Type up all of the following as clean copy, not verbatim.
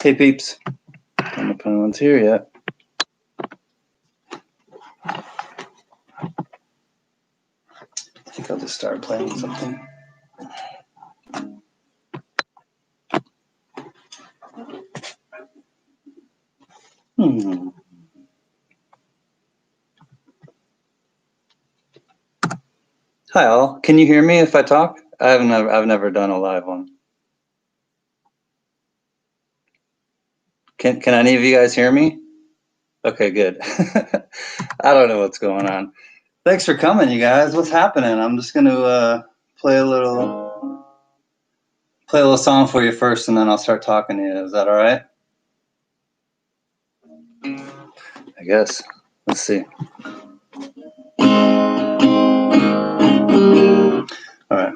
Hey peeps, don't know if anyone's here yet. I think I'll just start playing something. Hi all, can you hear me if I talk? I've never done a live one. Can any of you guys hear me? Okay, good. I don't know what's going on. Thanks for coming, you guys. What's happening? I'm just gonna play a little song for you first, and then I'll start talking to you. Is that all right? I guess. Let's see. All right.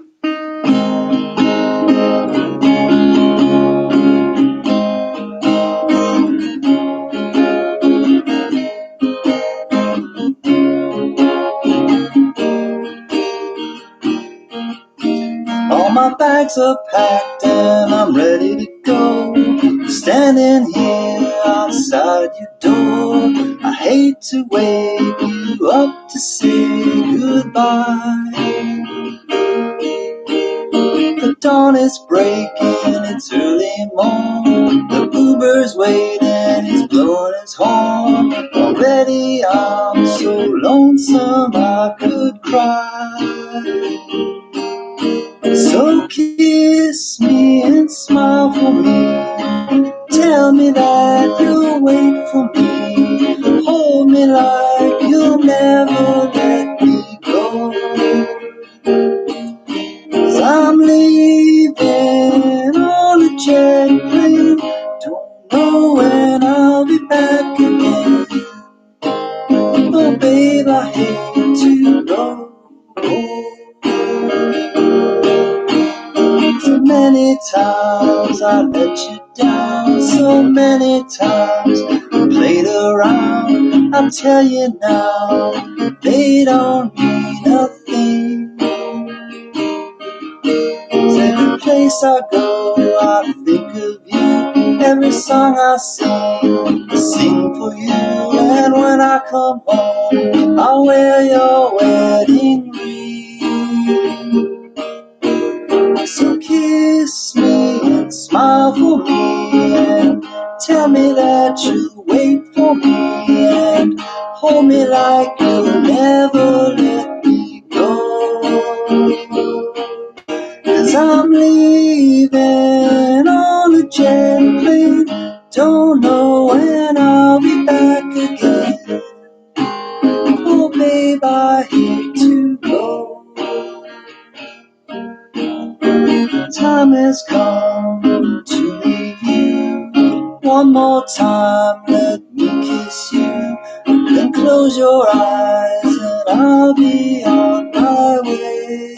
All my bags are packed and I'm ready to go. Standing here outside your door. I hate to wake you up to say goodbye. The dawn is breaking, it's early morn. The Uber's waiting, he's blowing his horn. Already I'm so lonesome I could cry. So kiss me and smile for me. Tell me that you'll wait for me. Hold me like you'll never let me go. 'Cause I'm leaving on a jet plane. Don't know when I'll be back again. Oh babe, I hate to go. So many times I let you down, so many times I played around. I'll tell you now, they don't mean a thing. 'Cause every place I go, I think of you. Every song I sing for you. And when I come home, I'll wear your wedding ring. So kiss me and smile for me and tell me that you'll wait for me and hold me like you'll never let me go. 'Cause I'm leaving on a jet plane. Don't know when I'll be back again. Oh babe, I hate to go. Time has come to leave you. One more time, let me kiss you. Then close your eyes and I'll be on my way.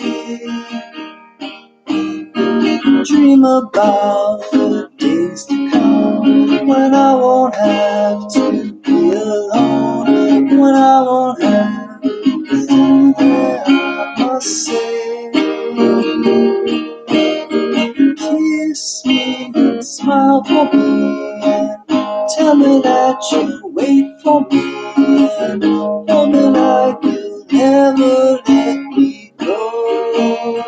Dream about the days to come, when I won't have to be alone, when I won't have to think that I must say. Kiss me and smile for me and tell me that you'll wait for me and hold me like you'll never let me go.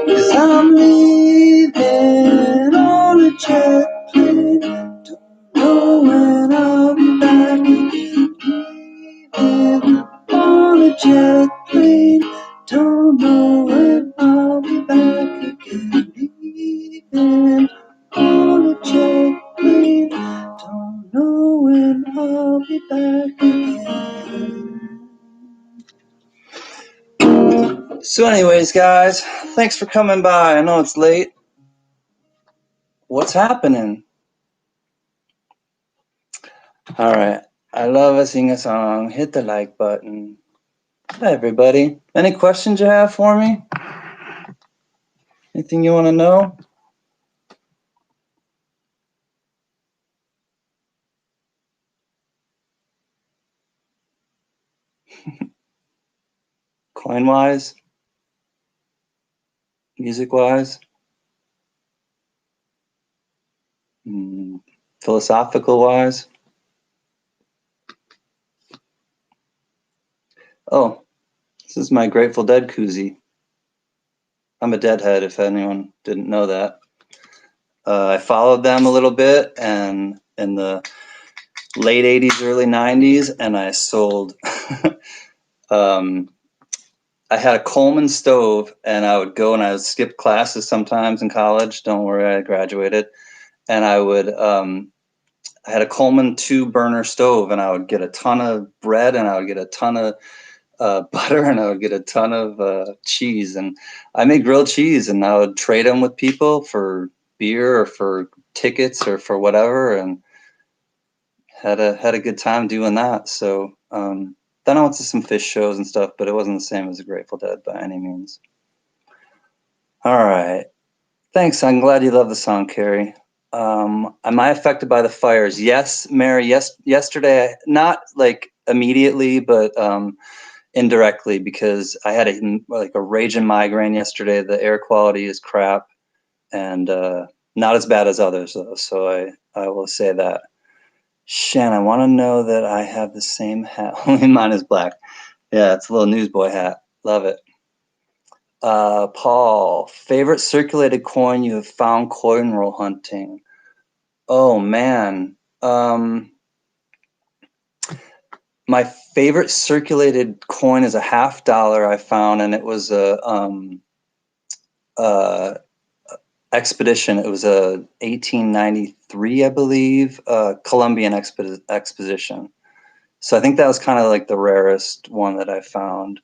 'Cause I'm leaving on a jet plane. Don't know when I'll be back again. Leaving on a jet plane. Don't know when I'll be back again. Leaving on a jet plane. Don't know when I'll be back again. So anyways, guys, thanks for coming by. I know it's late. What's happening? All right. I love a sing a song. Hit the like button. Hi, everybody. Any questions you have for me? Anything you want to know? Coin-wise? Music-wise? philosophical wise. Oh, this is my Grateful Dead koozie. I'm a Deadhead, if anyone didn't know that. I followed them a little bit, and in the late 80s, early 90s, and I sold. I had a Coleman stove, and I would go and I would skip classes sometimes in college. Don't worry, I graduated. And I would, I had a Coleman 2-burner stove, and I would get a ton of bread, and I would get a ton of butter, and I would get a ton of cheese. And I made grilled cheese, and I would trade them with people for beer or for tickets or for whatever, and had a good time doing that. So then I went to some Fish shows and stuff, but it wasn't the same as the Grateful Dead by any means. All right. Thanks. I'm glad you love the song, Carrie. Am I affected by the fires? Yes, Mary. Yes, yesterday, not like immediately, but indirectly, because I had a raging migraine yesterday. The air quality is crap, and not as bad as others though. So I will say that. Shan, I want to know that I have the same hat. Only mine is black. Yeah, it's a little newsboy hat. Love it. Paul, favorite circulated coin you have found coin roll hunting? Oh man. My favorite circulated coin is a $50 I found, and it was a expedition. It was a 1893, I believe, Columbian exposition. So I think that was kind of like the rarest one that I found.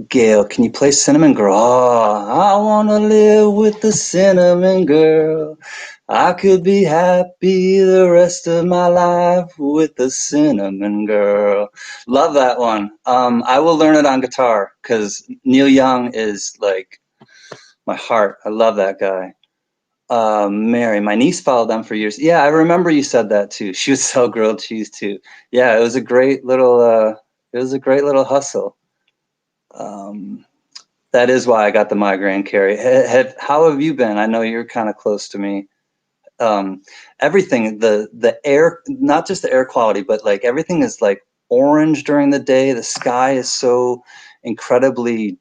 Gail, can you play Cinnamon Girl? Oh, I want to live with the Cinnamon Girl. I could be happy the rest of my life with the Cinnamon Girl. Love that one. I will learn it on guitar because Neil Young is like my heart. I love that guy. Mary, my niece followed them for years. Yeah, I remember you said that too. She would sell grilled cheese too. Yeah, it was a great little hustle. That is why I got the migraine, Carrie. How have you been? I know you're kind of close to me. Everything, the air, not just the air quality, but like everything is like orange during the day. The sky is so incredibly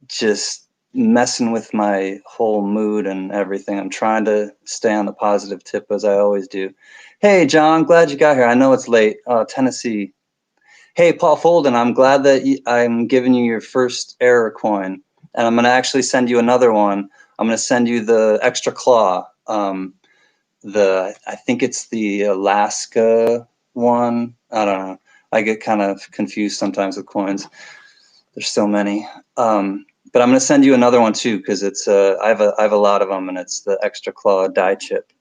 just messing with my whole mood and everything. I'm trying to stay on the positive tip as I always do. Hey, John, glad you got here. I know it's late. Tennessee. Hey, Paul Folden, I'm glad that I'm giving you your first error coin, and I'm going to actually send you another one. I'm going to send you the extra claw. I think it's the Alaska one. I don't know. I get kind of confused sometimes with coins. There's so many. But I'm going to send you another one too, because it's I have a lot of them, and it's the extra claw die chip.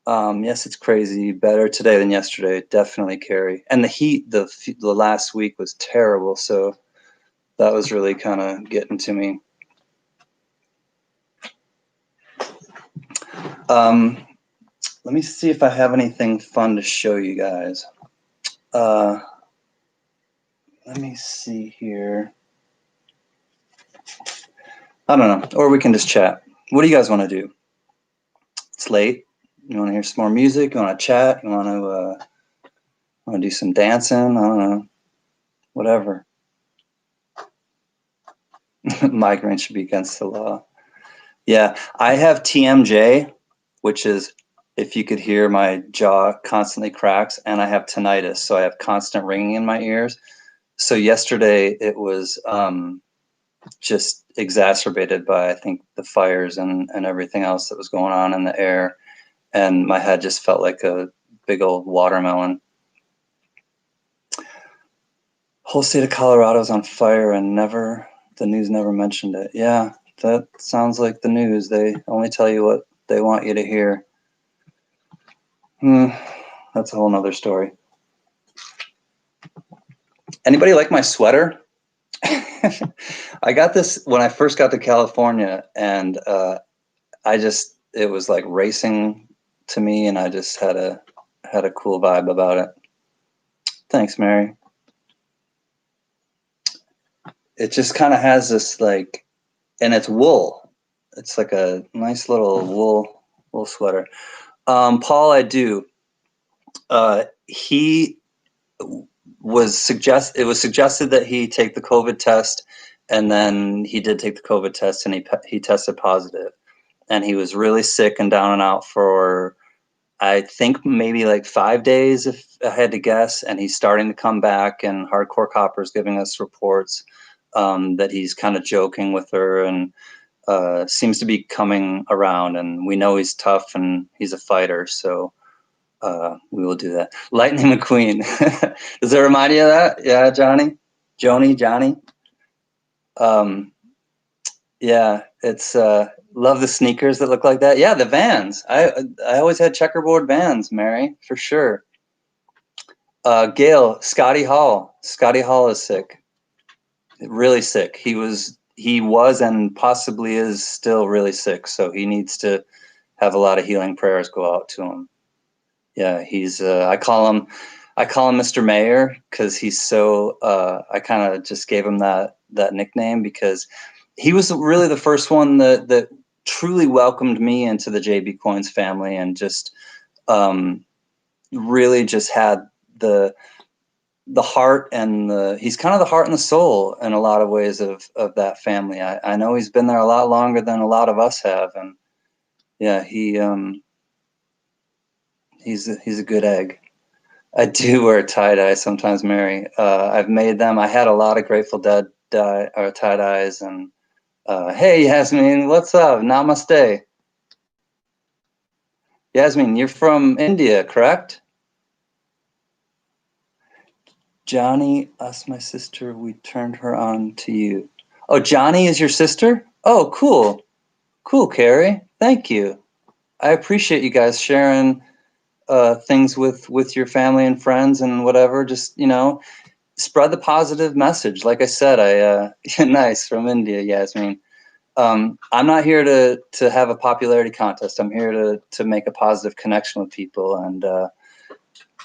Yes, it's crazy. Better today than yesterday. Definitely, Carrie. And the heat, the last week was terrible. So that was really kind of getting to me. Let me see if I have anything fun to show you guys. Let me see here. I don't know. Or we can just chat. What do you guys want to do? It's late. You want to hear some more music? You want to chat? You want to do some dancing? I don't know. Whatever. Migraine should be against the law. Yeah, I have TMJ, which is if you could hear my jaw constantly cracks, and I have tinnitus, so I have constant ringing in my ears. So yesterday it was just exacerbated by, I think, the fires and everything else that was going on in the air, and my head just felt like a big old watermelon. Whole state of Colorado is on fire, and the news never mentioned it. Yeah, that sounds like the news. They only tell you what they want you to hear. That's a whole nother story. Anybody like my sweater? I got this when I first got to California, and it was like racing to me, and I just had a cool vibe about it. Thanks, Mary. It just kind of has this like, and it's wool. It's like a nice little wool wool sweater. Paul, I do. He it was suggested that he take the COVID test, and then he did take the COVID test, and he tested positive, and he was really sick and down and out for, I think, maybe like 5 days, if I had to guess. And he's starting to come back, and Hardcore Copper's giving us reports that he's kind of joking with her, and seems to be coming around. And we know he's tough and he's a fighter, so we will do that. Lightning McQueen. Does it remind you of that? Yeah, Johnny? Johnny? Yeah, it's love the sneakers that look like that. Yeah, the Vans. I always had checkerboard Vans, Mary, for sure. Gail, Scotty Hall. Scotty Hall is sick. Really sick. He was and possibly is still really sick, so he needs to have a lot of healing prayers go out to him. Yeah, he's I call him Mr. Mayor, because he's so I kind of just gave him that nickname because he was really the first one that truly welcomed me into the JB Coins family, and just really just had the heart, and he's kind of the heart and the soul in a lot of ways of that family. I know he's been there a lot longer than a lot of us have, and yeah, he's a good egg. I do wear tie-dye sometimes, Mary. I've made them. I had a lot of Grateful Dead tie-dyes, and hey, Yasmin, what's up? Namaste. Yasmin, you're from India, correct? Johnny, us, my sister, we turned her on to you. Oh, Johnny is your sister? Oh, cool. Cool, Carrie. Thank you. I appreciate you guys sharing things with your family and friends and whatever. Just, spread the positive message. Like I said, nice, from India, Yasmin. I'm not here to have a popularity contest. I'm here to make a positive connection with people. And,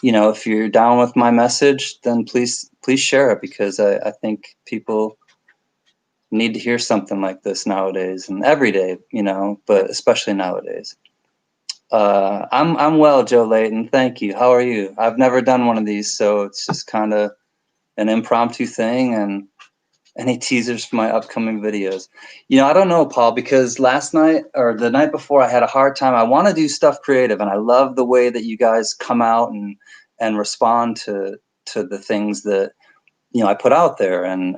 if you're down with my message, then please share it, because I think people need to hear something like this nowadays, and every day, but especially nowadays. I'm well, Joe Layton. Thank you. How are you? I've never done one of these, so it's just kind of an impromptu thing. And any teasers for my upcoming videos? I don't know, Paul, because last night or the night before, I had a hard time. I want to do stuff creative, and I love the way that you guys come out and respond to the things that I put out there, and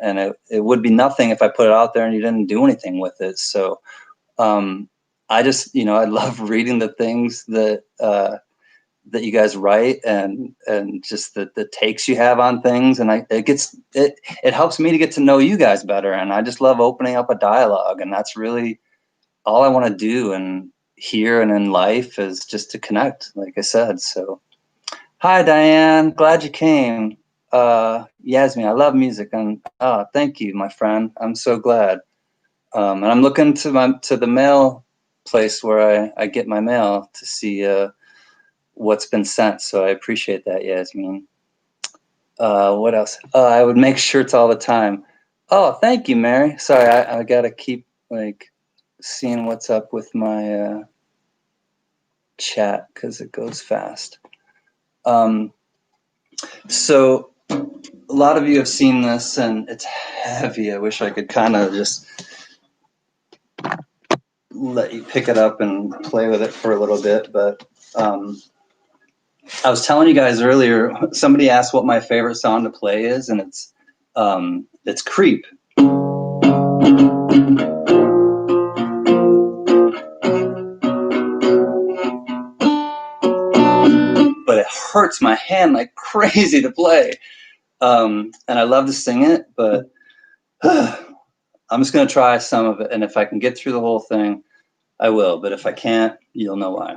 it would be nothing if I put it out there and you didn't do anything with it. So I just I love reading the things that you guys write, and just the takes you have on things, and it helps me to get to know you guys better, and I just love opening up a dialogue, and that's really all I want to do, and here and in life is just to connect, like I said. So hi, Diane, glad you came. Yasmin, I love music, and thank you, my friend. I'm so glad. And I'm looking to the mail place where I get my mail to see what's been sent. So I appreciate that, Yasmin. What else? I would make shirts all the time. Oh, thank you, Mary. Sorry, I gotta keep seeing what's up with my chat, because it goes fast. So a lot of you have seen this, and it's heavy. I wish I could kind of just let you pick it up and play with it for a little bit, but I was telling you guys earlier, somebody asked what my favorite song to play is, and it's Creep. But it hurts my hand like crazy to play. And I love to sing it, but I'm just going to try some of it. And if I can get through the whole thing, I will. But if I can't, you'll know why.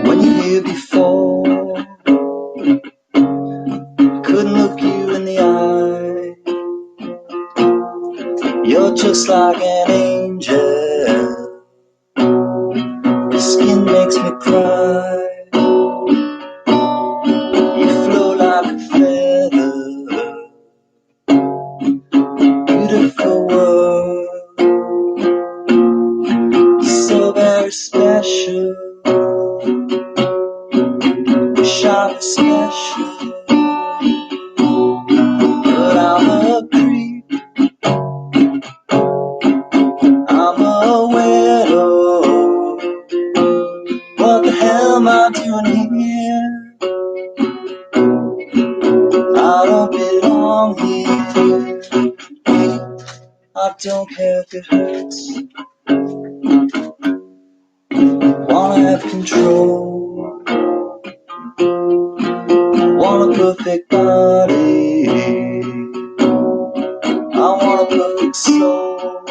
When you're here before, couldn't look you in the eye. You're just like an angel. Your skin makes me cry. You flow like a feather special. Wish I was special, but I'm a creep. I'm a widow. What the hell am I doing here? I don't belong here. I don't care if it hurts. Wanna have control. Want a perfect body. I want a perfect soul.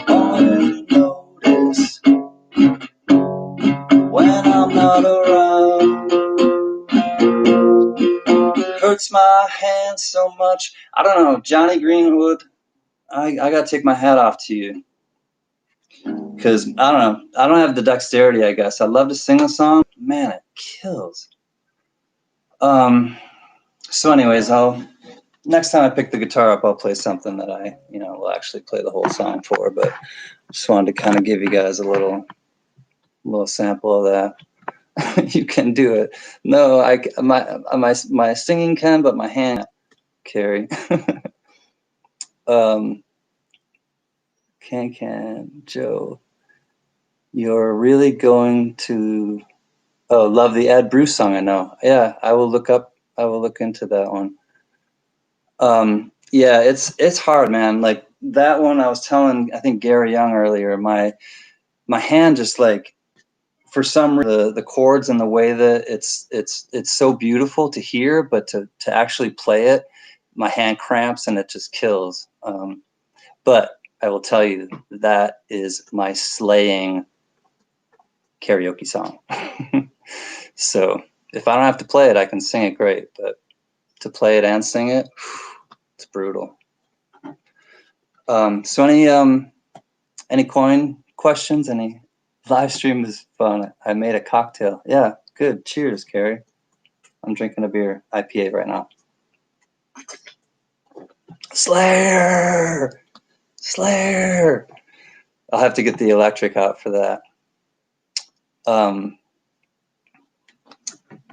Only notice when I'm not around. Hurts my hand so much. I don't know, Johnny Greenwood. I gotta take my hat off to you, because I don't know. I don't have the dexterity. I guess I'd love to sing a song. Man, it kills. So, anyways, next time I pick the guitar up, I'll play something that I will actually play the whole song for. But just wanted to kind of give you guys a little sample of that. You can do it. No, my singing can, but my hand carry. CanCan, Joe, you're really going to love the Ed Bruce song. I know. Yeah, I will look into that one. Yeah, it's hard, man. Like that one I was telling, I think Gary Young earlier, my hand just like, for some reason, the chords and the way that it's so beautiful to hear, but to actually play it, my hand cramps and it just kills. But I will tell you, that is my slaying karaoke song. So if I don't have to play it, I can sing it great, but to play it and sing it, it's brutal. So any coin questions? Any live stream is fun. I made a cocktail. Yeah, good. Cheers, Carrie. I'm drinking a beer, IPA right now. Slayer! Slayer! I'll have to get the electric out for that.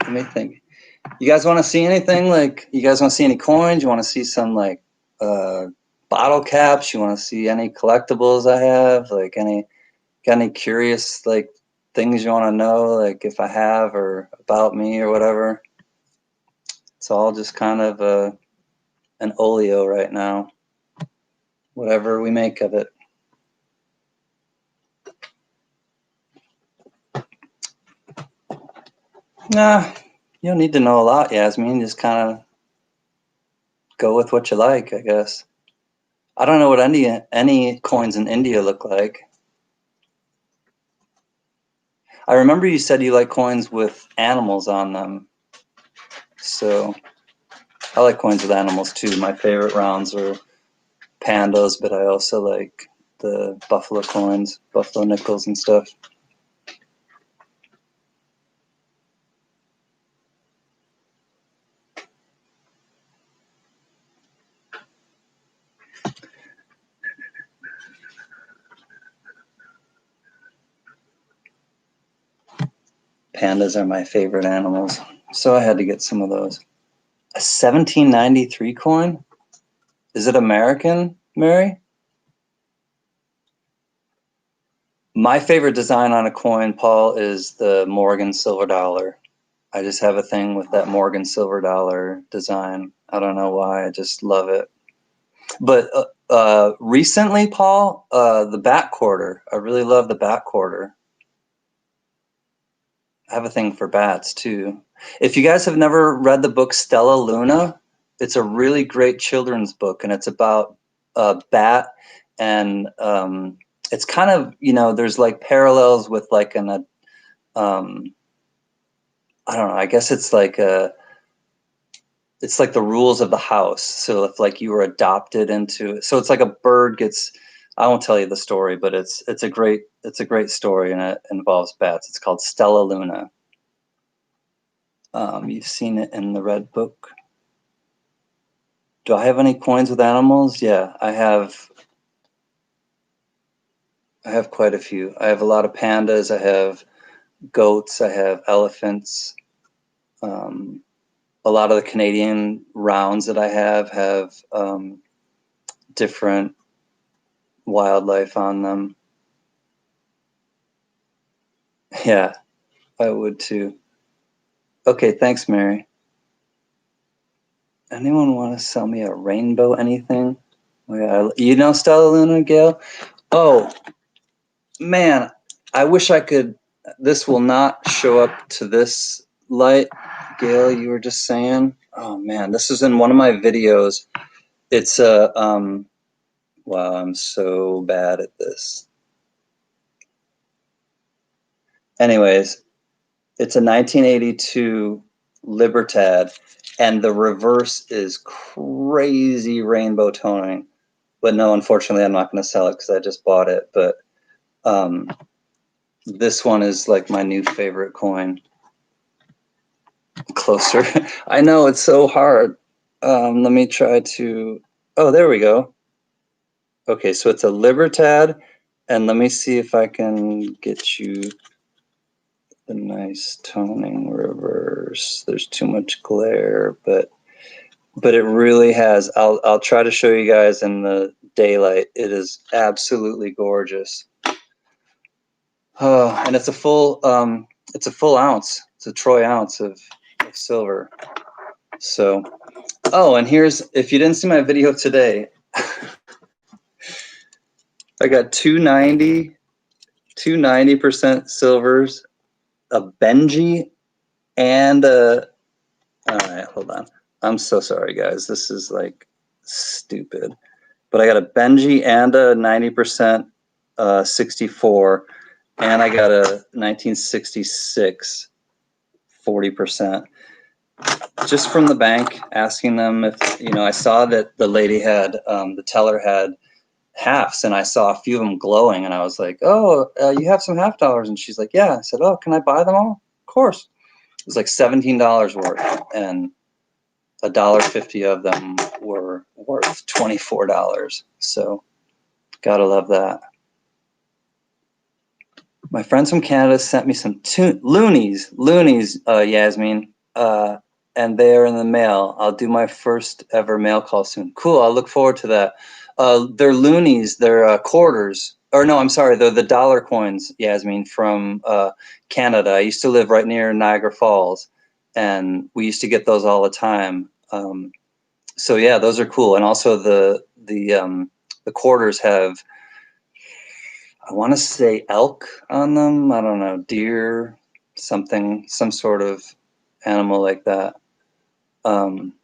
Let me think. You guys want to see anything? Like, you guys want to see any coins? You want to see some like bottle caps? You want to see any collectibles I have? Like got any curious like things you want to know? Like if I have, or about me or whatever. It's all just kind of an oleo right now. Whatever we make of it. Nah, you don't need to know a lot, Yasmin. Just kind of go with what you like, I guess. I don't know what any coins in India look like. I remember you said you like coins with animals on them. So I like coins with animals too. My favorite rounds are pandas, but I also like the buffalo coins, buffalo nickels and stuff. Pandas are my favorite animals, so I had to get some of those. A 1793 coin? Is it American, Mary? My favorite design on a coin, Paul, is the Morgan silver dollar. I just have a thing with that Morgan silver dollar design. I don't know why, I just love it. But recently, Paul, the bat quarter. I really love the bat quarter. I have a thing for bats too. If you guys have never read the book Stella Luna, it's a really great children's book, and it's about a bat, and it's kind of, there's like parallels with like I don't know, I guess it's like the rules of the house. So if like you were adopted into, so it's like a bird gets, I won't tell you the story, but it's a great story, and it involves bats. It's called Stella Luna. You've seen it in the red book. Do I have any coins with animals? Yeah, I have. I have quite a few. I have a lot of pandas. I have goats. I have elephants. Um, a lot of the Canadian rounds that I have different wildlife on them. Yeah, I would too. Okay, thanks, Mary. Anyone want to sell me a rainbow anything? Yeah, you know Stella Luna, Gail? Oh, man, I wish I could. This will not show up to this light, Gail, you were just saying. Oh, man, this is in one of my videos. It's a, wow, I'm so bad at this. Anyways, it's a 1982 Libertad, and the reverse is crazy rainbow toning. But no, unfortunately, I'm not going to sell it because I just bought it. But um, this one is like my new favorite coin. Closer. I know it's so hard. Let me try to. Oh, there we go. Okay, so it's a Libertad, and let me see if I can get you the nice toning reverse. There's too much glare, but it really has. I'll try to show you guys in the daylight. It is absolutely gorgeous. Oh, and it's a full ounce. It's a troy ounce of silver. So, oh, and here's, if you didn't see my video today, I got 290% silvers, a Benji, and a, all right, hold on. I'm so sorry, guys. This is like stupid. But I got a Benji and a 90% 64, and I got a 1966 40%. Just from the bank, asking them if, I saw that the lady had, the teller had halves, and I saw a few of them glowing, and I was like, oh, you have some half dollars? And she's like, yeah. I said, oh, can I buy them all? Of course. It was like $17 worth, and $1.50 of them were worth $24. So gotta love that. My friends from Canada sent me some loonies, Yasmin, and they are in the mail. I'll do my first ever mail call soon. Cool, I'll look forward to that. They're loonies, they're quarters. Or no, I'm sorry, they're the dollar coins, Yasmin, from Canada. I used to live right near Niagara Falls, and we used to get those all the time. So yeah, those are cool. And also the quarters have, I want to say elk on them. I don't know, deer, something, some sort of animal like that.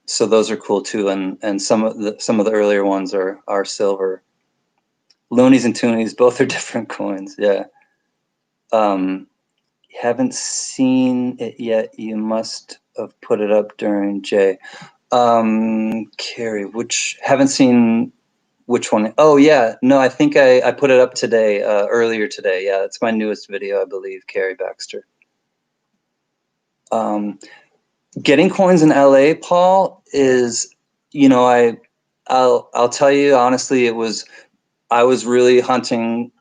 So those are cool too. And some of the earlier ones are silver. Loonies and toonies, both are different coins. Yeah. Haven't seen it yet. You must have put it up during Jay. Carrie, haven't seen. Which one? Oh yeah, no, I think I put it up today, earlier today. Yeah, it's my newest video, I believe. Carrie Baxter. Getting coins in LA, Paul, is, I'll tell you honestly, I was really hunting.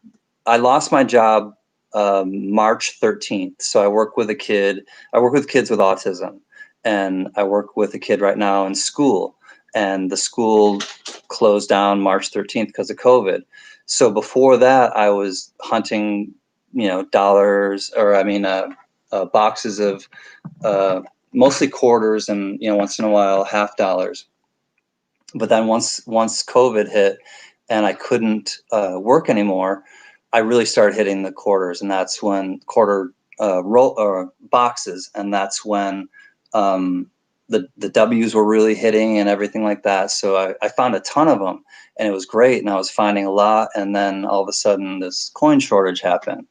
I lost my job March 13th. So I work with kids with autism, and I work with a kid right now in school, and the school closed down March 13th because of COVID. So before that, I was hunting, dollars, or I mean, boxes of mostly quarters, and once in a while half dollars. But then once COVID hit and I couldn't work anymore, I really started hitting the quarters, and that's when quarter roll or boxes, and that's when the W's were really hitting and everything like that. So I found a ton of them, and it was great, and I was finding a lot. And then all of a sudden, this coin shortage happened.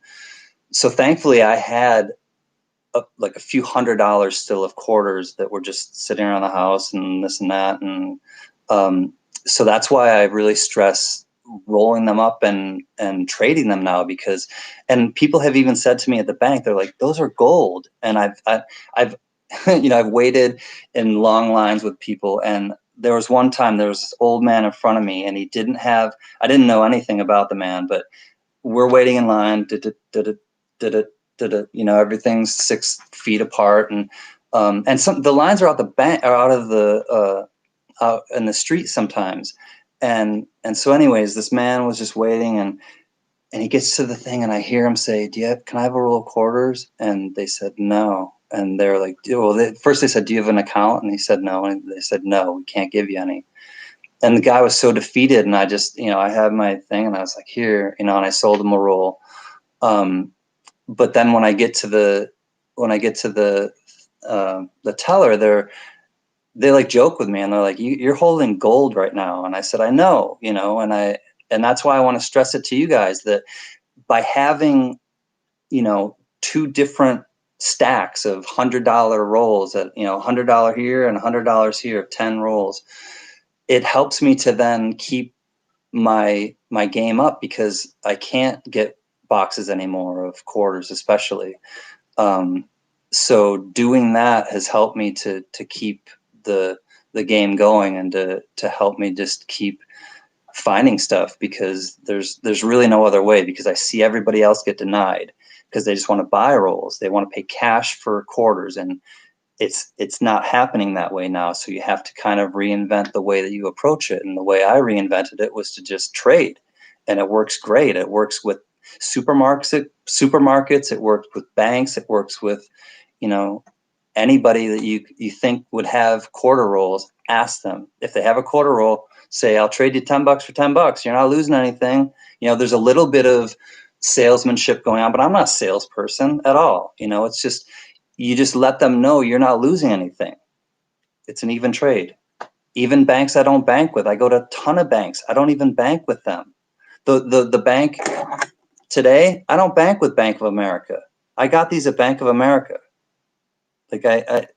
So thankfully, I had like a few $100s still of quarters that were just sitting around the house and this and that. And so that's why I really stress rolling them up and trading them now, because, and people have even said to me at the bank, they're like, those are gold. And I've I've waited in long lines with people, and there was one time there was this old man in front of me, and I didn't know anything about the man, but we're waiting in line, you know, everything's 6 feet apart, and the lines are out the bank, are out of the out in the street sometimes, and so anyways, this man was just waiting, and he gets to the thing, and I hear him say, can I have a roll of quarters? And they said no, and they're like, well, first they said, do you have an account? And he said no, and they said no, we can't give you any. And the guy was so defeated, and I just, you know, I had my thing, and I was like, here, you know, and I sold him a roll. But then when I get to the teller, they like joke with me, and they're like, you're holding gold right now. And I said, I know, you know, and that's why I want to stress it to you guys, that by having, you know, 2 different stacks of $100 rolls at, you know, $100 here and $100 here, 10 rolls, it helps me to then keep my game up, because I can't get boxes anymore of quarters, especially. So doing that has helped me to keep the game going, and to help me just keep finding stuff, because there's really no other way, because I see everybody else get denied because they just want to buy rolls. They want to pay cash for quarters, and it's not happening that way now. So you have to kind of reinvent the way that you approach it. And the way I reinvented it was to just trade, and it works great. It works with supermarkets, it works with banks, it works with, you know, anybody that you think would have quarter rolls. Ask them if they have a quarter roll. Say, I'll trade you $10 for $10. You're not losing anything. You know, there's a little bit of salesmanship going on, but I'm not a salesperson at all. You know, it's just, you just let them know you're not losing anything. It's an even trade. Even banks I don't bank with, I go to a ton of banks, I don't even bank with them. The bank today, I don't bank with Bank of America. I got these at Bank of America. Like,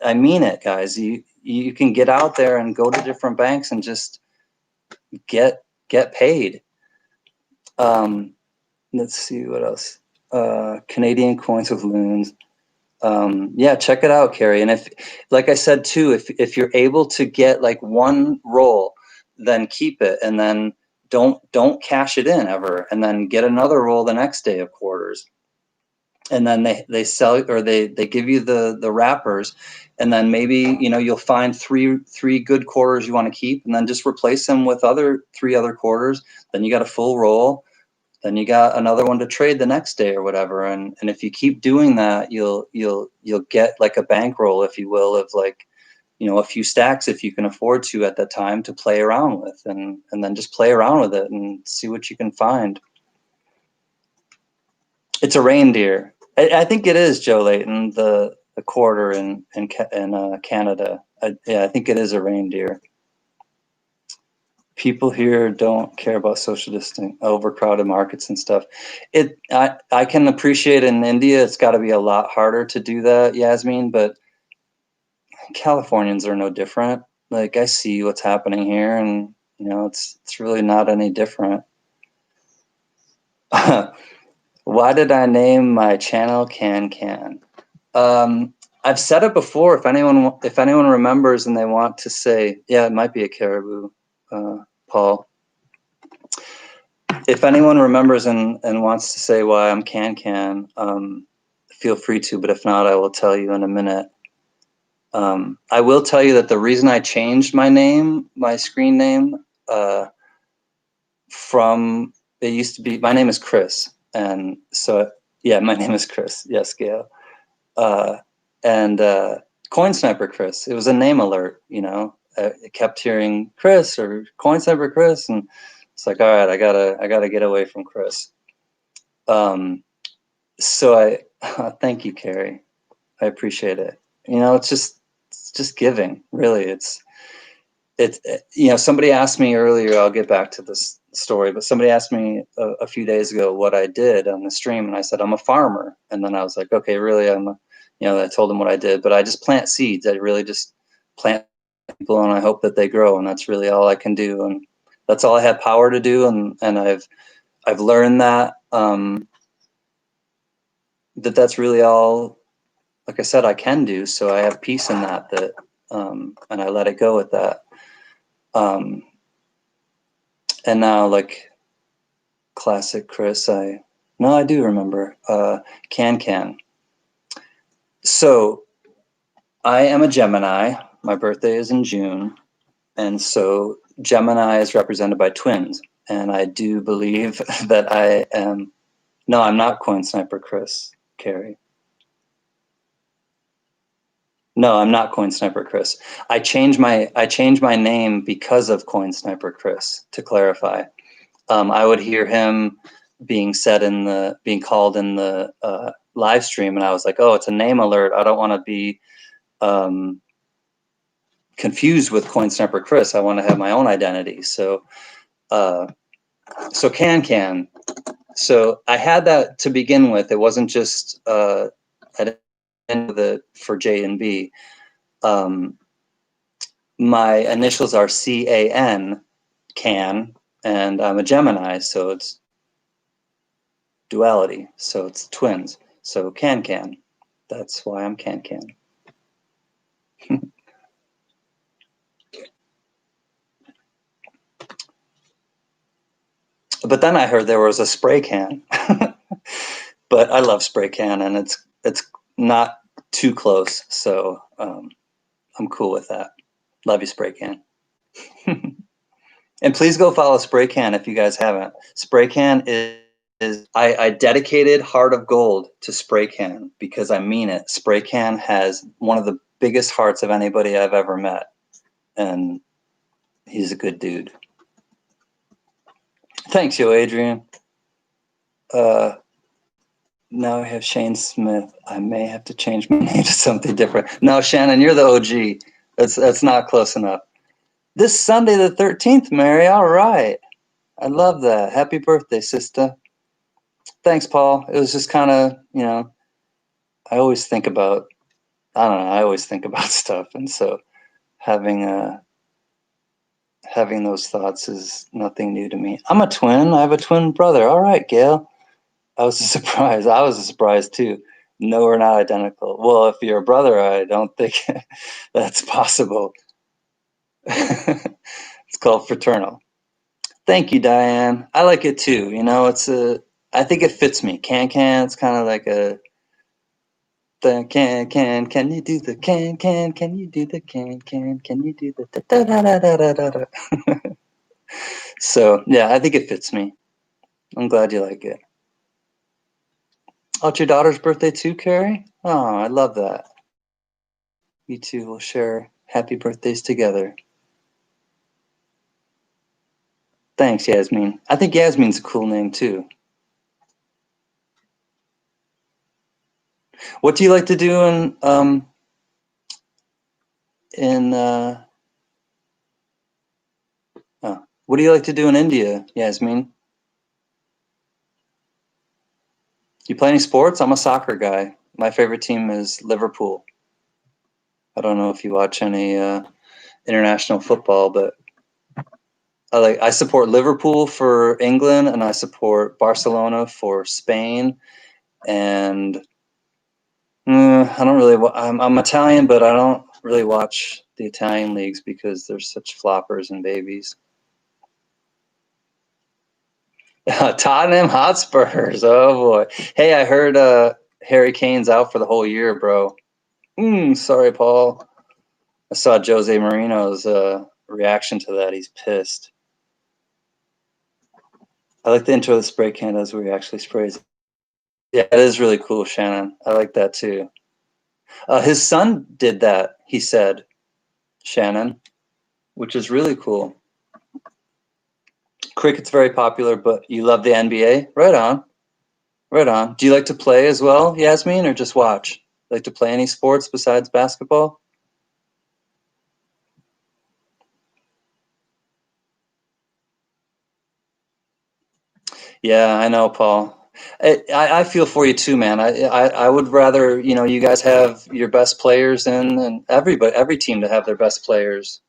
I mean it, guys. You can get out there and go to different banks and just get paid. Let's see what else. Canadian coins with loons. Yeah, check it out, Carrie. And if, like I said too, if you're able to get like 1 roll, then keep it, and then don't cash it in ever, and then get another roll the next day of quarters. And then they sell, or they give you the wrappers, and then maybe, you know, you'll find three good quarters you want to keep, and then just replace them with 3 other quarters. Then you got a full roll. Then you got another one to trade the next day or whatever. And if you keep doing that, you'll get like a bankroll, if you will, of like, you know, a few stacks, if you can afford to at that time, to play around with, and then just play around with it and see what you can find. It's a reindeer. I think it is, Joe Layton, the quarter in Canada. Yeah, I think it is a reindeer. People here don't care about social distancing, overcrowded markets and stuff. I can appreciate in India, it's got to be a lot harder to do that, Yasmin, but Californians are no different. Like, I see what's happening here, and, you know, it's really not any different. Why did I name my channel CanCan? I've said it before. If anyone remembers and they want to say, yeah, it might be a caribou, Paul. If anyone remembers and wants to say why I'm CanCan, feel free to. But if not, I will tell you in a minute. I will tell you that the reason I changed my name, my screen name, from, it used to be, my name is Chris. And so, yeah, my name is Chris. Yes, Gail. And Coin Sniper Chris. It was a name alert, you know. I kept hearing Chris or Coin Sniper Chris, and it's like, all right, I gotta get away from Chris. So I thank you, Carrie. I appreciate it. You know, it's just giving. Really, it's you know, somebody asked me earlier. I'll get back to this story, but somebody asked me a few days ago what I did on the stream, and I said I'm a farmer. And then I was like, okay, really, you know, I told them what I did, but I just plant seeds. I really just plant people, and I hope that they grow, and that's really all I can do, and that's all I had power to do. And I've learned that that's really all, like I said, I can do. So I have peace in that, and I let it go with that. And now, like classic Chris, I No, I do remember. CanCan. So I am a Gemini. My birthday is in June. And so Gemini is represented by twins. And I do believe that I am. No, I'm not Coin Sniper Chris, Carrie. No, I'm not Coin Sniper Chris. I changed my name because of Coin Sniper Chris, to clarify. I would hear him being called in the live stream, and I was like, oh, it's a name alert. I don't want to be um, confused with Coin Sniper Chris. I want to have my own identity. Uh, so CanCan. So I had that to begin with. It wasn't just at end of the for J and B. My initials are CAN, can, and I'm a Gemini, so it's duality. So it's twins. So CanCan. That's why I'm CanCan. But then I heard there was a spray can. But I love spray can, and it's not too close, so I'm cool with that. Love you, spray can. And please go follow Spray Can if you guys haven't. Spray Can is I dedicated Heart of Gold to Spray Can because I mean it. Spray Can has one of the biggest hearts of anybody I've ever met, and he's a good dude. Thanks, yo, Adrian. Now I have Shane Smith. I may have to change my name to something different. No, Shannon, you're the OG. That's not close enough. This Sunday the 13th, Mary. All right. I love that. Happy birthday, sister. Thanks, Paul. It was just kind of, I always think about, I don't know, I always think about stuff. And so having having those thoughts is nothing new to me. I'm a twin. I have a twin brother. All right, Gail. I was a surprise. I was a surprise too. No, we're not identical. Well, if you're a brother, I don't think that's possible. It's called fraternal. Thank you, Diane. I like it too. I think it fits me. Can. It's kind of like the can you do the can you do the can you do the da da da da da da da. So yeah, I think it fits me. I'm glad you like it. Oh, it's your daughter's birthday too, Carrie? Oh, I love that. You two will share happy birthdays together. Thanks, Yasmin. I think Yasmin's a cool name too. What do you like to do in what do you like to do in India, Yasmin? You play any sports? I'm a soccer guy. My favorite team is Liverpool. I don't know if you watch any international football, but I support Liverpool for England, and I support Barcelona for Spain. And I don't really. I'm Italian, but I don't really watch the Italian leagues because they're such floppers and babies. Tottenham Hotspurs. Oh boy. Hey, I heard Harry Kane's out for the whole year, bro. Sorry, Paul. I saw Jose Marino's reaction to that. He's pissed. I like the intro of the spray can as where he actually sprays it. Yeah, it is really cool, Shannon. I like that too. His son did that, he said, Shannon, which is really cool. Cricket's very popular, but you love the NBA? Right on. Right on. Do you like to play as well, Yasmin, or just watch? Like to play any sports besides basketball? Yeah, I know, Paul. I feel for you too, man. I would rather, you guys have your best players in, and every team to have their best players.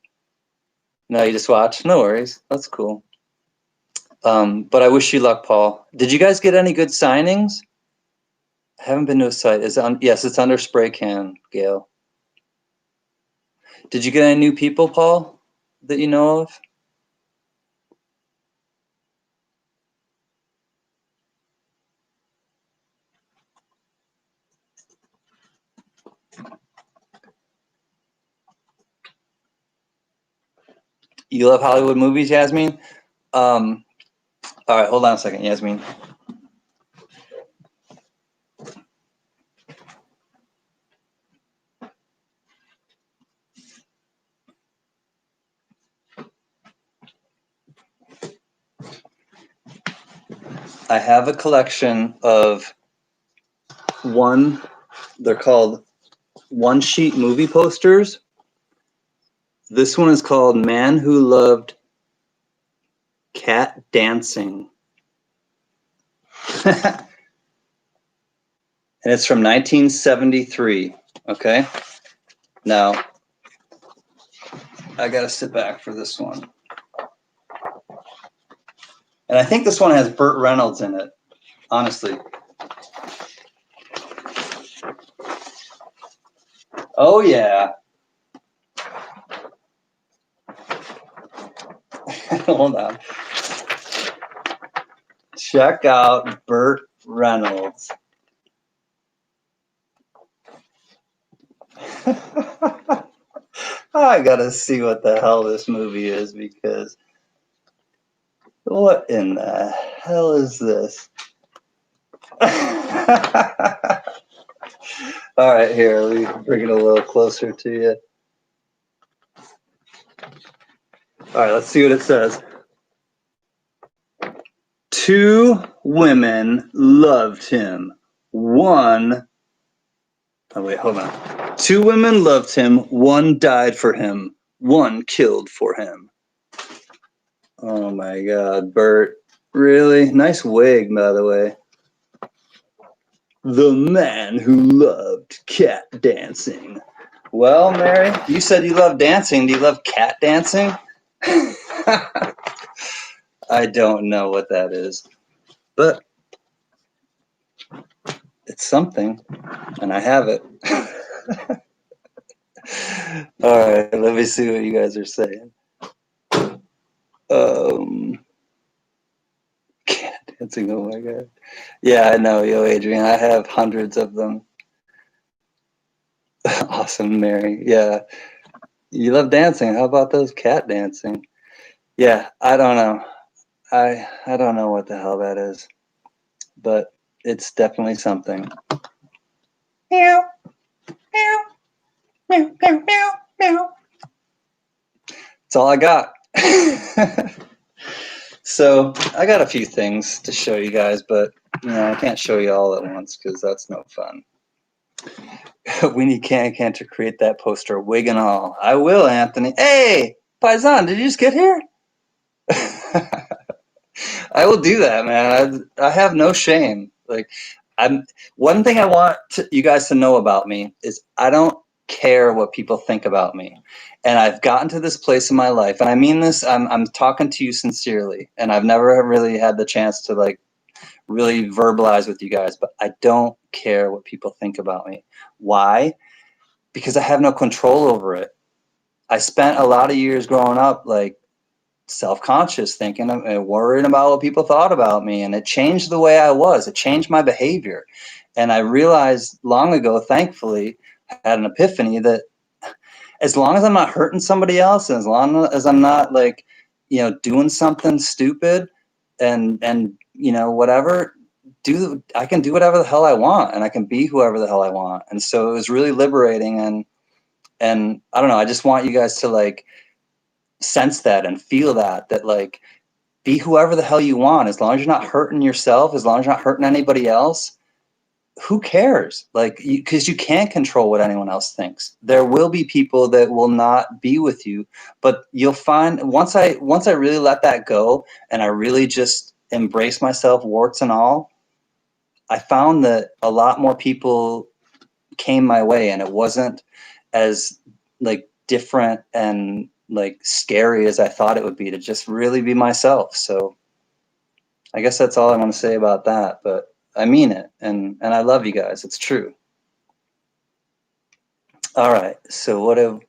No, you just watch. No worries. That's cool. But I wish you luck, Paul. Did you guys get any good signings? I haven't been to a site. Yes, it's under spray can, Gail. Did you get any new people, Paul, that you know of? You love Hollywood movies, Yasmin? All right, hold on a second, Yasmin. I have a collection of they're called one-sheet movie posters. This one is called Man Who Loved Cat Dancing. And it's from 1973, okay? Now, I gotta sit back for this one. And I think this one has Burt Reynolds in it, honestly. Oh, yeah. Hold on. Check out Burt Reynolds. I gotta see what the hell this movie is, because what in the hell is this? All right, here, let me bring it a little closer to you. All right, let's see what it says. Two women loved him. One, oh wait, hold on. Two women loved him. One died for him. One killed for him. Oh my God, Bert. Really? Nice wig, by the way. The Man Who Loved Cat Dancing. Well, Mary, you said you love dancing. Do you love cat dancing? I don't know what that is, but it's something, and I have it. All right, let me see what you guys are saying. Cat dancing, oh my God. Yeah, I know, yo, Adrian, I have hundreds of them. Awesome, Mary. Yeah, you love dancing. How about those cat dancing? Yeah, I don't know. I don't know what the hell that is, but it's definitely something. Meow, meow, meow, meow, meow, meow. That's all I got. So I got a few things to show you guys, but I can't show you all at once because that's no fun. We need CanCan to create that poster, wig and all. I will, Anthony. Hey, Paisan, did you just get here? I will do that, man. I have no shame. Like, one thing I want you guys to know about me is I don't care what people think about me. And I've gotten to this place in my life, and I mean this, I'm talking to you sincerely, and I've never really had the chance to like really verbalize with you guys, but I don't care what people think about me. Why? Because I have no control over it. I spent a lot of years growing up like self-conscious, thinking and worrying about what people thought about me, and it changed the way I was. It changed my behavior, and I realized long ago, thankfully, I had an epiphany that as long as I'm not hurting somebody else, and as long as I'm not like doing something stupid and whatever, I can do whatever the hell I want, and I can be whoever the hell I want. And so it was really liberating, and I don't know, I just want you guys to like sense that and feel that like be whoever the hell you want, as long as you're not hurting yourself, as long as you're not hurting anybody else. Who cares? Like, because you can't control what anyone else thinks. There will be people that will not be with you, but you'll find once I really let that go and I really just embrace myself, warts and all, I found that a lot more people came my way, and it wasn't as like different and like scary as I thought it would be to just really be myself. So I guess that's all I want to say about that, but I mean it, and I love you guys. It's true. All right, so what have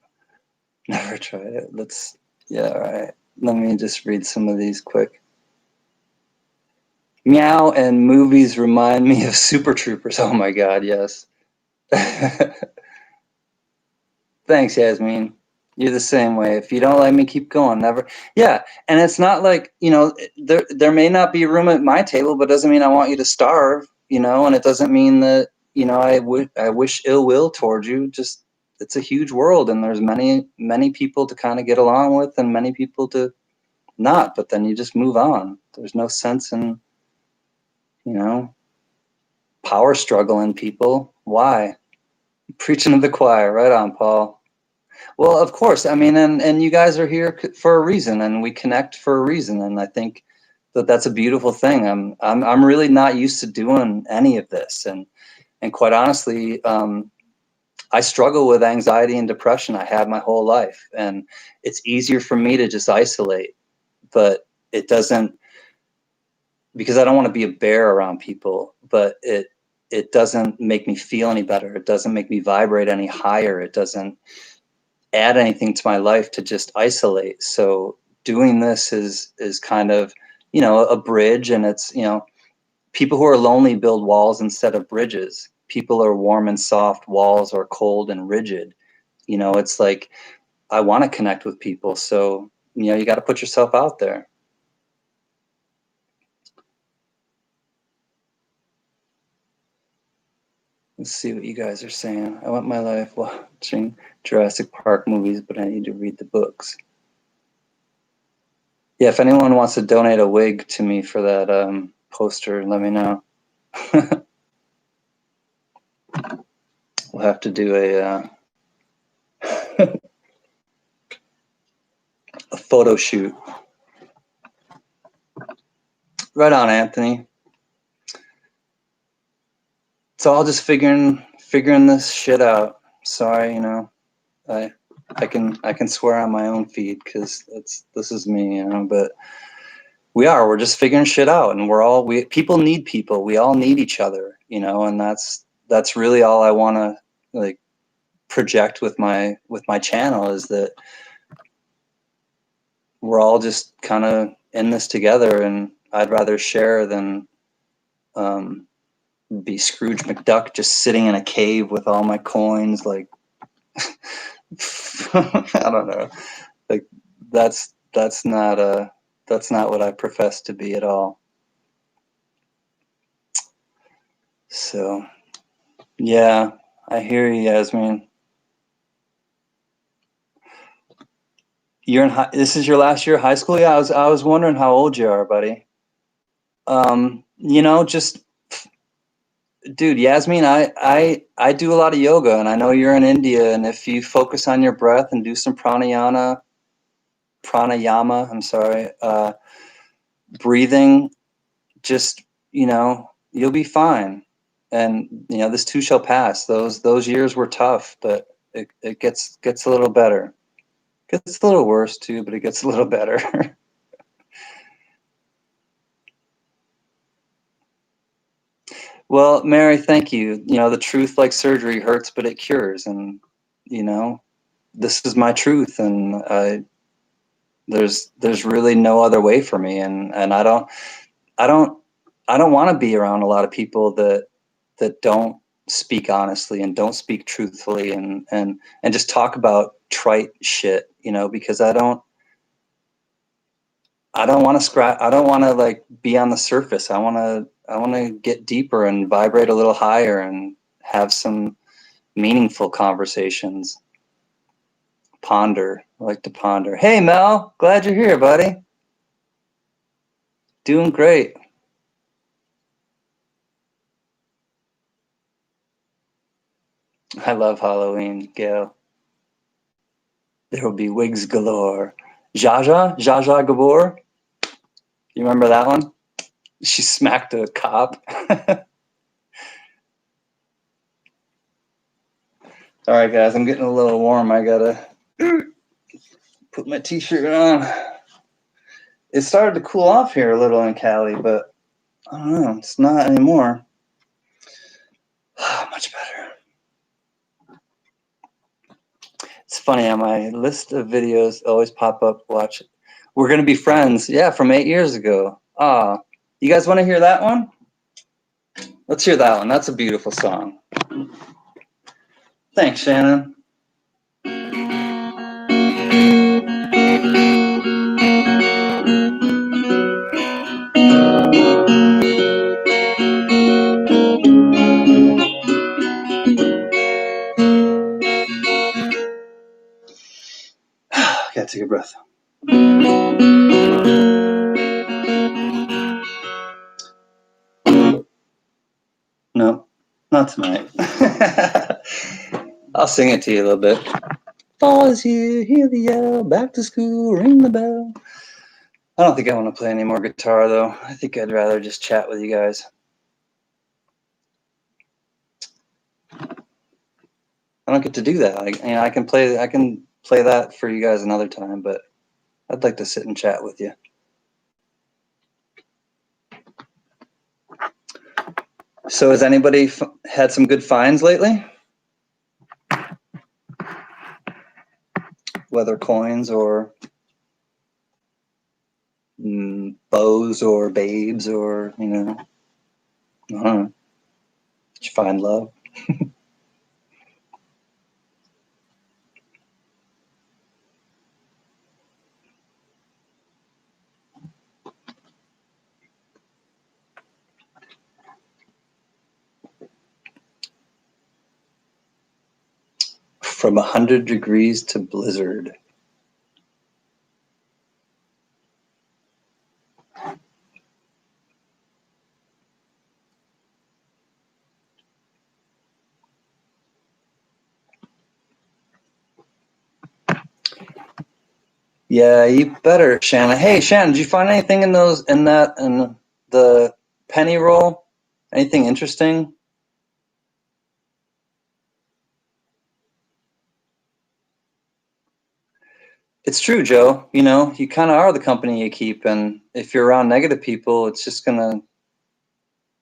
never tried it? All right. Let me just read some of these quick. Meow and movies remind me of Super Troopers. Oh my God, yes. Thanks, Yasmin. You're the same way. If you don't like me, keep going. Never. Yeah, and it's not like, there may not be room at my table, but it doesn't mean I want you to starve. And it doesn't mean that I wish ill will towards you. Just it's a huge world, and there's many people to kind of get along with, and many people to not. But then you just move on. There's no sense in you know power struggle in people. Why? Preaching to the choir. Right on, Paul. Well, of course. I mean, and you guys are here for a reason, and we connect for a reason, and I think that that's a beautiful thing. I'm really not used to doing any of this, and quite honestly, I struggle with anxiety and depression. I have my whole life, and it's easier for me to just isolate, but it doesn't, because I don't want to be a bear around people, but it doesn't make me feel any better. It doesn't make me vibrate any higher. It doesn't add anything to my life to just isolate. So doing this is kind of, a bridge, and it's, people who are lonely build walls instead of bridges. People are warm and soft, walls are cold and rigid. It's like I want to connect with people, so you got to put yourself out there. Let's see what you guys are saying. I want my life watching Jurassic Park movies, but I need to read the books. Yeah, if anyone wants to donate a wig to me for that poster, let me know. We'll have to do a photo shoot. Right on, Anthony. It's all just figuring this shit out. Sorry, I can swear on my own feed because this is me, but we're just figuring shit out, and people need people. We all need each other, and that's really all I want to like project with my channel, is that we're all just kind of in this together, and I'd rather share than be Scrooge McDuck just sitting in a cave with all my coins, like I don't know, like that's not what I profess to be at all. So yeah, I hear you, Yasmin. This is your last year of high school? Yeah, I was wondering how old you are, buddy. Just dude, Yasmin, I do a lot of yoga, and I know you're in India, and if you focus on your breath and do some pranayama, I'm sorry, breathing, just, you'll be fine. And, this too shall pass. Those years were tough, but it gets a little better. Gets a little worse too, but it gets a little better. Well, Mary, thank you. The truth, like surgery, hurts, but it cures. And, this is my truth. And there's really no other way for me. And I don't want to be around a lot of people that don't speak honestly and don't speak truthfully, and just talk about trite shit, because I don't want to I don't want to like be on the surface. I want to get deeper and vibrate a little higher and have some meaningful conversations. Ponder. I like to ponder. Hey Mel, glad you're here, buddy. Doing great. I love Halloween, Gail. There will be wigs galore. Zsa Zsa Gabor. You remember that one? She smacked a cop. All right, guys, I'm getting a little warm. I gotta put my t-shirt on. It started to cool off here a little in Cali, but I don't know. It's not anymore. Much better. It's funny, on my list of videos always pop up, watch it. We're Gonna Be Friends. Yeah, from 8 years ago. You guys want to hear that one? Let's hear that one. That's a beautiful song. Thanks, Shannon. take a breath. No, not tonight. I'll sing it to you a little bit. Fall is here, hear the yell, back to school, ring the bell. I don't think I want to play any more guitar, though. I think I'd rather just chat with you guys. I don't get to do that. I can play that for you guys another time, but I'd like to sit and chat with you. So has anybody had some good finds lately? Whether coins or bows or babes or, I don't know. Did you find love? From 100 degrees to blizzard. Yeah, you better, Shannon. Hey, Shannon, did you find anything in the penny roll? Anything interesting? It's true, Joe. You kind of are the company you keep, and if you're around negative people,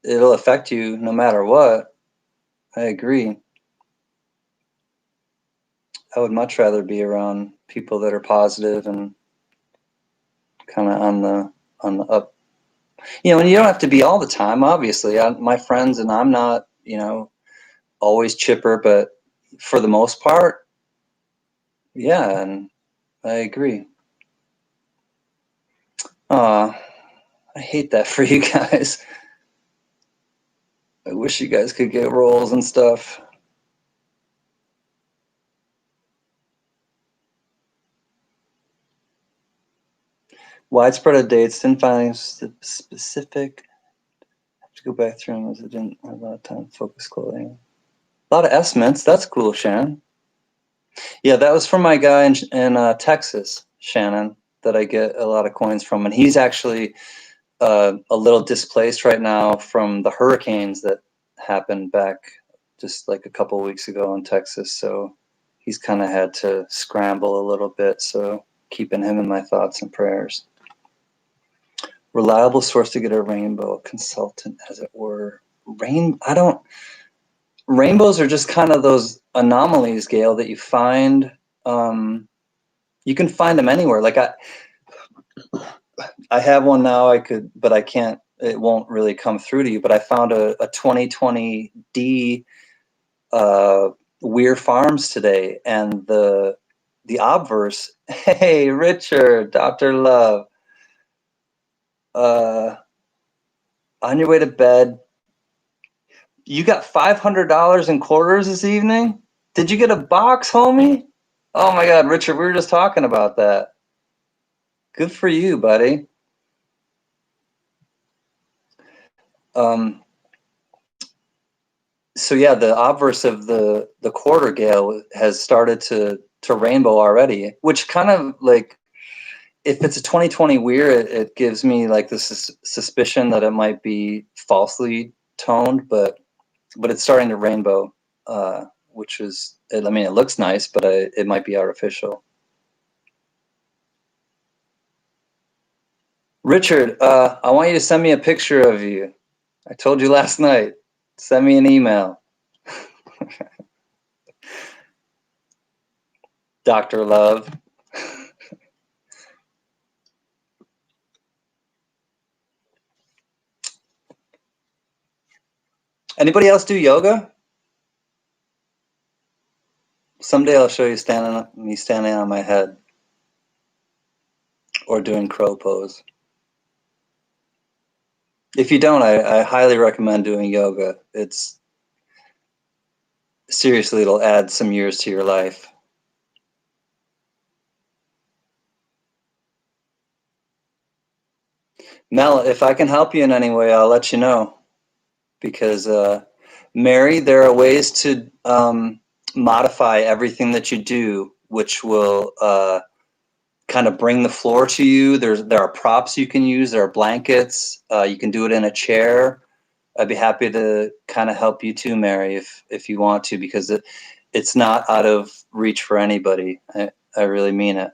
it'll affect you no matter what. I agree. I would much rather be around people that are positive and kind of on the up. And you don't have to be all the time, obviously. My friends and I'm not, always chipper, but for the most part, yeah, and I agree. I hate that for you guys. I wish you guys could get rolls and stuff. Widespread of dates, didn't find specific. I have to go back through them as I didn't have a lot of time to focus clothing. A lot of estimates. That's cool, Shannon. Yeah, that was from my guy in Texas, Shannon, that I get a lot of coins from. And he's actually a little displaced right now from the hurricanes that happened back just like a couple of weeks ago in Texas. So he's kind of had to scramble a little bit. So keeping him in my thoughts and prayers. Reliable source to get a rainbow, consultant, as it were. Rainbows are just kind of those anomalies, Gail, that you find. You can find them anywhere. Like I have one now. But I can't. It won't really come through to you. But I found a 2020D Weir Farms today, and the obverse. Hey, Richard, Dr. Love. On your way to bed. You got $500 in quarters this evening? Did you get a box, homie? Oh my God, Richard, we were just talking about that. Good for you, buddy. So yeah, the obverse of the quarter, Gale, has started to rainbow already, which kind of like, if it's a 2020 Weir, it gives me like this suspicion that it might be falsely toned, but it's starting to rainbow, which is, it looks nice, but it might be artificial. Richard, I want you to send me a picture of you. I told you last night. Send me an email. Dr. Love. Anybody else do yoga? Someday I'll show you me standing on my head or doing crow pose. If you don't, I highly recommend doing yoga. Seriously, it'll add some years to your life. Mel, if I can help you in any way, I'll let you know. Because, Mary, there are ways to modify everything that you do, which will kind of bring the floor to you. There are props you can use. There are blankets. You can do it in a chair. I'd be happy to kind of help you too, Mary, if you want to, because it's not out of reach for anybody. I really mean it.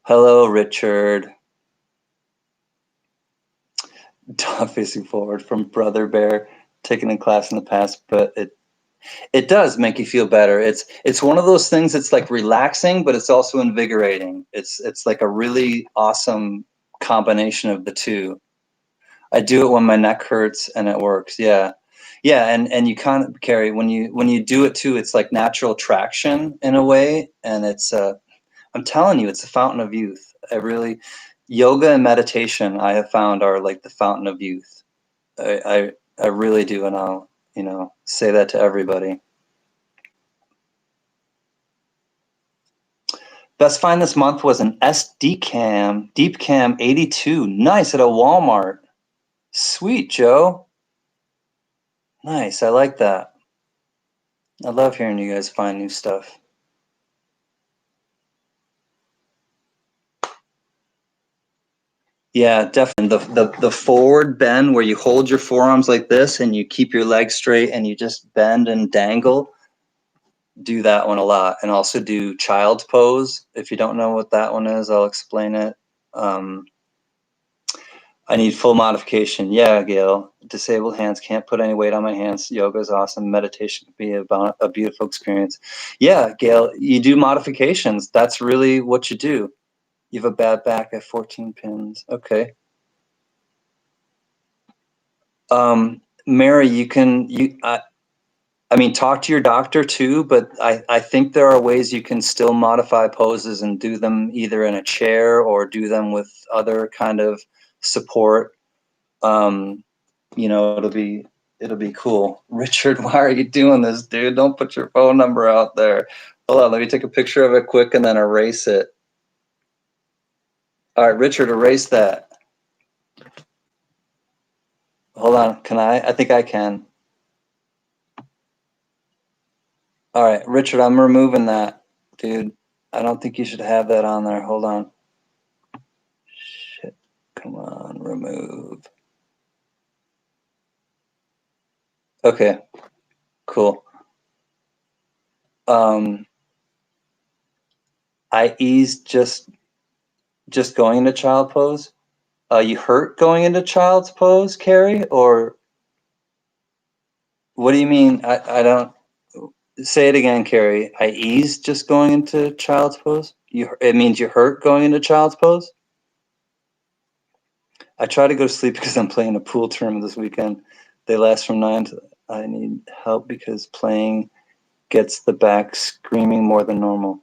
Hello, Richard. Dog facing forward from Brother Bear, taken in class in the past, but it does make you feel better. It's one of those things that's like relaxing, but it's also invigorating. It's like a really awesome combination of the two. I do it when my neck hurts and it works. Yeah. Yeah, and you kind of Carrie, when you do it too, it's like natural traction in a way, and it's I'm telling you, it's a fountain of youth. I really Yoga and meditation I have found are like the fountain of youth. I really do, and I'll, say that to everybody. Best find this month was an SD cam, Deep Cam 82. Nice at a Walmart. Sweet, Joe. Nice. I like that. I love hearing you guys find new stuff. Yeah, definitely. The forward bend where you hold your forearms like this and you keep your legs straight and you just bend and dangle. Do that one a lot. And also do child's pose. If you don't know what that one is, I'll explain it. Um, I need full modification. Yeah, Gail. Disabled hands, can't put any weight on my hands. Yoga is awesome. Meditation can be a beautiful experience. Yeah, Gail, you do modifications. That's really what you do. You have a bad back at 14 pins. Okay. Mary, I mean, talk to your doctor too, but I think there are ways you can still modify poses and do them either in a chair or do them with other kind of support. Um, it'll be cool. Richard, why are you doing this, dude? Don't put your phone number out there. Hold on, let me take a picture of it quick and then erase it. All right, Richard, erase that. Hold on, can I? I think I can. All right, Richard, I'm removing that, dude. I don't think you should have that on there. Hold on. Shit. Come on, remove. Okay, cool. I eased just going into child pose. You hurt going into child's pose, Carrie? Or what do you mean? I don't say it again, Carrie. I eased just going into child's pose? It means you hurt going into child's pose? I try to go to sleep because I'm playing a pool tournament this weekend. They last from 9 to I need help because playing gets the back screaming more than normal.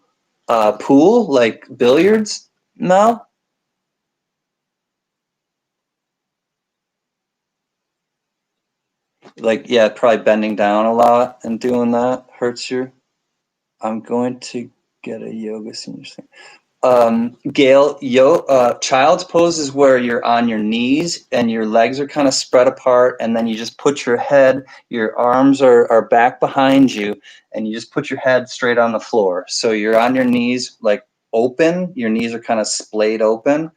Pool? Like billiards? No? Like, yeah, probably bending down a lot and doing that hurts you. I'm going to get a yoga senior thing. Gail, child's pose is where you're on your knees and your legs are kind of spread apart, and then you just put your head, your arms are back behind you, and you just put your head straight on the floor. So you're on your knees, like open, your knees are kind of splayed open,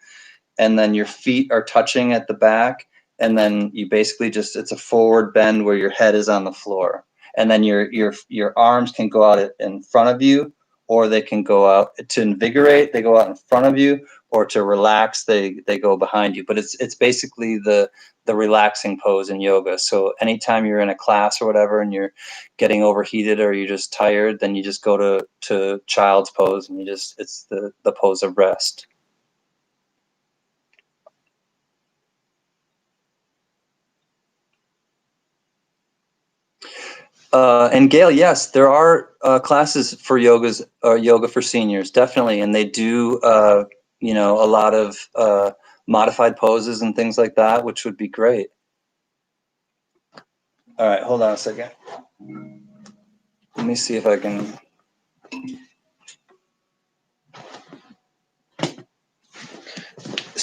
and then your feet are touching at the back, and then you basically just it's a forward bend where your head is on the floor, and then your arms can go out in front of you, or they can go out to invigorate, they go out in front of you, or to relax, they go behind you. But it's basically the relaxing pose in yoga. So anytime you're in a class or whatever and you're getting overheated or you're just tired, then you just go to child's pose, and it's the pose of rest. And Gail, yes, there are classes for yoga for seniors, definitely, and they do, a lot of modified poses and things like that, which would be great. All right, hold on a second. Let me see if I can.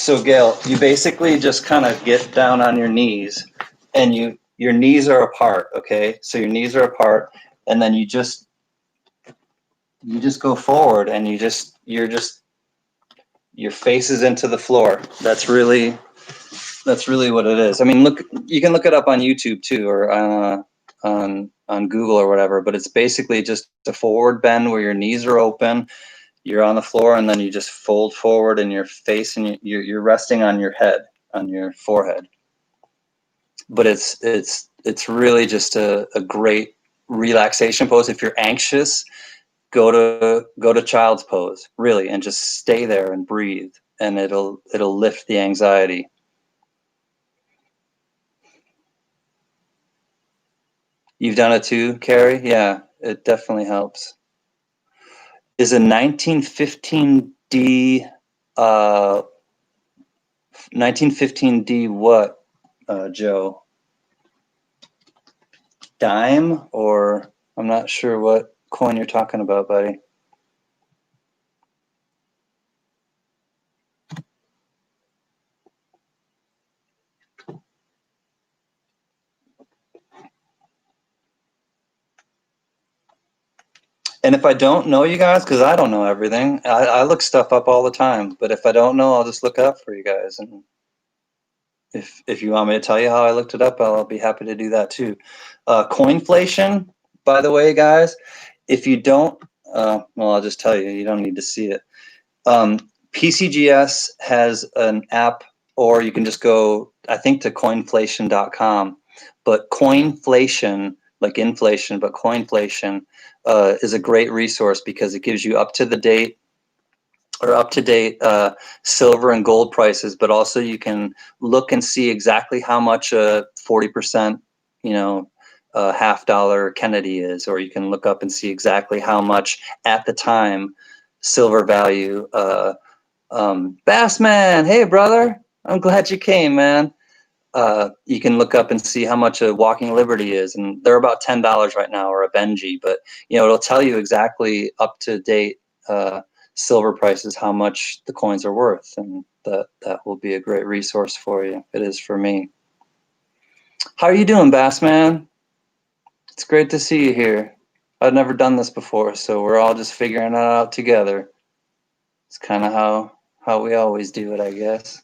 So Gail, you basically just kind of get down on your knees, and your knees are apart. Okay, so your knees are apart, and then you just go forward, and your face is into the floor. That's really what it is. I mean, look, you can look it up on YouTube too, or on Google or whatever. But it's basically just a forward bend where your knees are open, you're on the floor, and then you just fold forward, and your face and you're resting on your head, on your forehead. But it's really just a great relaxation pose. If you're anxious, go to child's pose, really, and just stay there and breathe, and it'll lift the anxiety. You've done it too, Carrie? Yeah, it definitely helps. Is a 1915D 1915D what, Joe? Dime, or I'm not sure what coin you're talking about, buddy. And if I don't know, you guys, because I don't know everything, I look stuff up all the time. But if I don't know, I'll just look it up for you guys. And if you want me to tell you how I looked it up, I'll be happy to do that too. Coinflation, by the way, guys, if you don't, well, I'll just tell you, you don't need to see it. PCGS has an app, or you can just go, I think, to coinflation.com. But Coinflation, like inflation, but Coinflation is a great resource because it gives you up to date silver and gold prices, but also you can look and see exactly how much a 40%, half dollar Kennedy is, or you can look up and see exactly how much at the time silver value. Bassman, hey brother, I'm glad you came, man. You can look up and see how much a Walking Liberty is, and they're about $10 right now, or a Benji. But it'll tell you exactly up to date silver prices, how much the coins are worth, and that will be a great resource for you. It is for me. How are you doing, Bassman? It's great to see you here. I've never done this before, so we're all just figuring it out together. It's kind of how we always do it, I guess.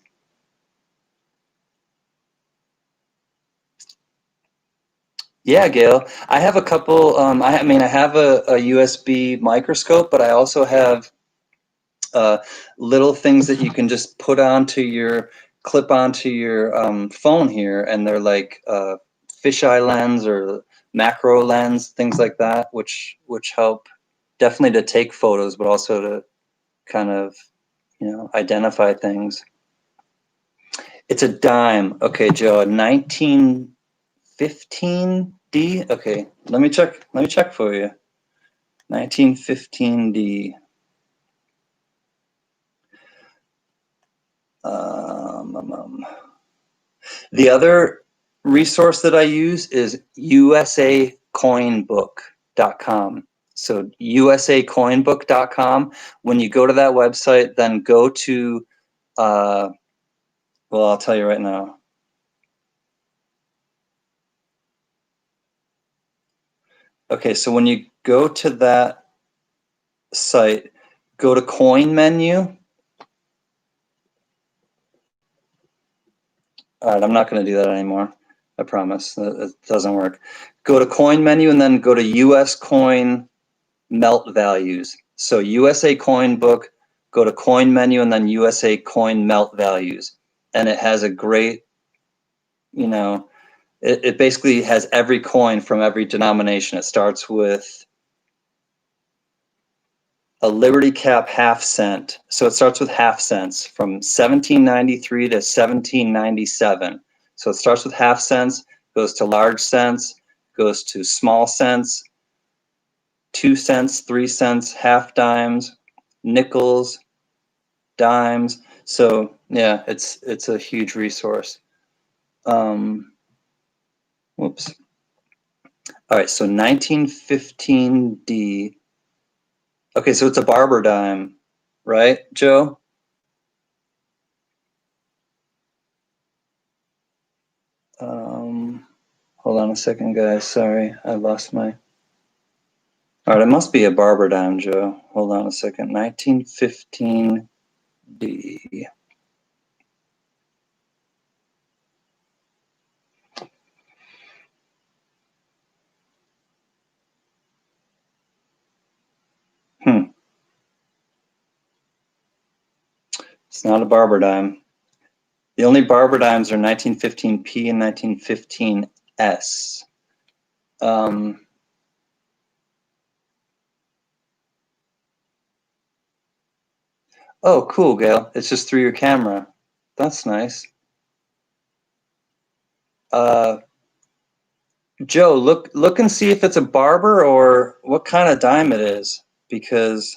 Yeah, Gail. I have a couple. I mean, I have a USB microscope, but I also have uh, little things that you can just clip onto your phone here, and they're like fisheye lens or macro lens, things like that, which help definitely to take photos, but also to kind of identify things. It's a dime. Okay, Joe, 1915D. Okay, let me check. Let me check for you. 1915D. The other resource that I use is usacoinbook.com. So usacoinbook.com. When you go to that website, then go to, well, I'll tell you right now. Okay, so when you go to that site, go to coin menu. All right, I'm not going to do that anymore. I promise. It doesn't work. Go to coin menu and then go to US coin melt values. So USA coin book, go to coin menu and then USA coin melt values. And it has a great, it basically has every coin from every denomination. It starts with a Liberty Cap half cent. So it starts with half cents from 1793 to 1797. So it starts with half cents, goes to large cents, goes to small cents, 2 cents, 3 cents, half dimes, nickels, dimes. So yeah, it's a huge resource. Whoops. All right, so 1915D. Okay, so it's a barber dime, right, Joe? Hold on a second, guys. Sorry, I lost my... All right, it must be a barber dime, Joe. Hold on a second. 1915 D. It's not a barber dime. The only barber dimes are 1915P and 1915S. Oh, cool, Gail. It's just through your camera. That's nice. Joe, look and see if it's a barber or what kind of dime it is, because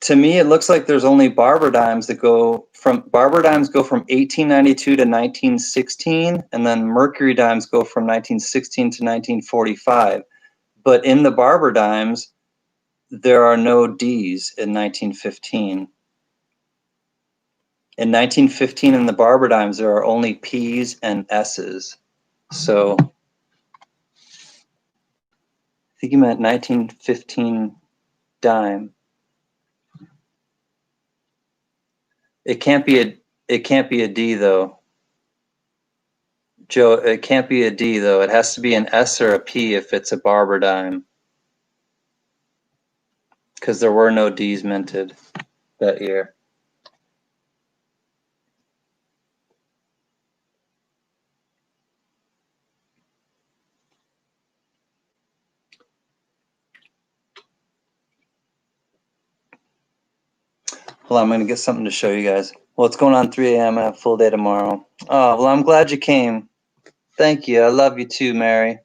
to me it looks like there's only barber dimes that go from 1892 to 1916, and then mercury dimes go from 1916 to 1945. But in the barber dimes, there are no D's in 1915. In 1915, in the barber dimes, there are only P's and S's. So I think you meant 1915 dime. It can't be a D though. Joe, it can't be a D though. It has to be an S or a P if it's a barber dime. Because there were no D's minted that year. Well, I'm going to get something to show you guys. Well, it's going on 3 a.m. I have a full day tomorrow. Oh, well, I'm glad you came. Thank you. I love you too, Mary.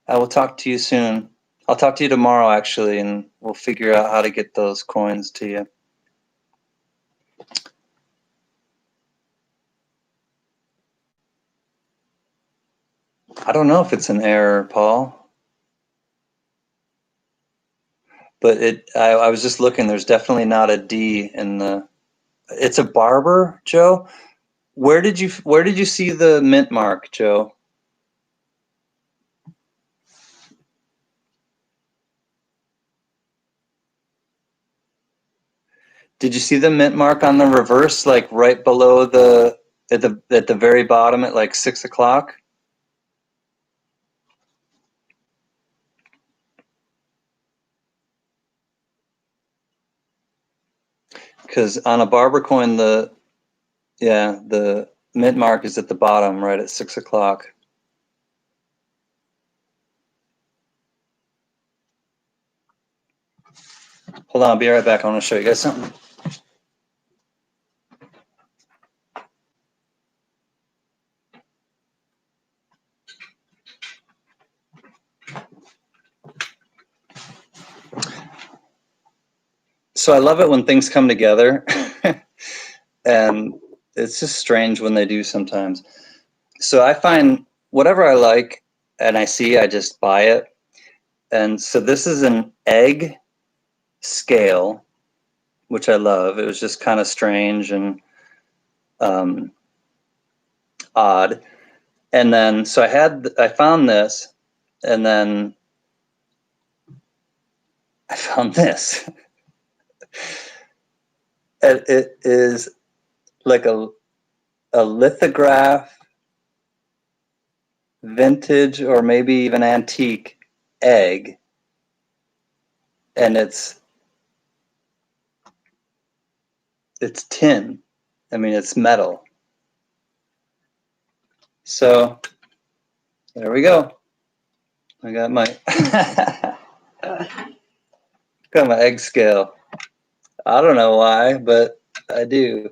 I will talk to you soon. I'll talk to you tomorrow, actually, and we'll figure out how to get those coins to you. I don't know if it's an error, Paul. But I was just looking. There's definitely not a D in the... It's a barber, Joe? Where did you see the mint mark, Joe? Did you see the mint mark on the reverse, like right below at the very bottom at like 6 o'clock? Because on a barber coin, the mint mark is at the bottom, right at 6 o'clock. Hold on, I'll be right back. I want to show you guys something. So I love it when things come together, and it's just strange when they do sometimes. So I find whatever I like and I see, I just buy it. And so this is an egg scale, which I love. It was just kind of strange and odd. And then so I found this, and then I found this. It is like a lithograph, vintage or maybe even antique egg, and it's tin. I mean, it's metal. So there we go. I got my got my egg scale. I don't know why, but I do.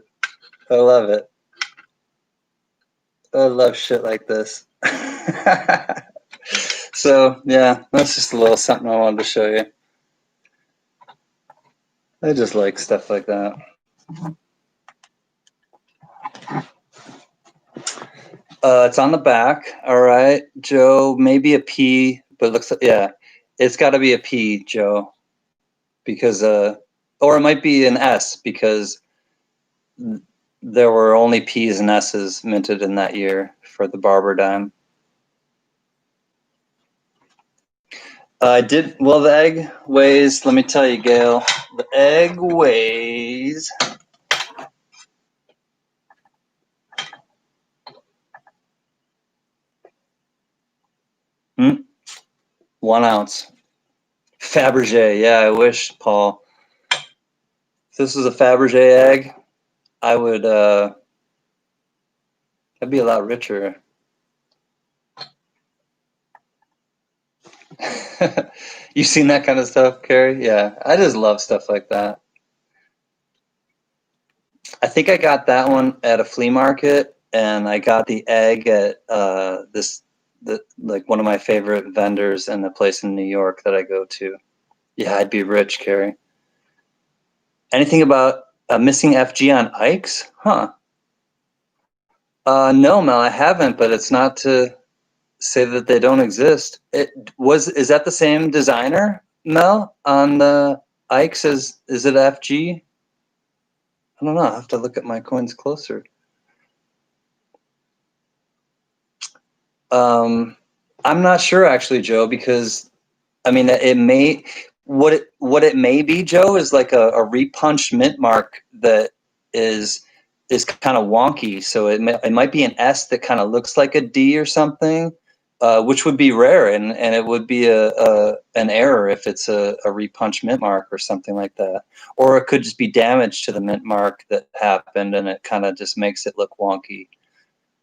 I love it. I love shit like this. So yeah, that's just a little something I wanted to show you. I just like stuff like that. It's on the back. All right, Joe. Maybe a P, but it looks like, yeah, it's got to be a P, Joe, because Or it might be an S because there were only P's and S's minted in that year for the Barber dime. I did, well, the egg weighs, let me tell you, Gail, the egg weighs 1 ounce. Fabergé, yeah, I wish, Paul. If this was a Fabergé egg, I would, I'd be a lot richer. You seen that kind of stuff, Carrie? Yeah, I just love stuff like that. I think I got that one at a flea market, and I got the egg at like one of my favorite vendors in the place in New York that I go to. Yeah, I'd be rich, Carrie. Anything about a missing FG on Ike's? Huh. No, Mel, I haven't, but it's not to say that they don't exist. Is that the same designer, Mel, on the Ike's as is it FG? I don't know. I have to look at my coins closer. I'm not sure actually, Joe, because I mean it may what it may be, Joe, is like a repunched mint mark that is kind of wonky. So it might be an S that kind of looks like a D or something, which would be rare, and it would be an error if it's a repunched mint mark or something like that. Or it could just be damage to the mint mark that happened, and it kind of just makes it look wonky.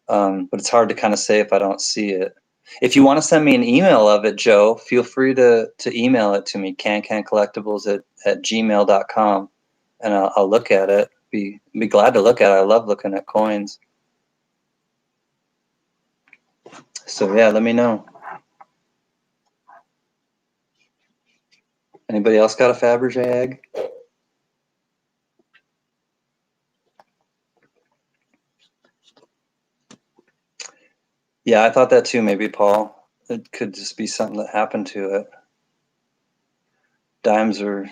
But it's hard to kind of say if I don't see it. If you want to send me an email of it, Joe, feel free to email it to me, cancancollectibles at gmail.com, and I'll look at it. Be glad to look at it. I love looking at coins. So yeah, let me know. Anybody else got a Fabergé egg? Yeah, I thought that too, maybe, Paul. It could just be something that happened to it. Dimes are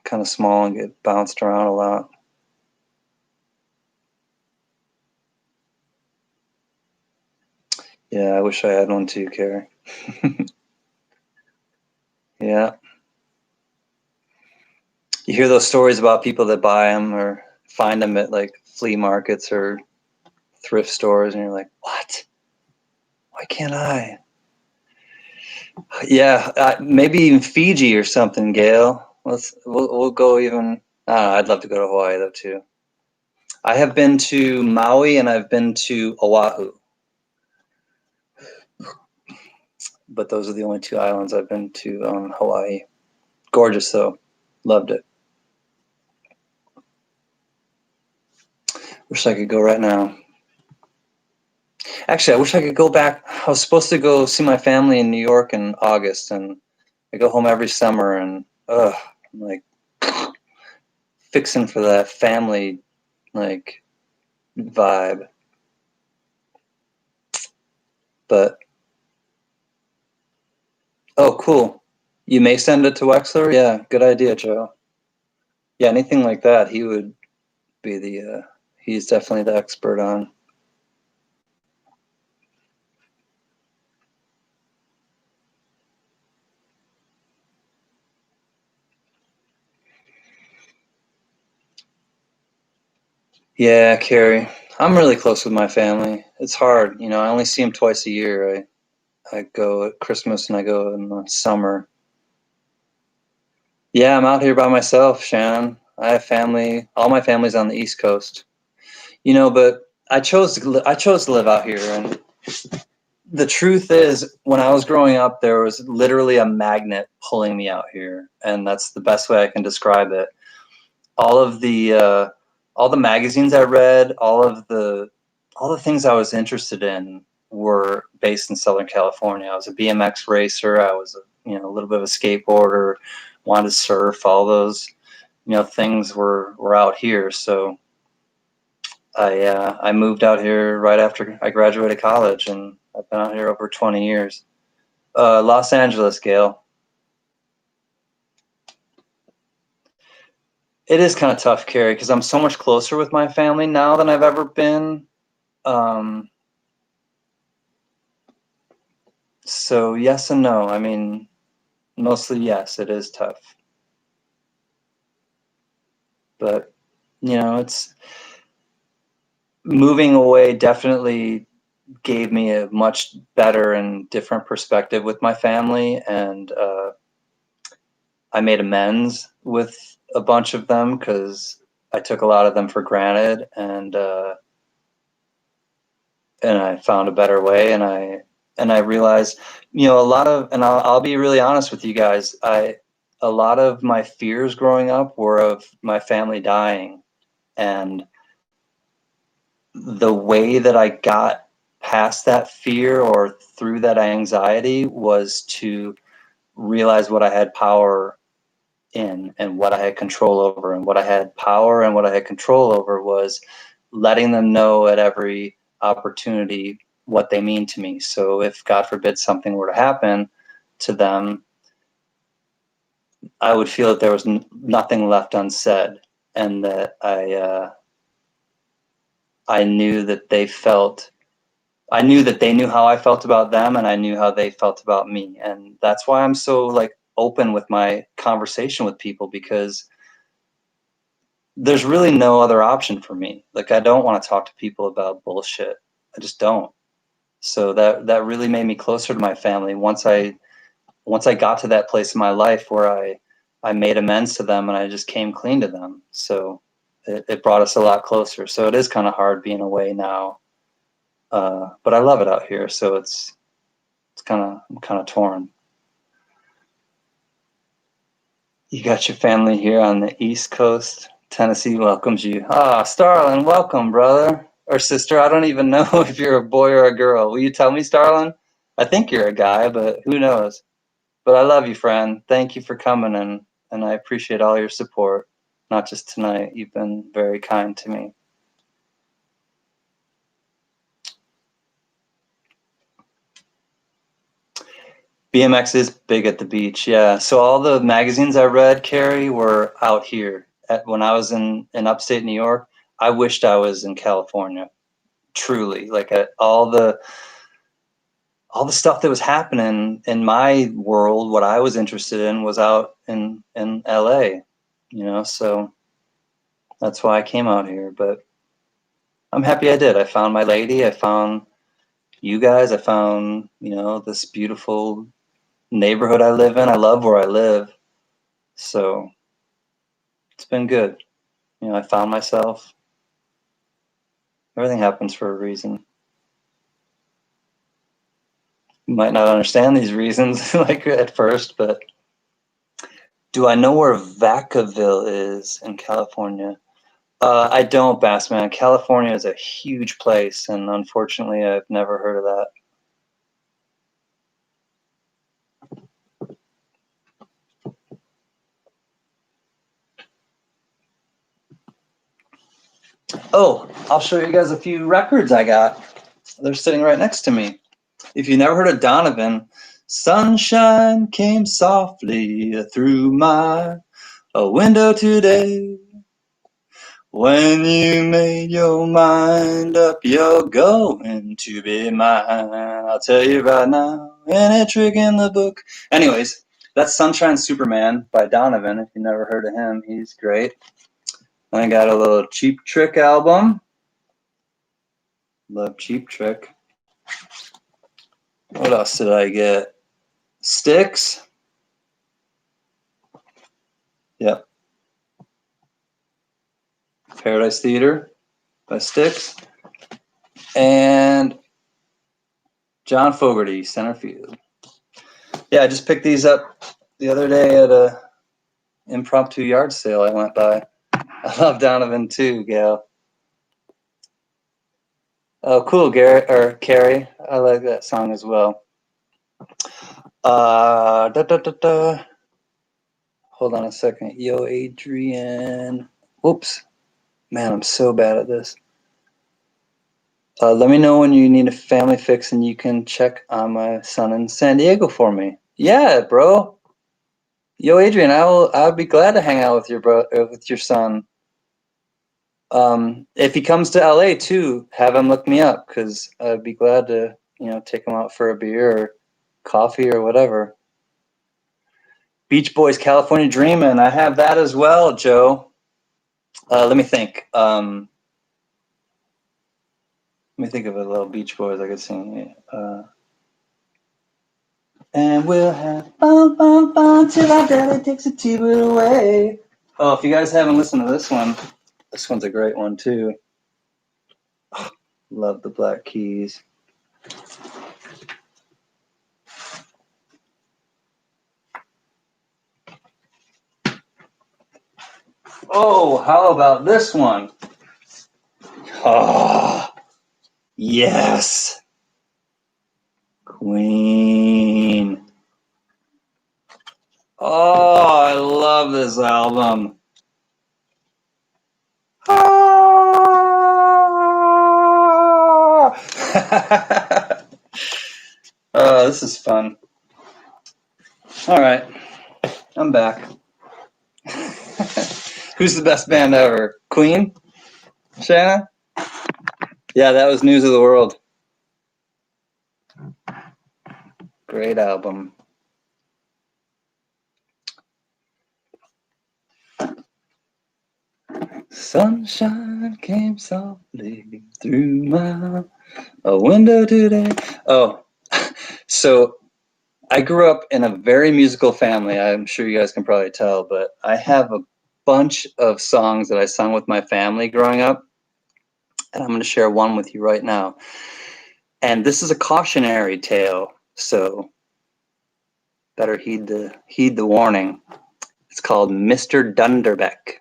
kind of small and get bounced around a lot. Yeah, I wish I had one too, Carrie. Yeah. You hear those stories about people that buy them or find them at like flea markets or thrift stores, and you're like, what? Why can't I? Yeah, maybe even Fiji or something, Gail. We'll go even. I don't know, I'd love to go to Hawaii though too. I have been to Maui and I've been to Oahu, but those are the only 2 islands I've been to on Hawaii. Gorgeous though, loved it. Wish I could go right now. Actually, I wish I could go back. I was supposed to go see my family in New York in August, and I go home every summer, and I'm like fixing for that family like vibe. But oh, cool. You may send it to Wexler. Yeah, good idea, Joe. Yeah, anything like that, he would be the. He's definitely the expert on. Yeah, Carrie. I'm really close with my family. It's hard, you know. I only see them twice a year. I go at Christmas and I go in the summer. Yeah, I'm out here by myself, Shannon. I have family. All my family's on the East Coast. You know, but I chose to live out here, and the truth is, when I was growing up, there was literally a magnet pulling me out here, and that's the best way I can describe it. All of the magazines I read, all the things I was interested in were based in Southern California. I was a BMX racer. I was a little bit of a skateboarder. Wanted to surf. All those things were out here. So I moved out here right after I graduated college, and I've been out here over 20 years. Los Angeles, Gail. It is kind of tough, Carrie, because I'm so much closer with my family now than I've ever been. So yes and no. I mean, mostly yes, it is tough. But, it's moving away definitely gave me a much better and different perspective with my family. And I made amends with a bunch of them because I took a lot of them for granted. And I found a better way, and I realized, a lot of, and I'll be really honest with you guys, a lot of my fears growing up were of my family dying, and the way that I got past that fear or through that anxiety was to realize what I had power in and what I had control over. And what I had power and what I had control over was letting them know at every opportunity what they mean to me. So if God forbid something were to happen to them, I would feel that there was nothing left unsaid, and that I knew that I knew that they knew how I felt about them, and I knew how they felt about me. And that's why I'm so open with my conversation with people, because there's really no other option for me. I don't want to talk to people about bullshit. I just don't. So that really made me closer to my family once I got to that place in my life where I made amends to them and I just came clean to them. So it brought us a lot closer. So it is kind of hard being away now, but I love it out here. So I'm kind of torn. You got your family here on the East Coast. Tennessee welcomes you. Ah, Starlin, welcome, brother or sister. I don't even know if you're a boy or a girl. Will you tell me, Starlin? I think you're a guy, but who knows? But I love you, friend. Thank you for coming, and I appreciate all your support. Not just tonight. You've been very kind to me. BMX is big at the beach, yeah. So all the magazines I read, Carrie, were out here. When I was in upstate New York, I wished I was in California. Truly, all the stuff that was happening in my world, what I was interested in was out in LA, so that's why I came out here. But I'm happy I did. I found my lady, I found you guys, I found, this beautiful neighborhood I live in. I love where I live. So it's been good. I found myself. Everything happens for a reason. You might not understand these reasons at first, but do I know where Vacaville is in California? I don't, Bassman. California is a huge place, and unfortunately, I've never heard of that. Oh, I'll show you guys a few records I got. They're sitting right next to me. If you never heard of Donovan, sunshine came softly through my window today. When you made your mind up, you're going to be mine. I'll tell you right now, any trick in the book. Anyways, that's Sunshine Superman by Donovan. If you never heard of him, he's great. I got a little Cheap Trick album. Love Cheap Trick. What else did I get? Styx. Yep. Paradise Theater by Styx. And John Fogerty, Centerfield. Yeah, I just picked these up the other day at a impromptu yard sale I went by. I love Donovan too, Gail. Oh, cool, Garrett or Carrie. I like that song as well. Da, da, da, da. Hold on a second. Yo, Adrian. Whoops. Man, I'm so bad at this. Let me know when you need a family fix and you can check on my son in San Diego for me. Yeah, bro. Yo, Adrian, I would be glad to hang out with with your son. If he comes to LA too, have him look me up because I'd be glad to, take him out for a beer or coffee or whatever. Beach Boys, California Dreamin'. I have that as well, Joe. Let me think. Let me think of a little Beach Boys I could sing. And we'll have fun, fun, fun till our daddy takes a T-bird away. Oh, if you guys haven't listened to this one's a great one too. Love the Black Keys. Oh, how about this one? Oh, yes. Queen. Oh, I love this album. Oh, this is fun. All right, I'm back. Who's the best band ever? Queen? Shanna? Yeah, that was News of the World. Great album. Sunshine came softly through my window today. Oh, so I grew up in a very musical family. I'm sure you guys can probably tell, but I have a bunch of songs that I sung with my family growing up, and I'm going to share one with you right now. And this is a cautionary tale, so better heed the warning. It's called Mr. Dunderbeck.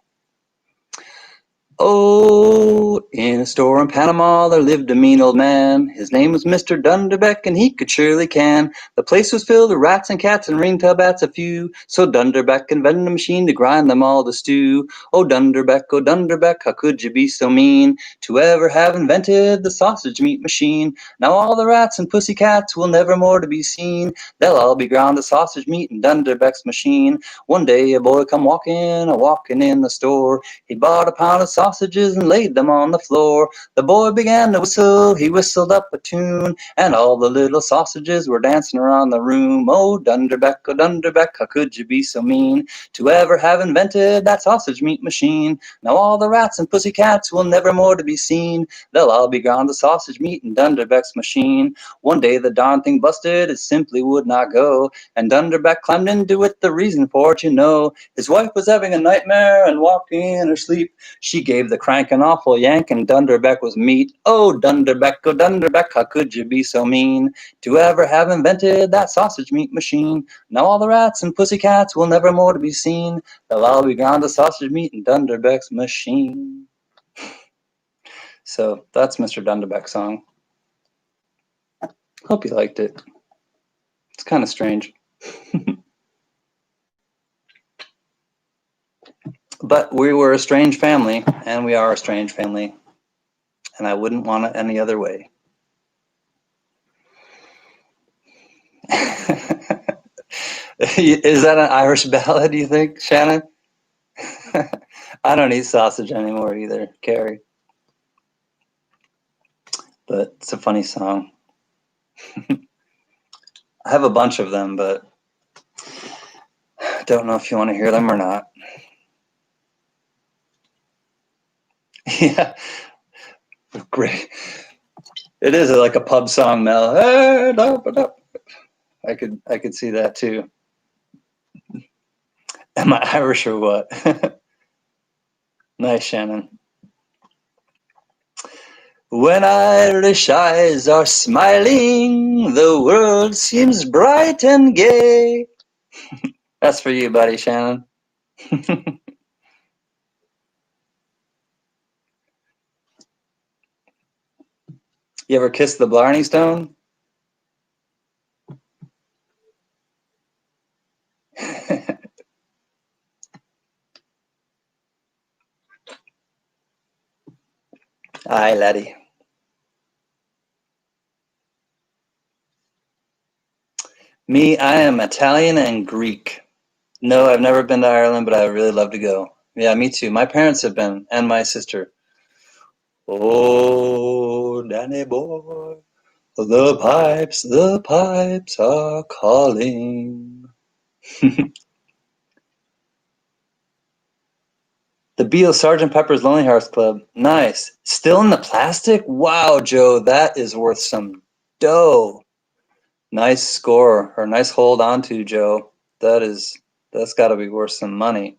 Oh, in a store in Panama there lived a mean old man. His name was Mr. Dunderbeck, and he could surely can. The place was filled with rats and cats and ringtail bats a few. So Dunderbeck invented a machine to grind them all to stew. Oh Dunderbeck, how could you be so mean to ever have invented the sausage meat machine? Now all the rats and pussy cats will never more to be seen. They'll all be ground to sausage meat in Dunderbeck's machine. One day a boy come walking in the store. He bought a pound of sausages and laid them on the floor. The boy began to whistle, he whistled up a tune, and all the little sausages were dancing around the room. Oh Dunderbeck, how could you be so mean to ever have invented that sausage meat machine? Now all the rats and pussy cats will never more to be seen. They'll all be ground to sausage meat in Dunderbeck's machine. One day the darn thing busted, it simply would not go, and Dunderbeck climbed into it, the reason for it you know. His wife was having a nightmare and walking in her sleep. She gave the crank an awful yank, and Dunderbeck was meat. Oh Dunderbeck, how could you be so mean to ever have invented that sausage meat machine? Now all the rats and pussy cats will never more to be seen. They'll all be ground to sausage meat in Dunderbeck's machine. So that's Mr. Dunderbeck's song. Hope you liked it. It's kind of strange. But we were a strange family, and we are a strange family, and I wouldn't want it any other way. Is that an Irish ballad, you think, Shannon? I don't eat sausage anymore either, Carrie. But it's a funny song. I have a bunch of them, but I don't know if you want to hear them or not. Yeah, great. It is like a pub song, Mel. I could see that too. Am I Irish or what? Nice, Shannon. When Irish eyes are smiling, the world seems bright and gay. That's for you, buddy, Shannon. You ever kissed the Blarney Stone? Aye, laddie. Me, I am Italian and Greek. No, I've never been to Ireland, but I would really love to go. Yeah, me too. My parents have been, and my sister. Oh, Danny boy, the pipes are calling. The Beatles, Sergeant Pepper's Lonely Hearts Club. Nice. Still in the plastic? Wow, Joe, that is worth some dough. Nice score, or nice hold on to, Joe. That's got to be worth some money.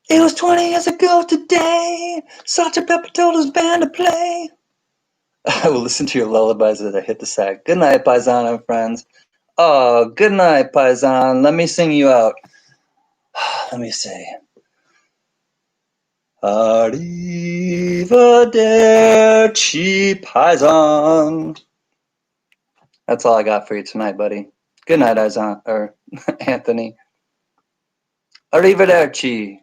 It was 20 years ago today. Sergeant Pepper told his band to play. I will listen to your lullabies as I hit the sack. Good night, Paisan and friends. Oh, good night, Paisan. Let me sing you out. Let me see. Arrivederci, Paisan. That's all I got for you tonight, buddy. Good night, Paisan, or Anthony. Arrivederci.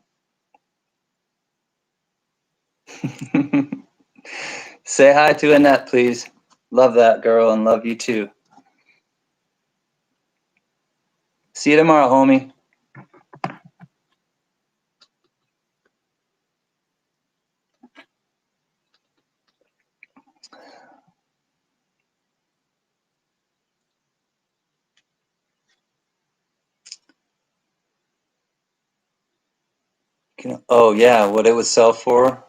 Say hi to Annette, please. Love that girl and love you too. See you tomorrow, homie. Oh yeah, what it would sell for?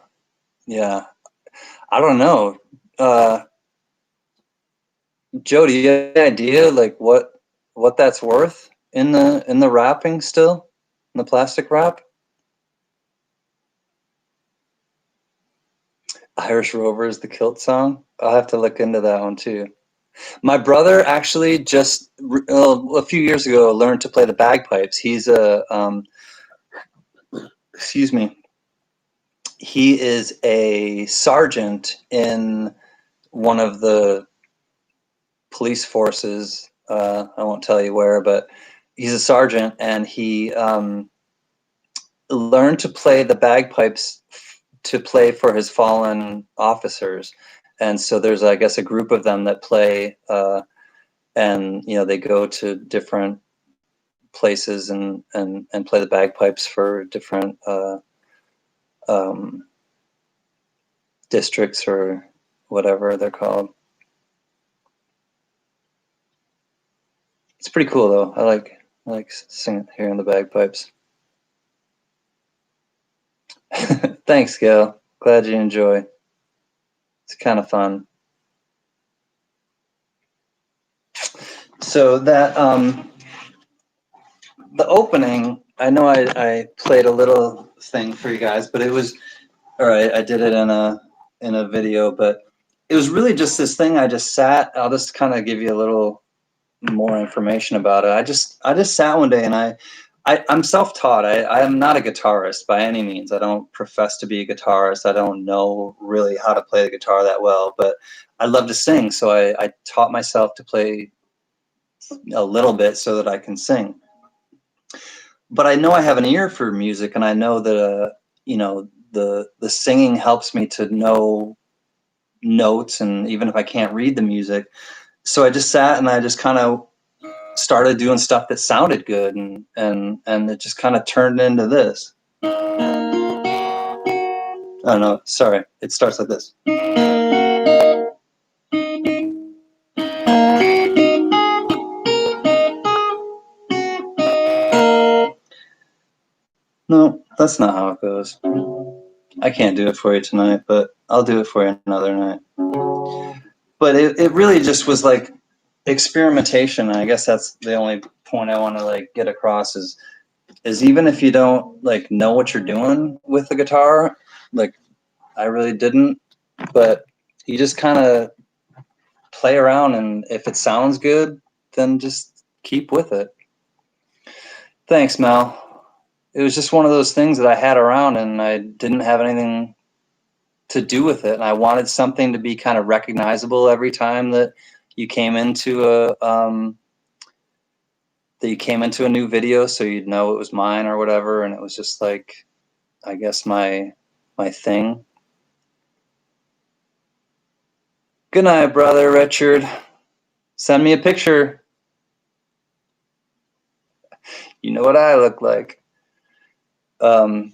Yeah, I don't know. Joe, do you have any idea like what that's worth in the wrapping still? In the plastic wrap? Irish Rovers, the kilt song. I'll have to look into that one too. My brother actually just a few years ago learned to play the bagpipes. He's a excuse me. He is a sergeant in one of the police forces. I won't tell you where, but he's a sergeant, and he learned to play the bagpipes to play for his fallen officers. And so there's, I guess, a group of them that play, and they go to different places and play the bagpipes for different um, districts or whatever they're called. It's pretty cool though. I like singing, hearing the bagpipes. Thanks, Gail. Glad you enjoy. It's kind of fun. So that the opening, I know I played a little thing for you guys, but it was all right. I did it in a video, but it was really just this thing. I just sat. I'll just kind of give you a little more information about it. I just sat one day and I'm self-taught. I am not a guitarist by any means. I don't profess to be a guitarist. I don't know really how to play the guitar that well, but I love to sing. So I taught myself to play a little bit so that I can sing. But I know I have an ear for music, and I know that the singing helps me to know notes, and even if I can't read the music. So I just sat and I just kind of started doing stuff that sounded good, and it just kind of turned into this. Oh no, sorry. It starts like this. No, that's not how it goes. I can't do it for you tonight, but I'll do it for you another night. But it really just was like experimentation. I guess that's the only point I want to like get across is even if you don't like know what you're doing with the guitar, like I really didn't, but you just kind of play around, and if it sounds good, then just keep with it. Thanks, Mel. It was just one of those things that I had around and I didn't have anything to do with it, and I wanted something to be kind of recognizable every time that you came into a new video, so you'd know it was mine or whatever. And it was just like, I guess my thing. Good night, brother Richard. Send me a picture. You know what I look like. Um,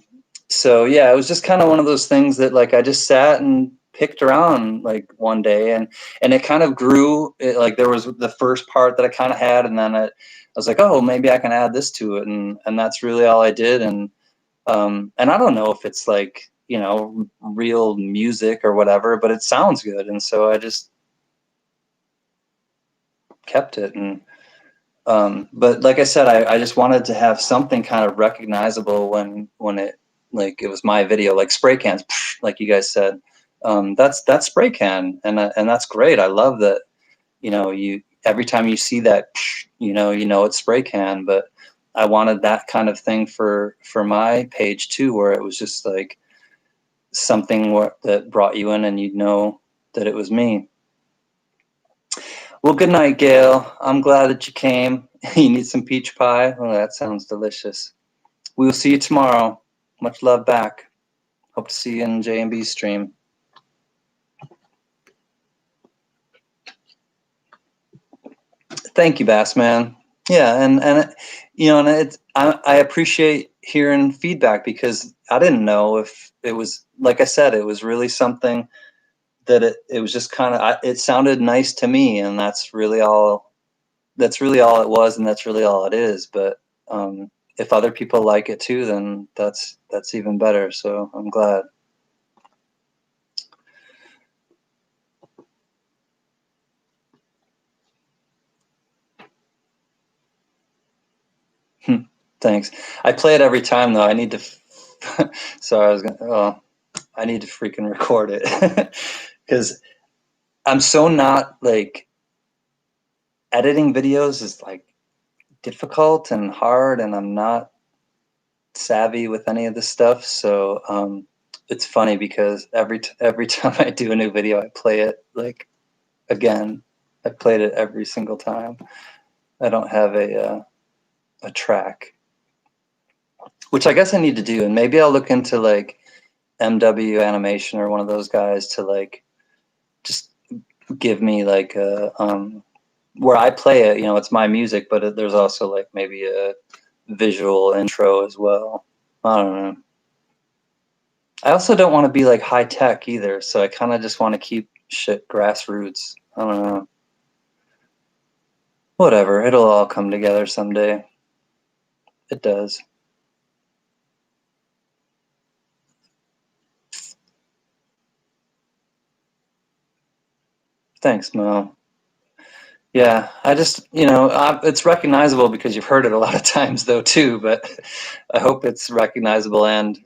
so yeah, it was just kind of one of those things that like I just sat and picked around like one day, and it kind of grew. Like there was the first part that I kind of had, and then I was like, oh, maybe I can add this to it, and that's really all I did. And I don't know if it's like, you know, real music or whatever, but it sounds good, and so I just kept it. And but like I said, I just wanted to have something kind of recognizable when it, like it was my video, like spray cans, like you guys said. That's spray can, and that's great. I love that. You know, you every time you see that, you know it's spray can. But I wanted that kind of thing for my page too, where it was just like something that brought you in, and you'd know that it was me. Well, good night, Gail. I'm glad that you came. You need some peach pie? Oh, that sounds delicious. We will see you tomorrow. Much love back. Hope to see you in J&B's stream. Thank you, Bassman. Yeah, and you know, and I appreciate hearing feedback, because I didn't know if it was, like I said, it was really something that it was just kind of, it sounded nice to me, and that's really all it was, and that's really all it is. But if other people like it too, then that's even better. So I'm glad. Thanks. I play it every time though. I need to. So I was gonna. Oh, I need to freaking record it, because I'm so not like, editing videos is like difficult and hard, and I'm not savvy with any of this stuff. So it's funny because every time I do a new video, I play it like again. I played it every single time. I don't have a track, which I guess I need to do, and maybe I'll look into like MW Animation or one of those guys to like just give me like a where I play it. You know, it's my music, but there's also like maybe a visual intro as well. I don't know. I also don't want to be like high tech either, so I kind of just want to keep shit grassroots. I don't know. Whatever, it'll all come together someday. It does. Thanks, Mo. Yeah, I just, you know, it's recognizable because you've heard it a lot of times though too, but I hope it's recognizable and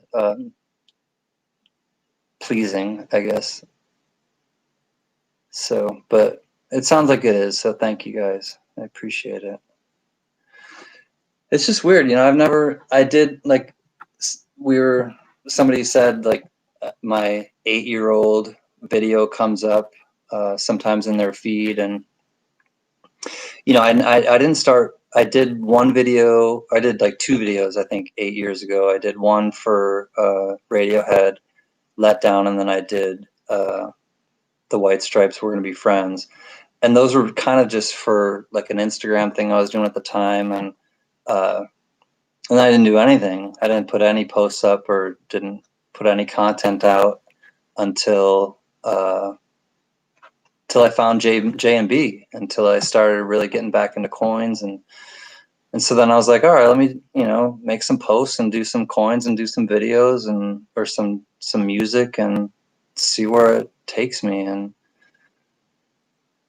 pleasing, I guess. So, but it sounds like it is, so thank you guys. I appreciate it. It's just weird, you know, I did like, somebody said like my 8-year-old video comes up sometimes in their feed, and you know, I didn't start. I did one video. I did like 2 videos, I think, 8 years ago. I did one for Radiohead, Let Down, and then I did the White Stripes, We're Gonna Be Friends. And those were kind of just for like an Instagram thing I was doing at the time, uh, and I didn't do anything. I didn't put any posts up or didn't put any content out until till I found J and B, until I started really getting back into coins. And so then I was like, all right, let me, you know, make some posts and do some coins and do some videos and or some music and see where it takes me. And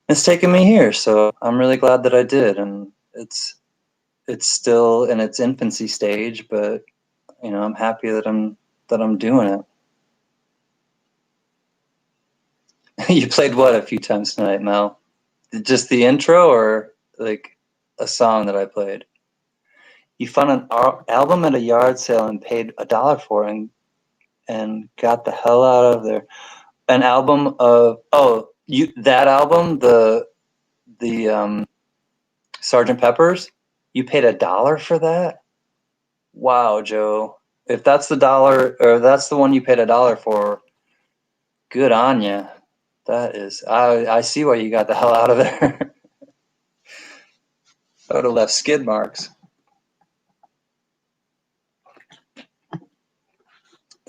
it's taken me here. So I'm really glad that I did. And it's still in its infancy stage, but you know, I'm happy that I'm doing it. You played what a few times tonight, Mel? Just the intro or like a song that I played? You found an album at a yard sale and paid $1 for it, and got the hell out of there. An album of, oh, you, that album, the Sergeant Pepper's. You paid $1 for that? Wow, Joe. If that's the dollar, or that's the one you paid $1 for, good on you. That is, I see why you got the hell out of there. I would have left skid marks.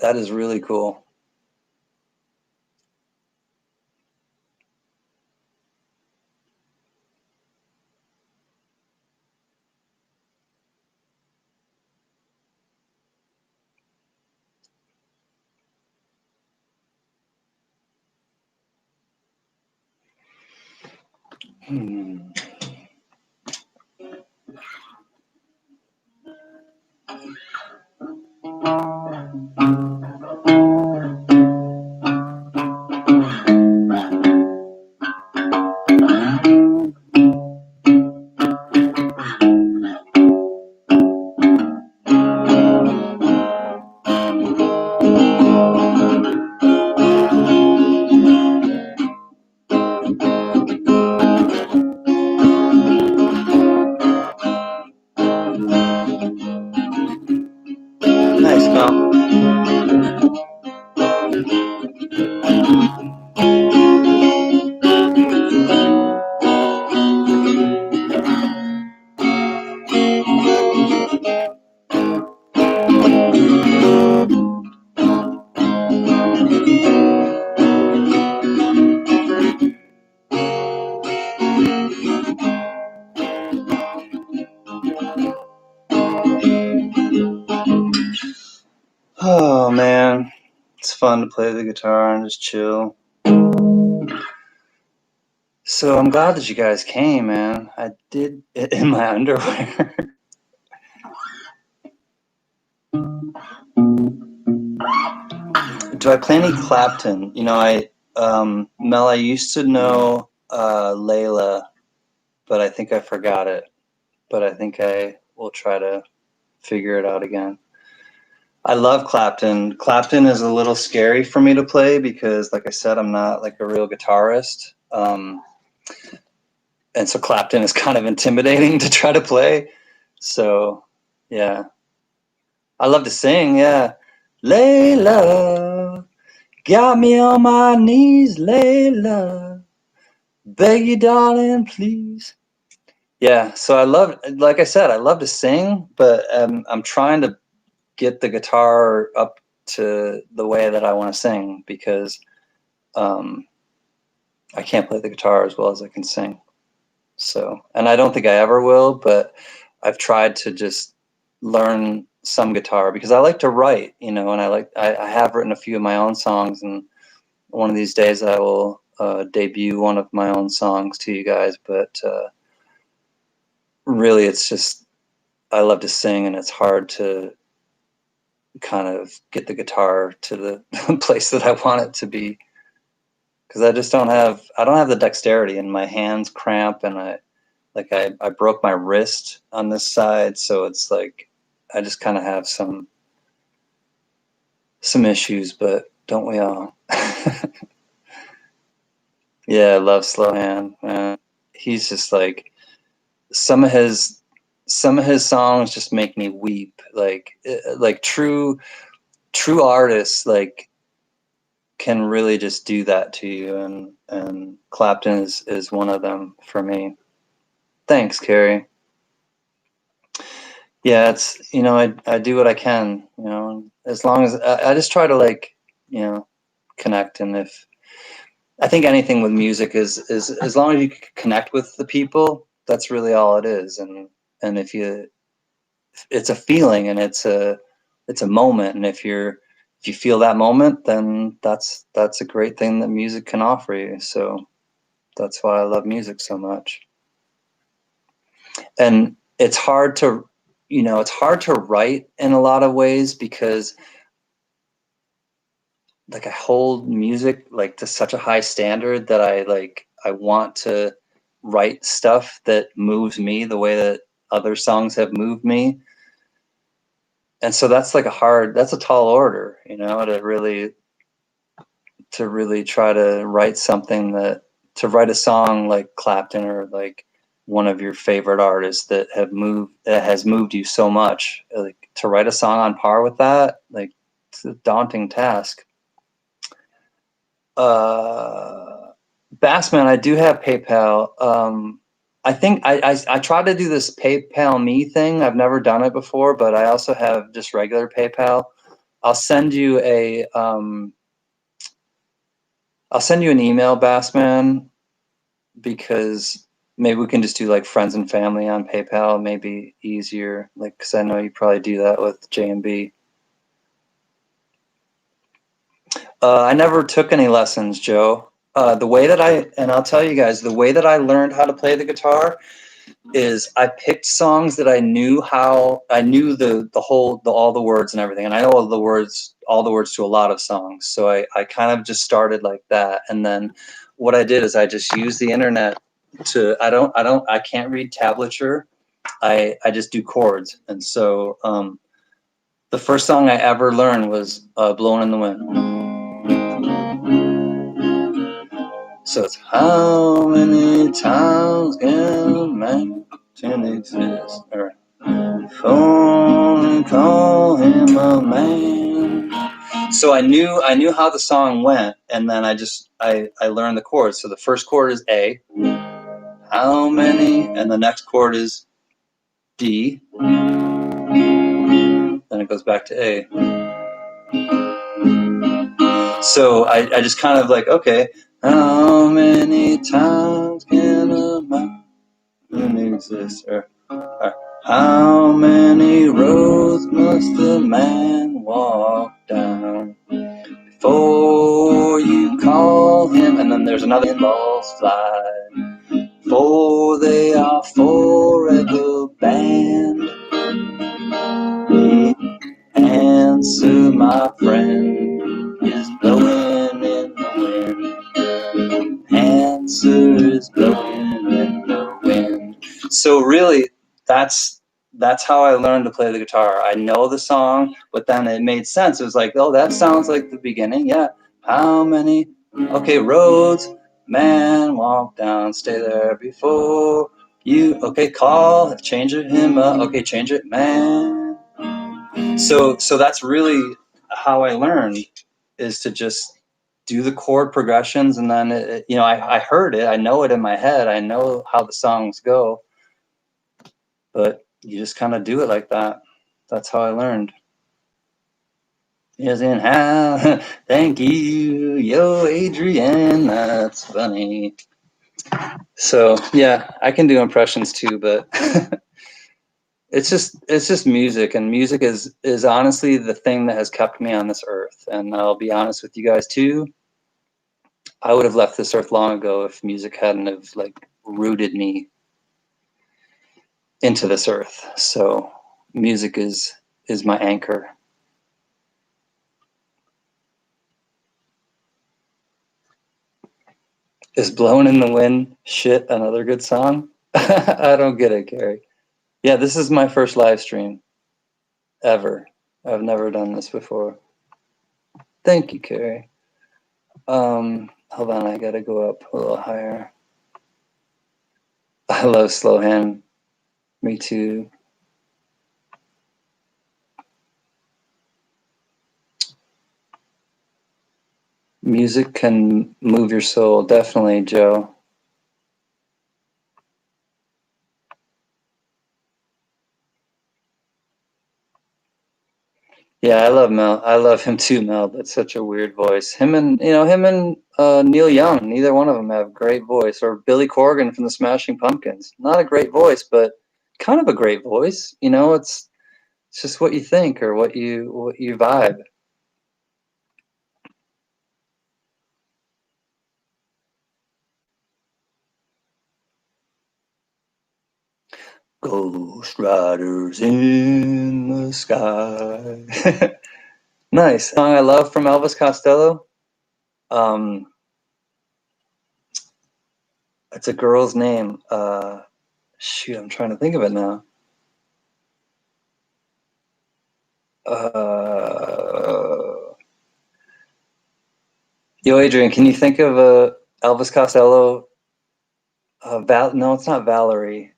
That is really cool. Hmm. Nice, Mel. Oh man, it's fun to play the guitar and just chill. So I'm glad that you guys came, man. I did it in my underwear. Do I play any Clapton? You know, Mel, I used to know Layla, but I think I forgot it. But I think I will try to figure it out again. I love Clapton. Clapton is a little scary for me to play because, like I said, I'm not like a real guitarist. And so Clapton is kind of intimidating to try to play. So, yeah. I love to sing, yeah. Layla, got me on my knees, Layla. Beg you, darling, please. Yeah, so I love, like I said, I love to sing, but I'm trying to get the guitar up to the way that I want to sing because um, I can't play the guitar as well as I can sing. So, and I don't think I ever will, but I've tried to just learn some guitar because I like to write, you know, and I have written a few of my own songs, and one of these days I will debut one of my own songs to you guys. But really, it's just I love to sing, and it's hard to kind of get the guitar to the place that I want it to be because I don't have the dexterity, and my hands cramp, and I broke my wrist on this side, so it's like I just kind of have some issues, but don't we all? Yeah, I love Slowhand, man. He's just like some of his songs just make me weep. Like true artists like can really just do that to you, and Clapton is one of them for me. Thanks, Carrie. Yeah, it's I do what I can, as long as I just try to like connect, and if I think anything with music is as long as you can connect with the people, that's really all it is. And if you it's a feeling, and it's a moment, and if you feel that moment, then that's a great thing that music can offer you. So that's why I love music so much. And it's hard to write in a lot of ways because like I hold music like to such a high standard that I want to write stuff that moves me the way that other songs have moved me. And so that's a tall order, to really try to write to write a song like Clapton or like one of your favorite artists that has moved you so much. Like to write a song on par with that, like it's a daunting task. Bassman, I do have PayPal. I think I tried to do this PayPal me thing. I've never done it before, but I also have just regular PayPal. I'll send you a I'll send you an email, Bassman, because maybe we can just do like friends and family on PayPal. Maybe easier, like because I know you probably do that with JMB. I never took any lessons, Joe. The way that and I'll tell you guys, the way that I learned how to play the guitar is I picked songs that I knew all the words and everything, and I know all the words to a lot of songs. So I kind of just started like that, and then what I did is I just used the internet to I can't read tablature. I just do chords, and so the first song I ever learned was "Blowing in the Wind." So it's how many times can a mountain exist? Or phone and call him a man. So I knew how the song went, and then I learned the chords. So the first chord is A, how many, and the next chord is D. Then it goes back to A. So I just kind of like, okay, how many times can a mountain exist? Or how many roads must a man walk down before you call him? And then there's another balls fly, for they are forever banned. The answer, my friend, is blowing in the wind. Answer is blowing in the wind. So really, that's how I learned to play the guitar. I know the song, but then it made sense. It was like, oh, that sounds like the beginning. Yeah. How many? Okay, roads, man, walk down, stay there before you. Okay, call, change it, him up. Okay, change it, man. So that's really how I learned, is to just do the chord progressions, and then I heard it, I know it in my head, I know how the songs go, but you just kind of do it like that. That's how I learned. Isn't how? Thank you, yo, Adrian. That's funny. So yeah, I can do impressions too, but it's just music, and music is honestly the thing that has kept me on this earth. And I'll be honest with you guys too. I would have left this earth long ago if music hadn't have like rooted me into this earth. So music is my anchor. Is Blowing in the Wind shit another good song? I don't get it, Gary. Yeah, this is my first live stream ever. I've never done this before. Thank you, Carrie. Hold on, I gotta go up a little higher. I love slow hand. Me too. Music can move your soul, definitely, Joe. Yeah, I love Mel. I love him too, Mel. That's such a weird voice. Him and Neil Young. Neither one of them have great voice. Or Billy Corgan from the Smashing Pumpkins. Not a great voice, but kind of a great voice. It's just what you think or what you vibe. Ghost Riders in the Sky. Nice song I love from Elvis Costello. It's a girl's name. Shoot, I'm trying to think of it now. Yo, Adrian, can you think of a Elvis Costello? No, it's not Valerie.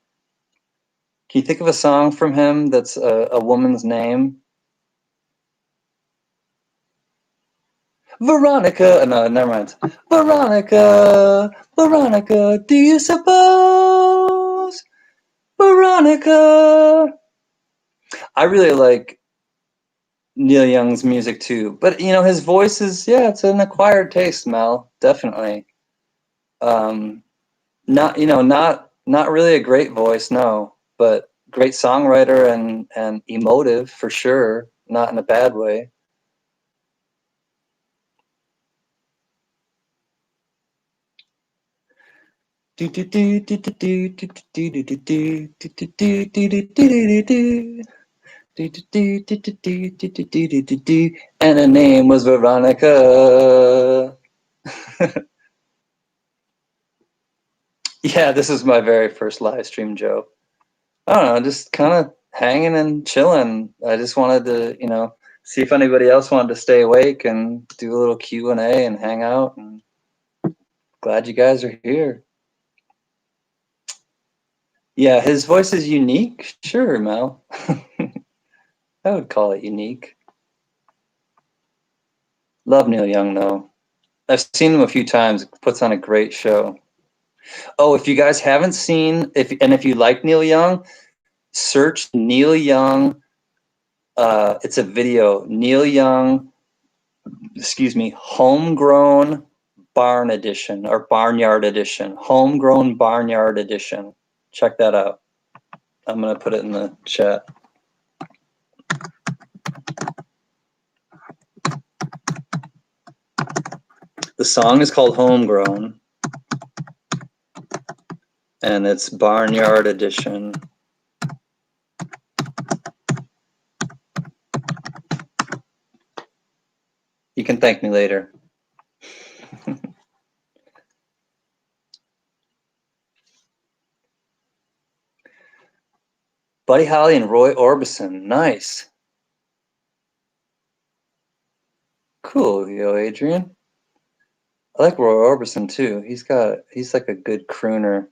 Can you think of a song from him that's a woman's name? Veronica. No, never mind. Veronica, Veronica, do you suppose? Veronica. I really like Neil Young's music too. But you know, his voice is, yeah, it's an acquired taste, Mel. Definitely. Um, not, you know, not really a great voice, no, but great songwriter and emotive for sure, not in a bad way. And her name was Veronica. Yeah, this is my very first live stream, Joe. I don't know, just kind of hanging and chilling. I just wanted to, you know, see if anybody else wanted to stay awake and do a little Q&A and hang out. And glad you guys are here. Yeah, his voice is unique. Sure, Mel. I would call it unique. Love Neil Young, though. I've seen him a few times. Puts on a great show. Oh, if you guys haven't seen, if you like Neil Young, search Neil Young. It's a video. Neil Young, excuse me, homegrown barn edition or barnyard edition. Homegrown barnyard edition. Check that out. I'm gonna put it in the chat. The song is called Homegrown, and it's Barnyard Edition. You can thank me later. Buddy Holly and Roy Orbison. Nice. Cool, yo, Adrian. I like Roy Orbison too. He's like a good crooner.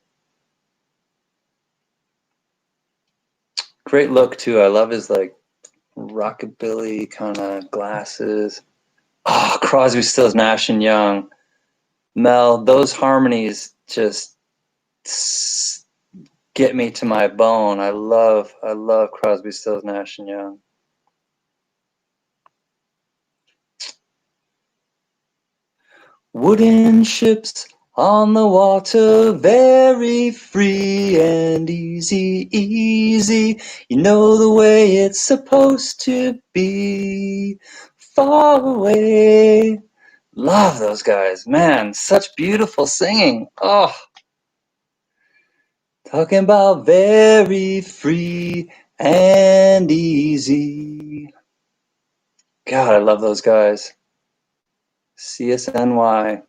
Great look too. I love his like rockabilly kind of glasses. Oh, Crosby, Stills, Nash and Young. Mel, those harmonies just get me to my bone. I love Crosby, Stills, Nash and Young. Wooden ships on the water, very free and easy, easy. You know the way it's supposed to be. Far away. Love those guys. Man, such beautiful singing. Oh. Talking about very free and easy. God, I love those guys. CSNY.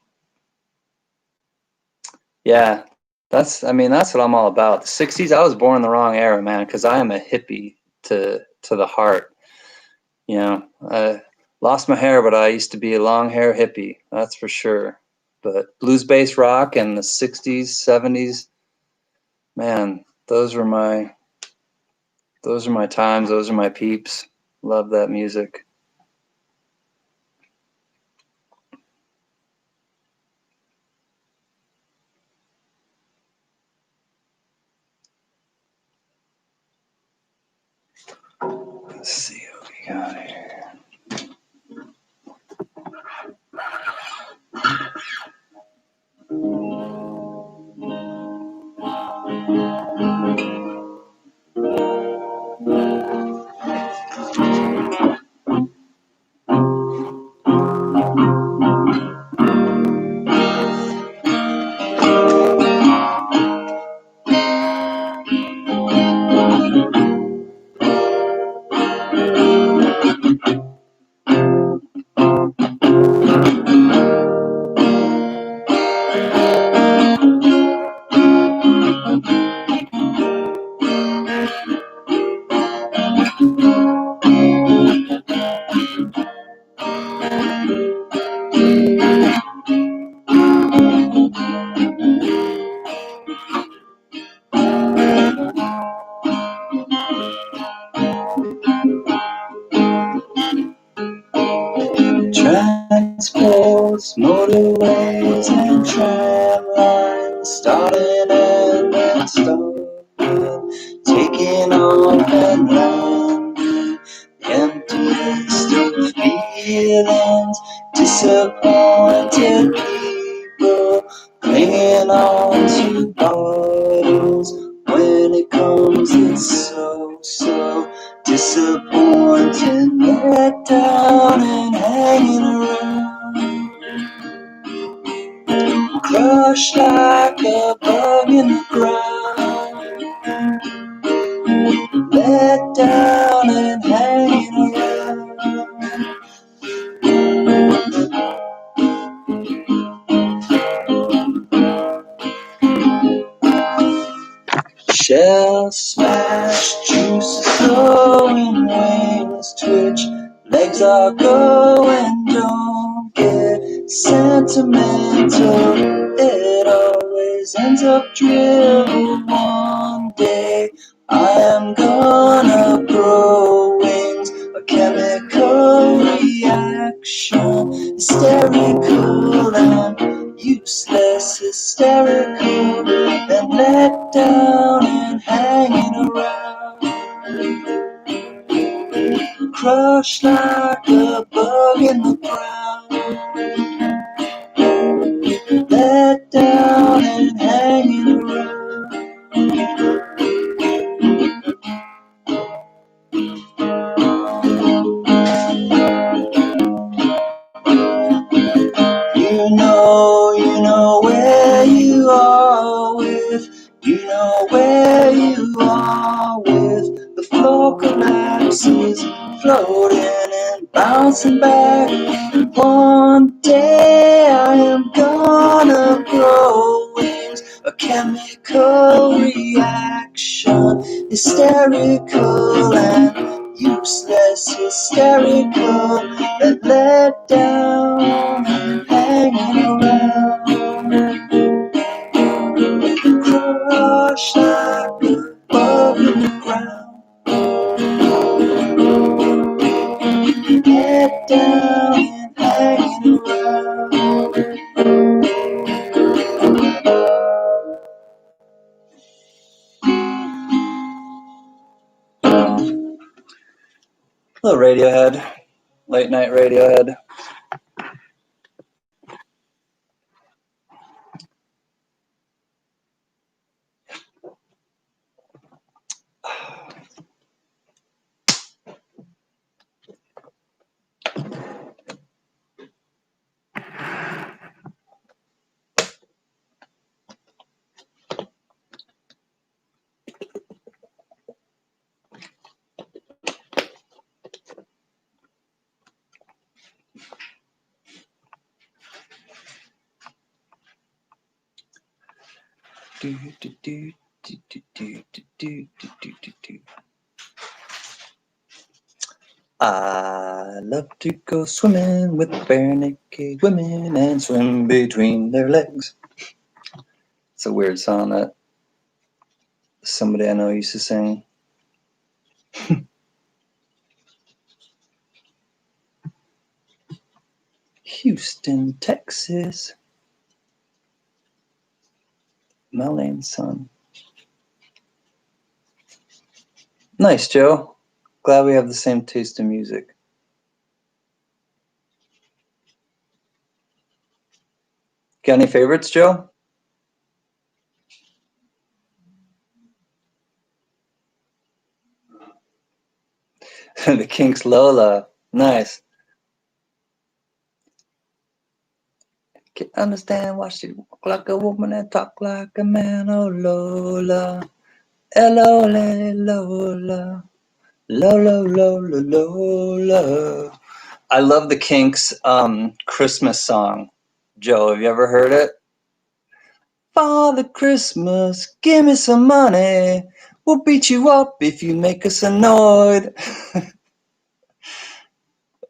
Yeah, that's what I'm all about. The 60s, I was born in the wrong era, man, because I am a hippie to the heart. You know, I lost my hair, but I used to be a long hair hippie, that's for sure. But blues bass rock in the 60s, 70s, man, those are my times, those are my peeps. Love that music. Let's see what we got here. Transports, motorways, and tram lines, starting and then stopping, taking off and landing, empty feelings, disappointed people clinging on to bottles. When it comes, it's so disappointing, let down and hanging around, crushed like a bug in the ground, let down and hanging around. Shell smash, juices flowing, wings twitch, legs are going, don't get sentimental. It always ends up dribble. One day I am gonna grow wings, a chemical reaction, hysterical and useless, hysterical and let down and hanging around, crushed like a bug in the ground, let down and hanging around. You know where you are with, you know where you are with, the floor collapses, floating and bouncing back. One day I am gonna grow wings, a chemical reaction, hysterical and useless, hysterical and let down and hanging around, crushed like a bug in the ground, let down and hanging around. Hello, Radiohead. Late night Radiohead. I love to go swimming with bare naked women and swim between their legs. It's a weird song that somebody I know used to sing. Houston, Texas. Melane's son. Nice, Joe. Glad we have the same taste in music. Got any favorites, Joe? The Kinks' Lola. Nice. Can't understand why she walk like a woman and talk like a man. Oh, Lola. Lola, Lola. Lola, Lola, Lola. I love the Kinks' Christmas song. Joe, have you ever heard it? Father Christmas, give me some money. We'll beat you up if you make us annoyed.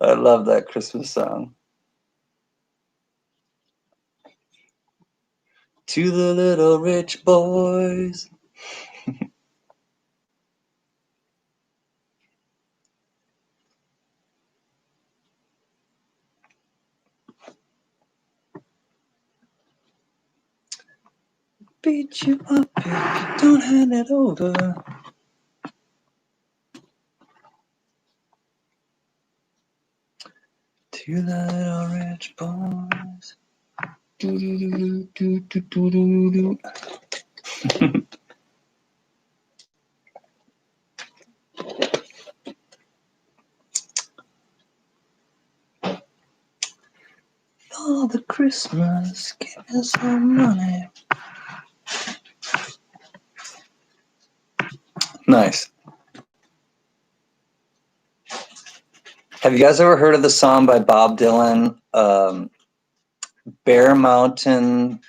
I love that Christmas song. To the little rich boys. Beat you up if you don't hand it over. To the little rich boys. Do, do, do, do, do, do, do, do. Father Christmas, give me some money. Nice. Have you guys ever heard of the song by Bob Dylan, Bear Mountain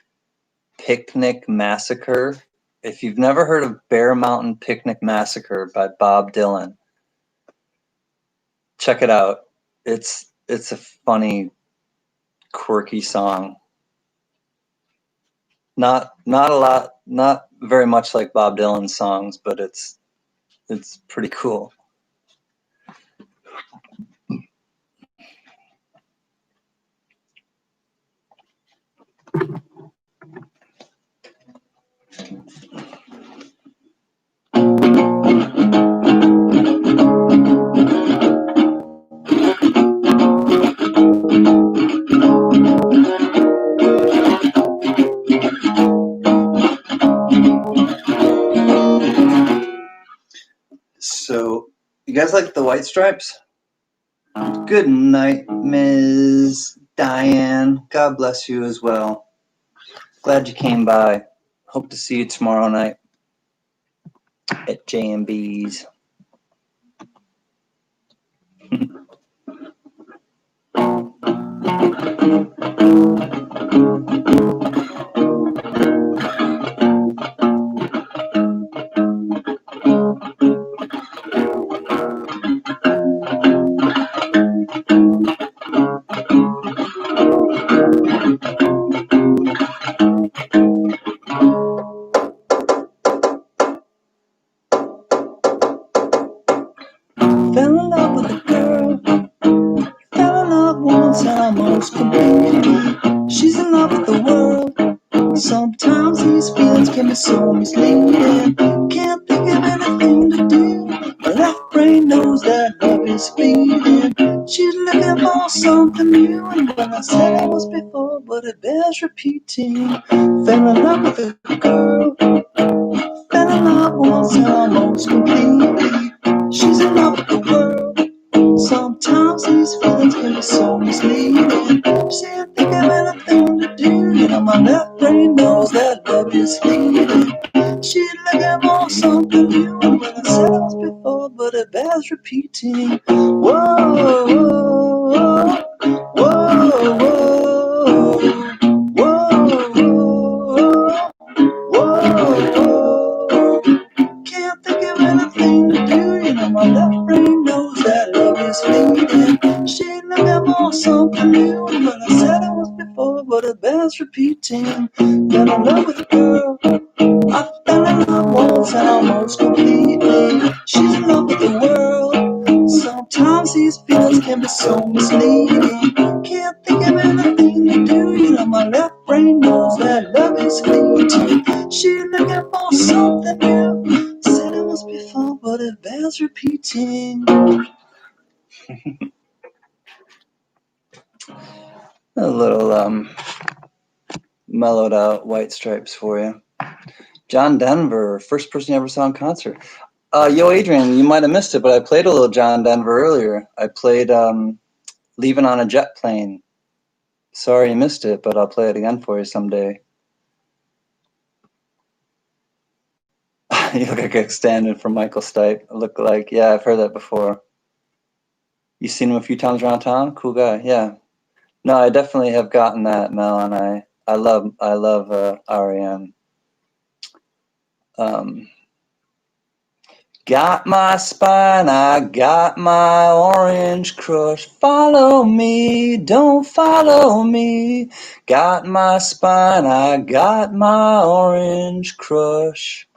Picnic Massacre? If you've never heard of Bear Mountain Picnic Massacre by Bob Dylan, check it out. It's a funny, quirky song. Not very much like Bob Dylan's songs, but it's pretty cool. So, you guys like the White Stripes? Good night, Ms. Diane. God bless you as well. Glad you came by. Hope to see you tomorrow night at J&B's. Fell in love with a girl. Fell in love once almost completely. She's in love with the world. Sometimes these feelings can be so misleading. Can't think of anything to do. My left brain knows that love is fleeting. She's looking for something new, and when I said I was before, but it bears repeating. Fell in love with a girl. Fell in love once almost completely. She's in love with the world. Sometimes these feelings can be so misleading. She can't think of anything to do. You know, my left brain knows that love is fleeting. She's looking for something new, and when I said it was before, but it bears repeating. Whoa, whoa, whoa, whoa, whoa, whoa. Can't think of anything to do. You know, my left brain knows that love is fleeting. She looking for something new, and when I said it was before, but it bears repeating. Fell in love with a girl. I fell in love once and almost completely. She's in love with the world. Sometimes these feelings can be so misleading. Can't think of anything to do. You know, my left brain knows that love is fleeting. She's looking for something new. Said it was before, but it bears repeating. A little mellowed out White Stripes for you. John Denver, first person you ever saw in concert. Yo, Adrian, you might have missed it, but I played a little John Denver earlier. I played Leaving on a Jet Plane. Sorry you missed it, but I'll play it again for you someday. You look like a stand-in for Michael Stipe. Look like, yeah, I've heard that before. You seen him a few times around town? Cool guy, yeah. No, I definitely have gotten that, Mel, and I love REM. Got my spine, I got my orange crush. Follow me, don't follow me. Got my spine, I got my orange crush.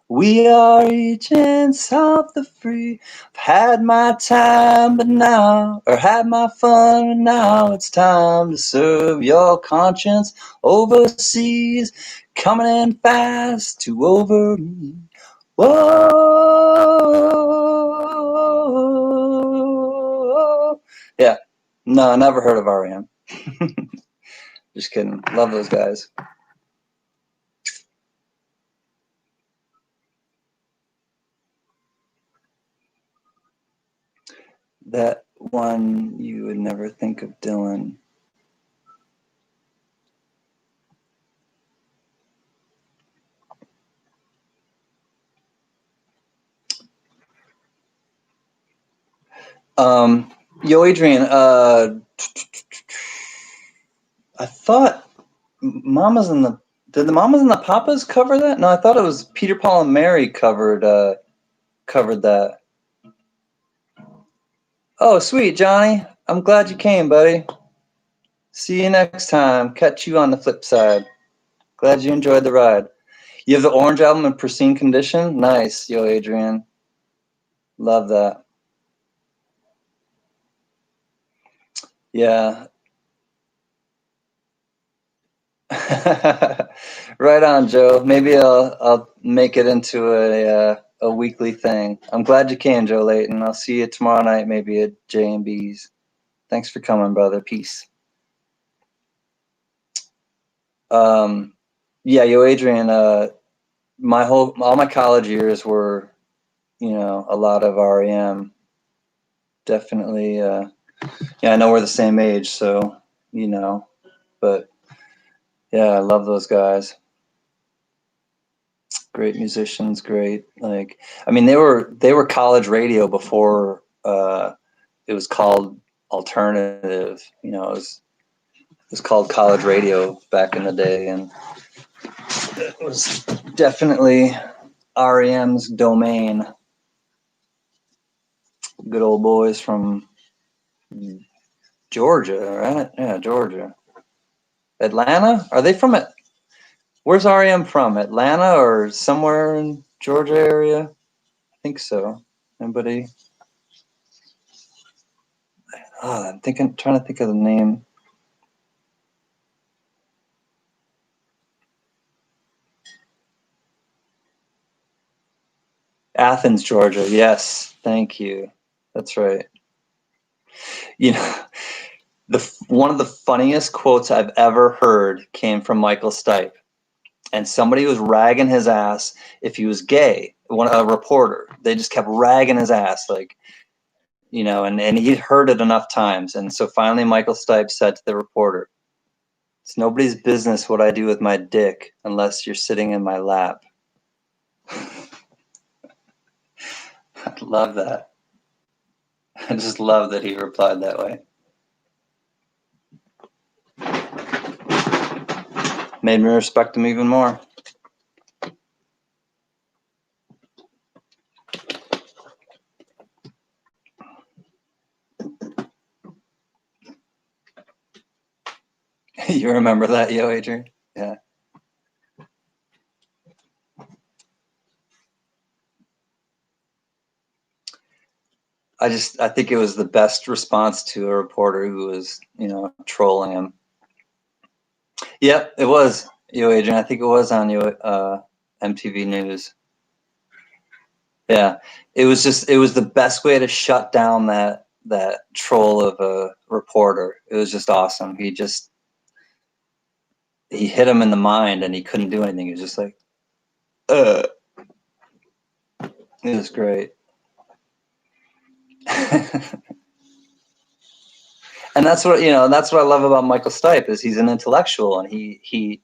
We are each in south of free. I've had my time, but now, or had my fun, but now it's time to serve your conscience overseas. Coming in fast to over me. Whoa. Yeah. No, I never heard of REM. Just kidding. Love those guys. That one you would never think of Dylan. Yo, Adrian, I thought Mamas and the did the Mamas and the Papas cover that? No, I thought it was Peter, Paul, and Mary covered that. Oh, sweet, Johnny. I'm glad you came, buddy. See you next time. Catch you on the flip side. Glad you enjoyed the ride. You have the Orange album in pristine condition? Nice, yo, Adrian. Love that. Yeah. Right on, Joe. Maybe I'll make it into a weekly thing. I'm glad you came, Joe Layton. I'll see you tomorrow night, maybe at J&B's. Thanks for coming, brother. Peace. Yeah, yo, Adrian. All my college years were, a lot of REM. Definitely. Yeah, I know we're the same age, so but yeah, I love those guys. Great musicians, great. Like, I mean, they were college radio before it was called alternative. It was called college radio back in the day, and it was definitely REM's domain. Good old boys from Georgia, right? Yeah, Georgia. Atlanta? Are they from it? Where's REM from? Atlanta or somewhere in Georgia area? I think so. Anybody? Oh, trying to think of the name. Athens, Georgia. Yes, thank you. That's right. You know, one of the funniest quotes I've ever heard came from Michael Stipe, and somebody was ragging his ass if he was gay. A reporter. They just kept ragging his ass, like, and he'd heard it enough times, and so finally Michael Stipe said to the reporter, "It's nobody's business what I do with my dick unless you're sitting in my lap." I love that. I just love that he replied that way. Made me respect him even more. You remember that, yo, Adrian? Yeah. I think it was the best response to a reporter who was, trolling him. Yep, it was, yo, Adrian. I think it was on MTV News. Yeah, it was the best way to shut down that troll of a reporter. It was just awesome. He hit him in the mind and he couldn't do anything. He was just like, it was great. And that's what I love about Michael Stipe is he's an intellectual, and he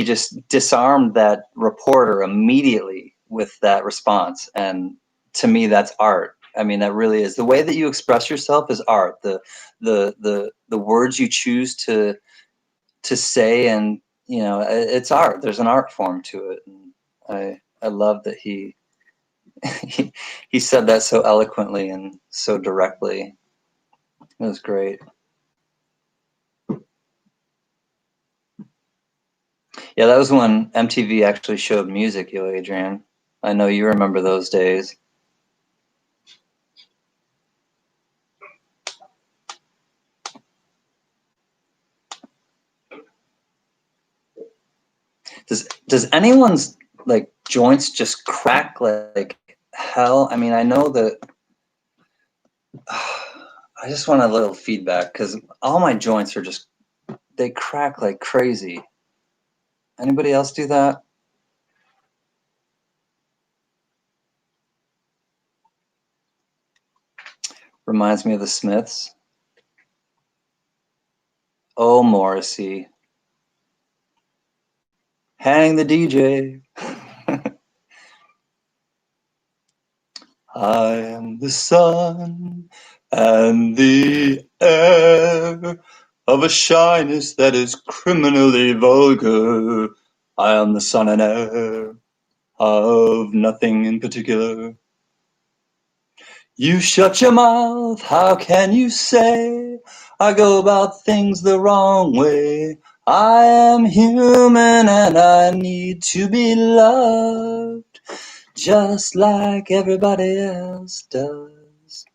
just disarmed that reporter immediately with that response. And to me, that's art. I mean, that really is the way that you express yourself is art. The words you choose to say, and it's art. There's an art form to it. And I love that he he said that so eloquently and so directly. It was great. Yeah, that was when MTV actually showed music, yo, Adrian. I know you remember those days. Does anyone's like joints just crack like hell? I mean, I know that I just want a little feedback because all my joints are just, they crack like crazy. Anybody else do that? Reminds me of the Smiths. Oh, Morrissey. Hang the DJ. I am the sun and the air of a shyness that is criminally vulgar. I am the sun and air of nothing in particular. You shut your mouth, how can you say I go about things the wrong way? I am human and I need to be loved just like everybody else does.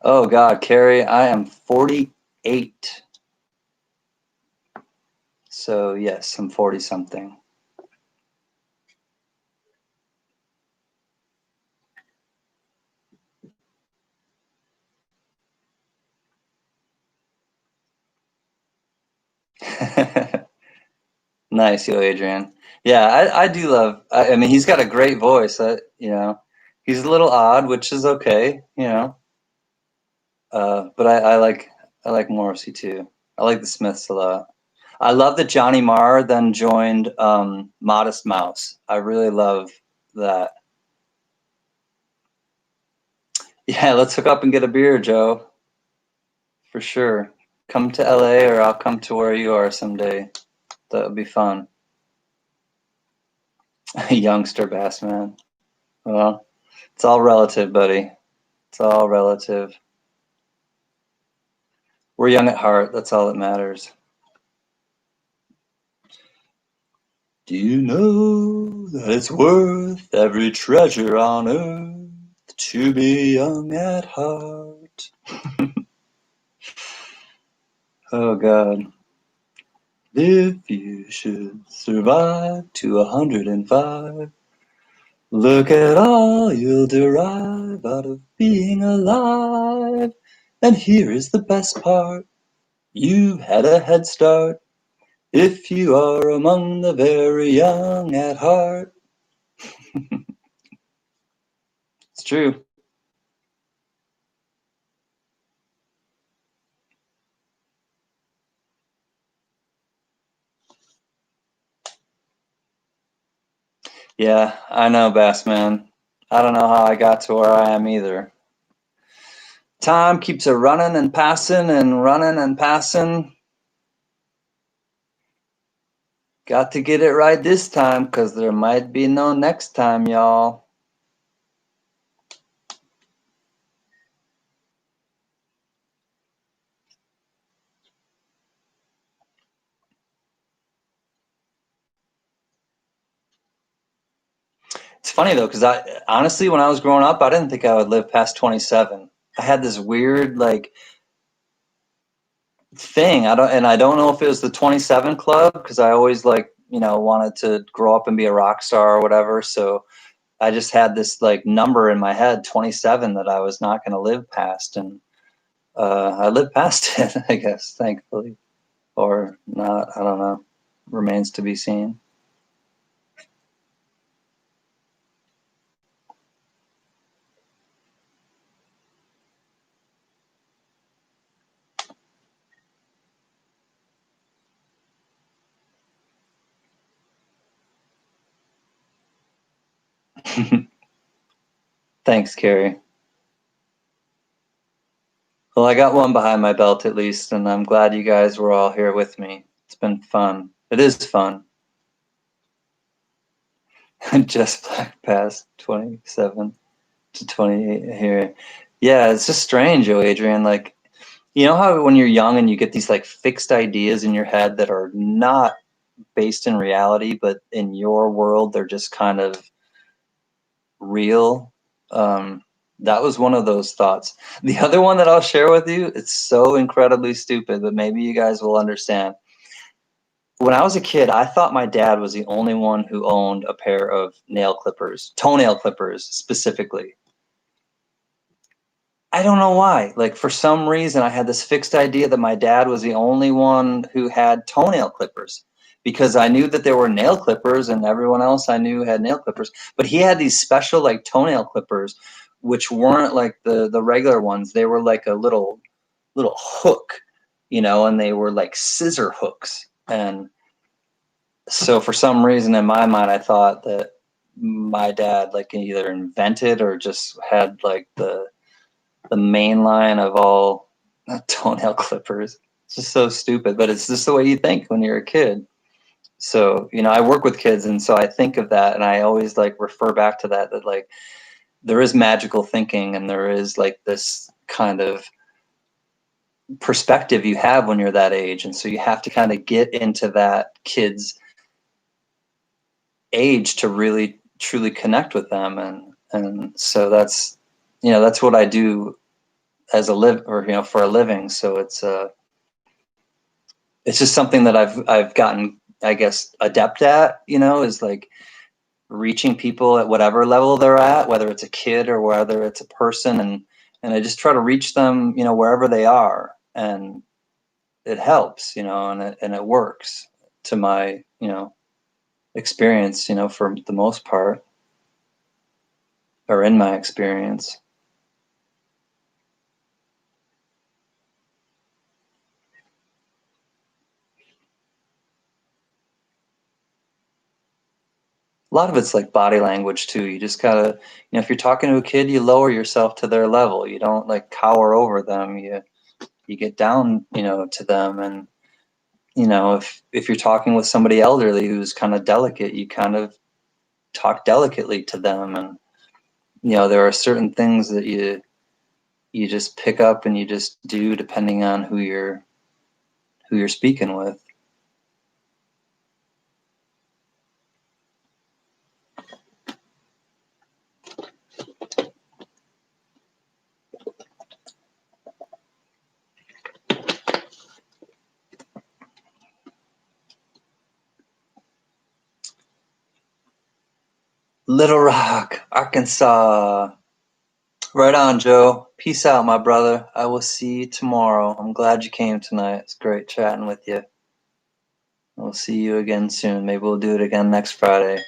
Oh God, Carrie, I am 48. So yes, I'm 40 something. Nice, yo, Adrian. Yeah, I do love. I mean, he's got a great voice. He's a little odd, which is okay. But I like Morrissey too. I like the Smiths a lot. I love that Johnny Marr then joined Modest Mouse. I really love that. Yeah, let's hook up and get a beer, Joe. For sure. Come to LA or I'll come to where you are someday. That would be fun. Youngster Bassman. Well, it's all relative, buddy. It's all relative. We're young at heart. That's all that matters. Do you know that it's worth every treasure on earth to be young at heart? Oh, God. If you should survive to 105, look at all you'll derive out of being alive. And here is the best part. You had a head start if you are among the very young at heart. It's true. Yeah, I know, Bassman. I don't know how I got to where I am either. Time keeps a running and passing and running and passing. Got to get it right this time, 'cause there might be no next time, y'all. It's funny though, 'cause I honestly, when I was growing up, I didn't think I would live past 27. I had this weird like thing. I don't know if it was the 27 club, because I always wanted to grow up and be a rock star or whatever. So I just had this like number in my head, 27, that I was not going to live past, and I lived past it, I guess, thankfully, or not. I don't know. Remains to be seen. Thanks, Carrie. Well, I got one behind my belt at least, and I'm glad you guys were all here with me. It's been fun. It is fun. Just past 27 to 28 here. Yeah, it's just strange, oh, Adrian. Like, you know how when you're young and you get these like fixed ideas in your head that are not based in reality, but in your world, they're just kind of real. That was one of those thoughts. The other one that I'll share with you, it's so incredibly stupid, but maybe you guys will understand. when I was a kid, I thought my dad was the only one who owned a pair of nail clippers, toenail clippers specifically. I don't know why. Like, for some reason, I had this fixed idea that my dad was the only one who had toenail clippers, because I knew that there were nail clippers and everyone else I knew had nail clippers. But he had these special, like, toenail clippers, which weren't like the regular ones. They were like a little hook, and they were like scissor hooks. And so for some reason in my mind, I thought that my dad like either invented or just had like the main line of all toenail clippers. It's just so stupid, but it's just the way you think when you're a kid. So, I work with kids, and so I think of that, and I always like refer back to that like there is magical thinking, and there is like this kind of perspective you have when you're that age. And so you have to kind of get into that kid's age to really truly connect with them. And so that's what I do as a live or for a living. So it's just something that I've gotten, I guess, adept at, is like reaching people at whatever level they're at, whether it's a kid or whether it's a person, and I just try to reach them, wherever they are. And it helps, and it works to my, experience, for the most part, or in my experience. A lot of it's like body language too. You just gotta, if you're talking to a kid, you lower yourself to their level. You don't like cower over them. You get down, to them. And, if you're talking with somebody elderly who's kind of delicate, you kind of talk delicately to them. And, there are certain things that you just pick up and you just do depending on who you're speaking with. Little Rock, Arkansas. Right on, Joe. Peace out, my brother. I will see you tomorrow. I'm glad you came tonight. It's great chatting with you. We'll see you again soon. Maybe we'll do it again next Friday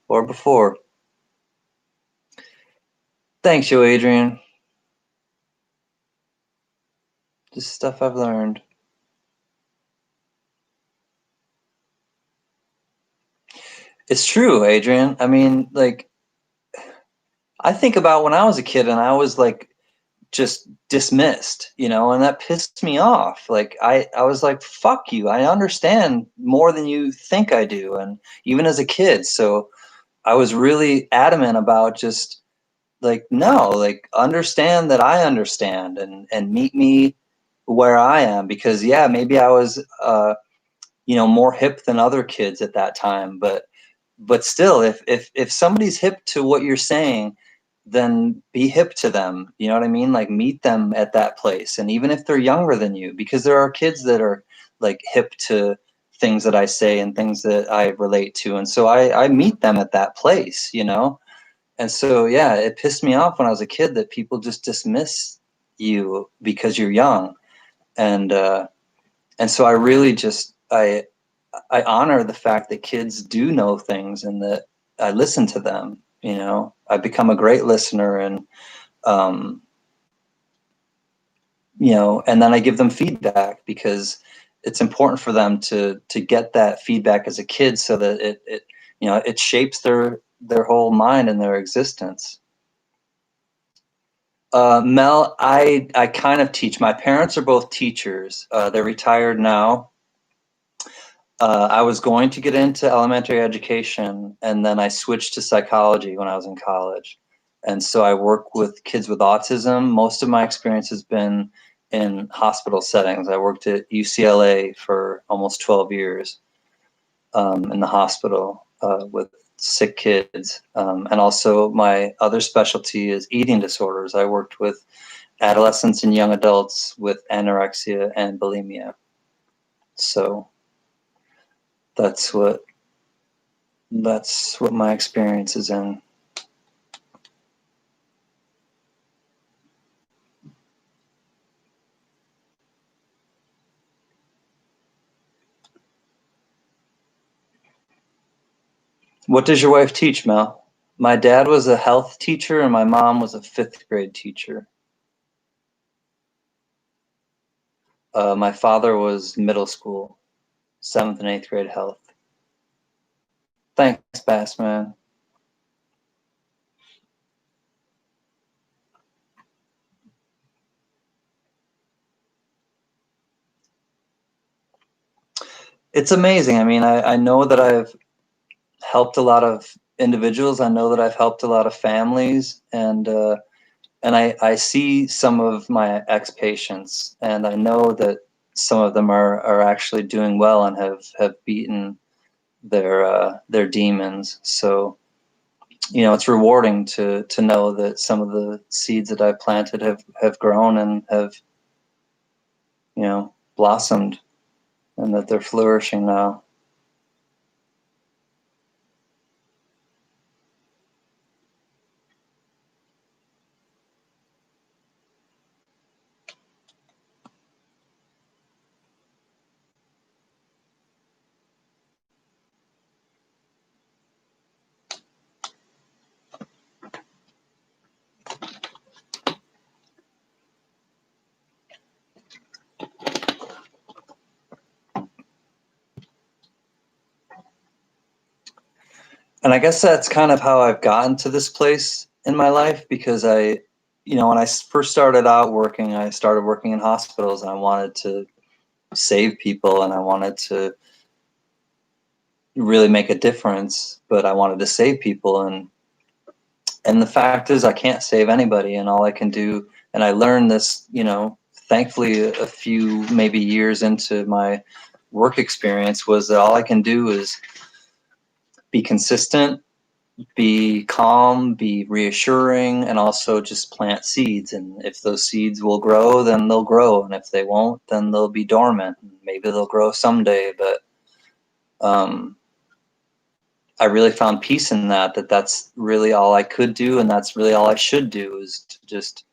or before. Thanks, you, Adrian. Just stuff I've learned. It's true, Adrian. I mean, like, I think about when I was a kid and I was like just dismissed, and that pissed me off. Like I was like, fuck you. I understand more than you think I do. And even as a kid. So I was really adamant about just like, no, like understand that I understand, and meet me where I am. Because yeah, maybe I was more hip than other kids at that time, but still, if somebody's hip to what you're saying, then be hip to them. You know what I mean? Like meet them at that place. And even if they're younger than you, because there are kids that are like hip to things that I say and things that I relate to. And so I meet them at that place, And so, yeah, it pissed me off when I was a kid that people just dismiss you because you're young. And so I really just, I honor the fact that kids do know things and that I listen to them. I become a great listener, and um, and then I give them feedback, because it's important for them to get that feedback as a kid, so that it shapes their whole mind and their existence. Mel, I kind of teach. My parents are both teachers. They're retired now. I was going to get into elementary education, and then I switched to psychology when I was in college. And so I work with kids with autism. Most of my experience has been in hospital settings. I worked at UCLA for almost 12 years in the hospital with sick kids. And also my other specialty is eating disorders. I worked with adolescents and young adults with anorexia and bulimia. So That's what my experience is in. What does your wife teach, Mel? My dad was a health teacher and my mom was a 5th grade teacher. My father was middle school, 7th and 8th grade health. Thanks, Bassman. It's amazing. I mean, I know that I've helped a lot of individuals. I know that I've helped a lot of families, and I see some of my ex-patients, and I know that some of them are actually doing well and have beaten their demons. So, you know, it's rewarding to know that some of the seeds that I planted have grown and have, you know, blossomed, and that they're flourishing now. And I guess that's kind of how I've gotten to this place in my life, because you know, when I first started out working, I started working in hospitals and I wanted to save people and I wanted to really make a difference, but I wanted to save people. And the fact is I can't save anybody, and all I can do, and I learned this, you know, thankfully a few maybe years into my work experience, was that all I can do is be consistent, be calm, be reassuring, and also just plant seeds. And if those seeds will grow, then they'll grow. And if they won't, then they'll be dormant. Maybe they'll grow someday. But I really found peace in that's really all I could do. And that's really all I should do, is to just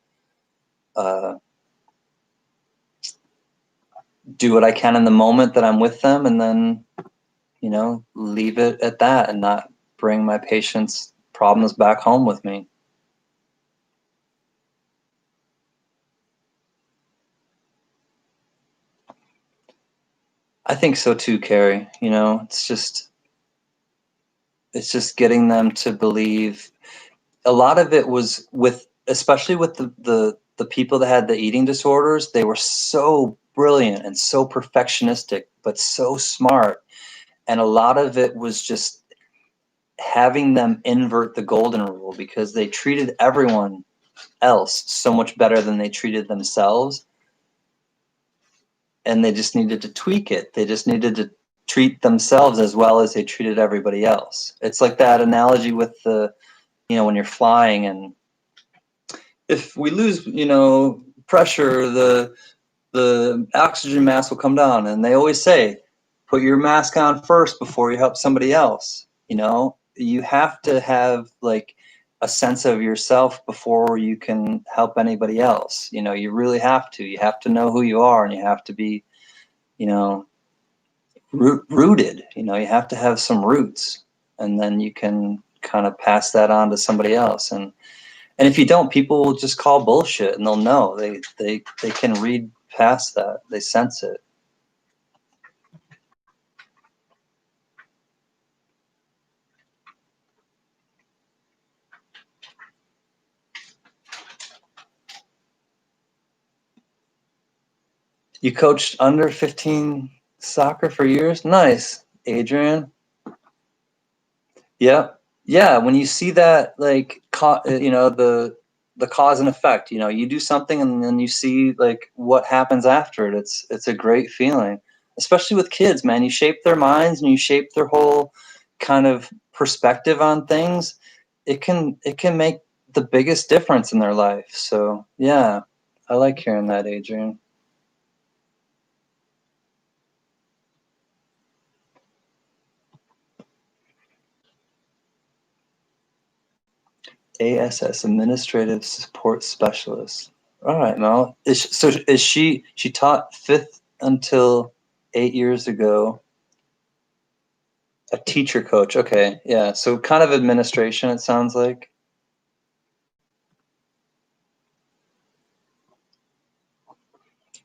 uh, do what I can in the moment that I'm with them. And then, you know, leave it at that and not bring my patients' problems back home with me. I think so too, Carrie. You know, it's just getting them to believe. A lot of it was with, especially with the people that had the eating disorders, they were so brilliant and so perfectionistic, but so smart. And a lot of it was just having them invert the golden rule, because they treated everyone else so much better than they treated themselves. And they just needed to tweak it. They just needed to treat themselves as well as they treated everybody else. It's like that analogy with the, you know, when you're flying, and if we lose, you know, pressure, the oxygen mask will come down. And they always say, put your mask on first before you help somebody else. You know, you have to have like a sense of yourself before you can help anybody else. You know, you really have to. You have to know who you are, and you have to be, you know, rooted. You know, you have to have some roots, and then you can kind of pass that on to somebody else. And if you don't, people will just call bullshit, and they'll know. They can read past that. They sense it. You coached under 15 soccer for years? Nice, Adrian. Yeah. Yeah, when you see that, like, you know, the cause and effect, you know, you do something and then you see like what happens after it. It's a great feeling, especially with kids, man. You shape their minds and you shape their whole kind of perspective on things. It can make the biggest difference in their life. So, yeah, I like hearing that, Adrian. ASS, Administrative Support Specialist. All right, Mel. Is she taught 5th until 8 years ago? A teacher coach. Okay, yeah. So kind of administration, it sounds like.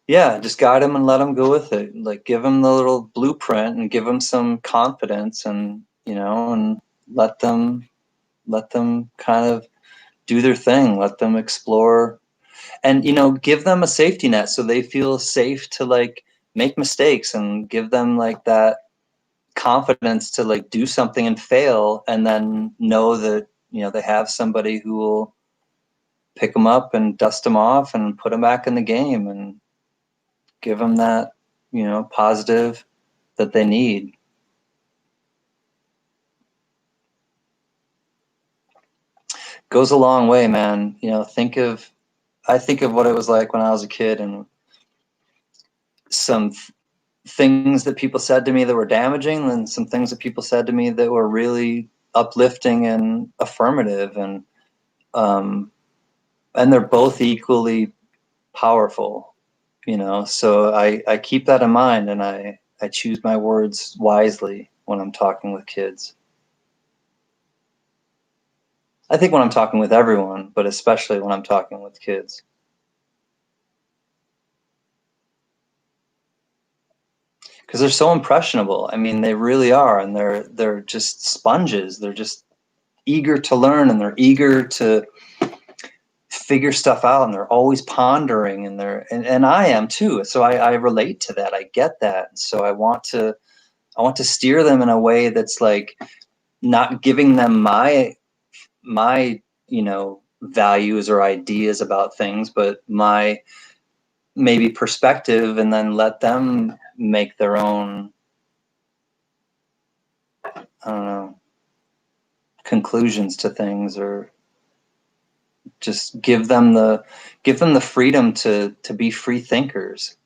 Yeah, just guide them and let them go with it. Like give them the little blueprint and give them some confidence, and and let them kind of do their thing. Let them explore, and give them a safety net so they feel safe to like make mistakes, and give them like that confidence to like do something and fail, and then know that they have somebody who will pick them up and dust them off and put them back in the game, and give them that positive that they need. Goes a long way, man. I think of what it was like when I was a kid, and some things that people said to me that were damaging, and some things that people said to me that were really uplifting and affirmative, um, and they're both equally powerful. So I keep that in mind, and I choose my words wisely when I'm talking with kids. I think when I'm talking with everyone, but especially when I'm talking with kids. Because they're so impressionable. I mean, they really are, and they're just sponges. They're just eager to learn, and they're eager to figure stuff out, and they're always pondering, and I am too. So I relate to that. I get that. So I want to steer them in a way that's like not giving them my values or ideas about things, but my maybe perspective, and then let them make their own, I don't know, conclusions to things, or just give them the freedom to be free thinkers.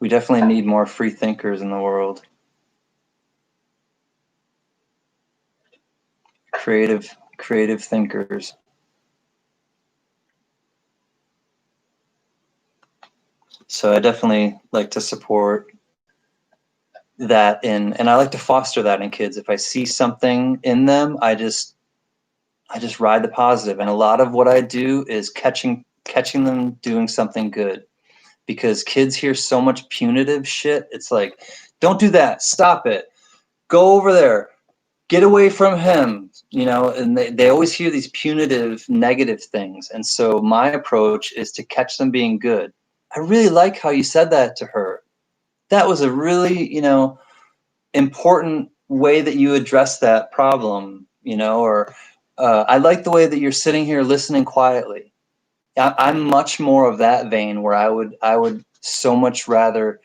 We definitely need more free thinkers in the world. Creative thinkers. So I definitely like to support that and I like to foster that in kids. If I see something in them, I just ride the positive. And a lot of what I do is catching them doing something good, because kids hear so much punitive shit. It's like, don't do that, stop it, go over there, get away from him, and they always hear these punitive negative things. And so my approach is to catch them being good. I really like how you said that to her. That was a really important way that you address that problem, or I like the way that you're sitting here listening quietly. I'm much more of that vein, where I would so much rather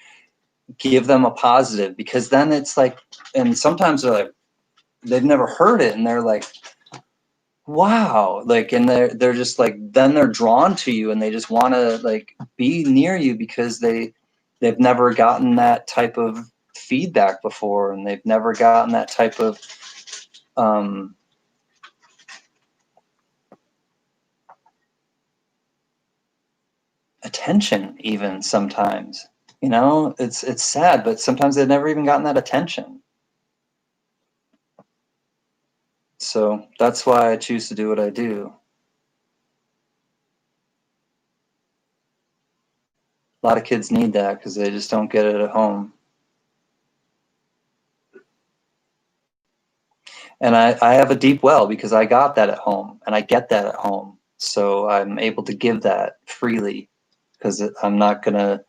give them a positive, because then it's like, and sometimes they're like, they've never heard it, and they're like, wow, like, and they're just like, then they're drawn to you, and they just want to like be near you, because they've never gotten that type of feedback before, and they've never gotten that type of attention. Even sometimes, it's sad, but sometimes they've never even gotten that attention. So that's why I choose to do what I do. A lot of kids need that, because they just don't get it at home. And I have a deep well, because I got that at home, and I get that at home. So I'm able to give that freely, because I'm not going to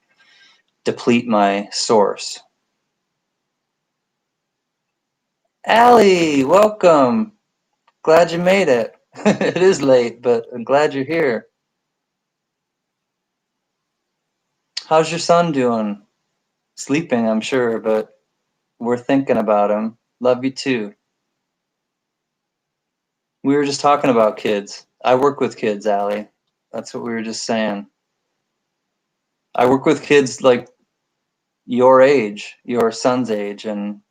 deplete my source. Allie, welcome. Glad you made it. It is late, but I'm glad you're here. How's your son doing? Sleeping, I'm sure, but we're thinking about him. Love you too. We were just talking about kids. I work with kids, Allie. That's what we were just saying. I work with kids like your age, your son's age, and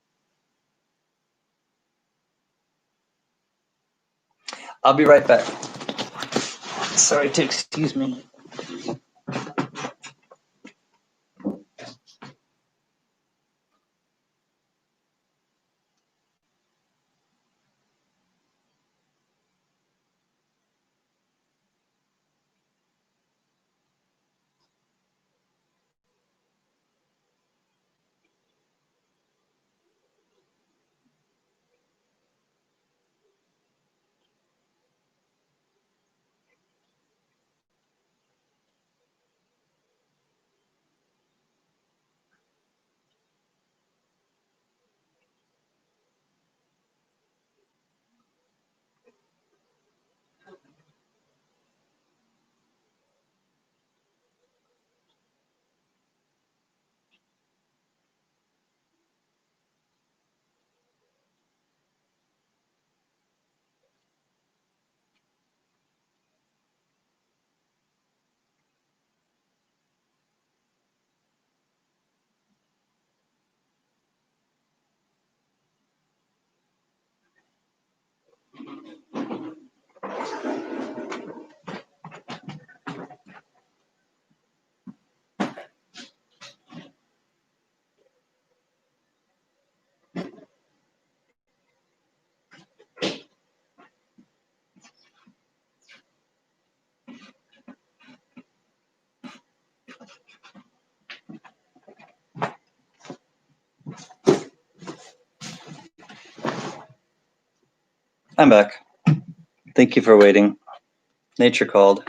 I'll be right back. Sorry to excuse me. I'm back. Thank you for waiting. Nature called.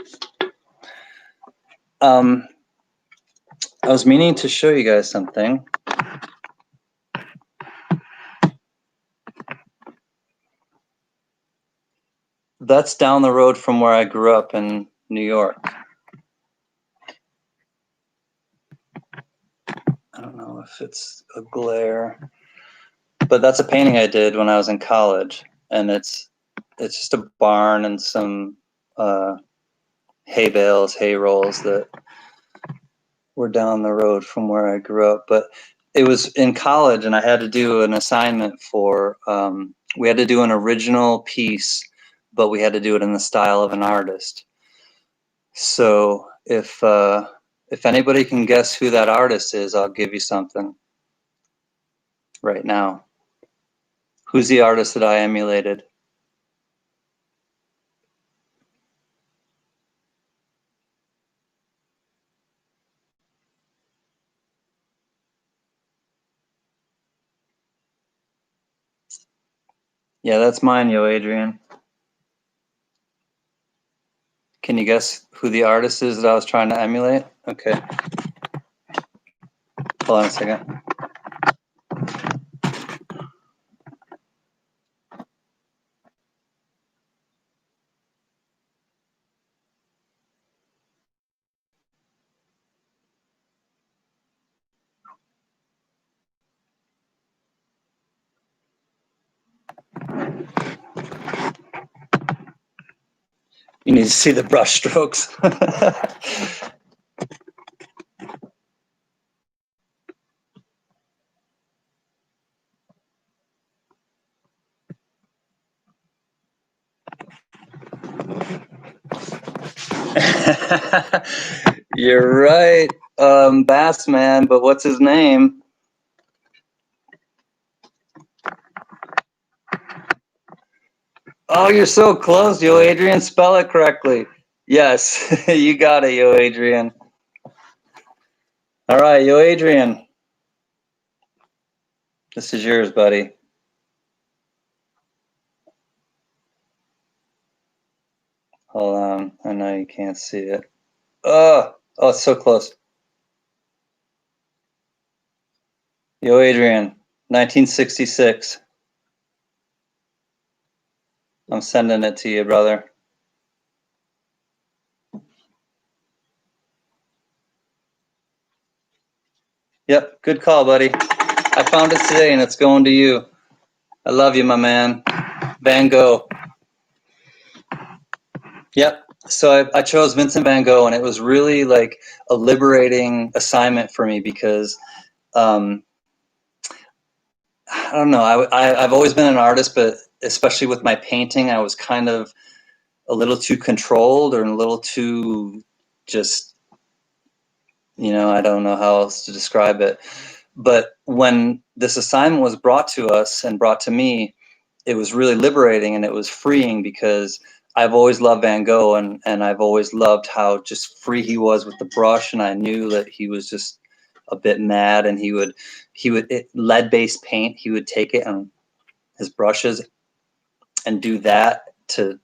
I was meaning to show you guys something. That's down the road from where I grew up in New York. I don't know if it's a glare, but that's a painting I did when I was in college, and it's just a barn and some hay bales, hay rolls that were down the road from where I grew up. But it was in college, and I had to do an assignment for. We had to do an original piece, but we had to do it in the style of an artist. So if anybody can guess who that artist is, I'll give you something right now. Who's the artist that I emulated? Yeah, that's mine, yo, Adrian. Can you guess who the artist is that I was trying to emulate? Okay. Hold on a second. You need to see the brush strokes. You're right, Bass Man, but what's his name? Oh, you're so close, yo, Adrian. Spell it correctly. Yes, you got it, yo, Adrian. All right, yo, Adrian. This is yours, buddy. Hold on. I know you can't see it. Oh, it's so close. Yo, Adrian, 1966. I'm sending it to you, brother. Yep, good call, buddy. I found it today, and it's going to you. I love you, my man. Van Gogh. Yep. So I chose Vincent van Gogh, and it was really like a liberating assignment for me because um, I don't know. I've always been an artist, but especially with my painting, I was kind of a little too controlled or a little too just, I don't know how else to describe it. But when this assignment was brought to us and brought to me, it was really liberating and it was freeing because I've always loved Van Gogh and I've always loved how just free he was with the brush. And I knew that he was just a bit mad and lead-based paint, he would take it on his brushes and do that to,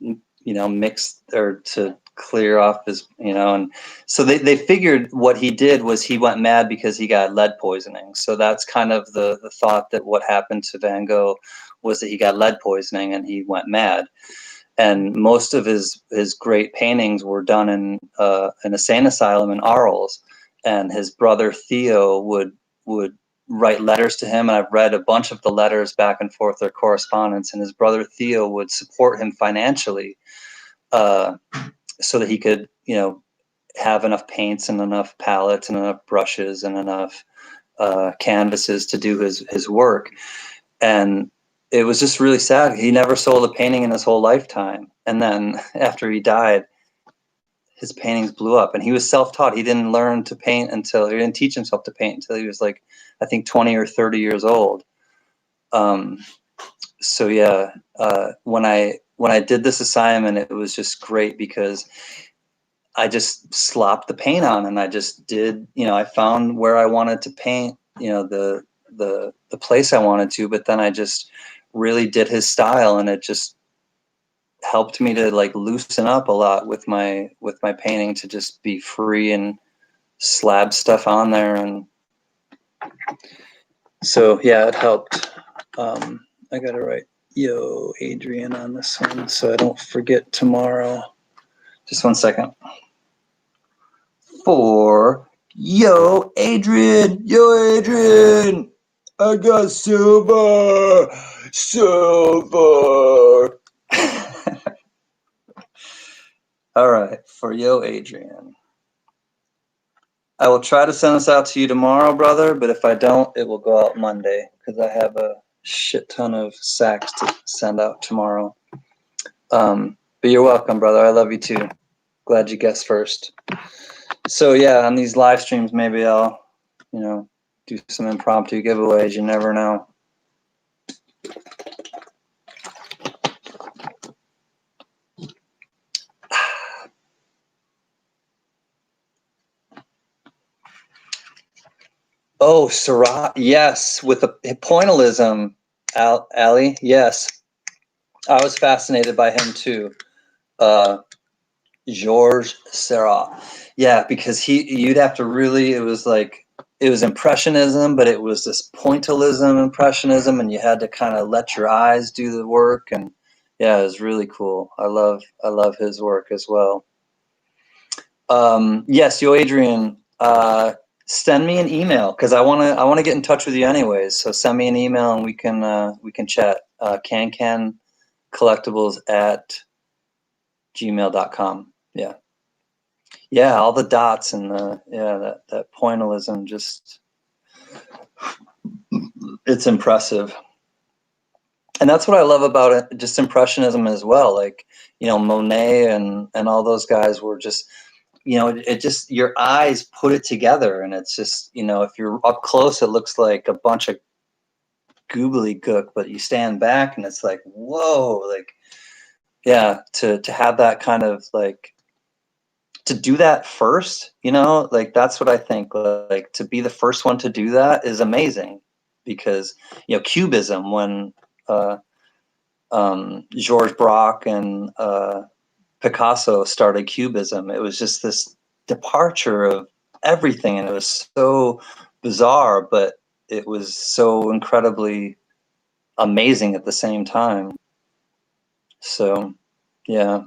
mix or to clear off his, and so they figured what he did was he went mad because he got lead poisoning. So that's kind of the thought that what happened to Van Gogh was that he got lead poisoning and he went mad. And most of his great paintings were done in an insane asylum in Arles. And his brother Theo would write letters to him, and I've read a bunch of the letters back and forth, their correspondence. And his brother Theo would support him financially, so that he could, have enough paints and enough palettes and enough brushes and enough canvases to do his work. And it was just really sad. He never sold a painting in his whole lifetime. And then after he died, his paintings blew up. And he was self-taught. He didn't learn to paint he didn't teach himself to paint until he was like, I think 20 or 30 years old. So yeah, when I did this assignment, it was just great because I just slopped the paint on and I just did, I found where I wanted to paint, the place I wanted to, but then I just really did his style, and it just helped me to like loosen up a lot with my painting, to just be free and slab stuff on there. And so yeah, it helped. I gotta write yo Adrian on this one so I don't forget tomorrow. Just 1 second. For yo Adrian, I got silver. All right, for yo Adrian. I will try to send this out to you tomorrow, brother, but if I don't, it will go out Monday because I have a shit ton of sacks to send out tomorrow. But you're welcome, brother. I love you too. Glad you guessed first. So yeah, on these live streams, maybe I'll, do some impromptu giveaways. You never know. Oh, Seurat, yes, with the pointillism, Ali, yes. I was fascinated by him too. Georges Seurat. Yeah, because you'd have to really, it was impressionism, but it was this pointillism impressionism, and you had to kind of let your eyes do the work. And yeah, it was really cool. I love his work as well. Yes, yo Adrian, send me an email because I wanna get in touch with you anyways. So send me an email and we can chat. CanCan collectibles at gmail.com. Yeah, all the dots and that pointillism, just it's impressive. And that's what I love about it, just impressionism as well. Like, Monet and all those guys were just, it just, your eyes put it together, and it's just, if you're up close, it looks like a bunch of googly gook, but you stand back and it's like, whoa, like, yeah, to have that kind of like, to do that first, like that's what I think, like to be the first one to do that is amazing, because Cubism, when Georges Braque and Picasso started Cubism, it was just this departure of everything, and it was so bizarre, but it was so incredibly amazing at the same time. So yeah,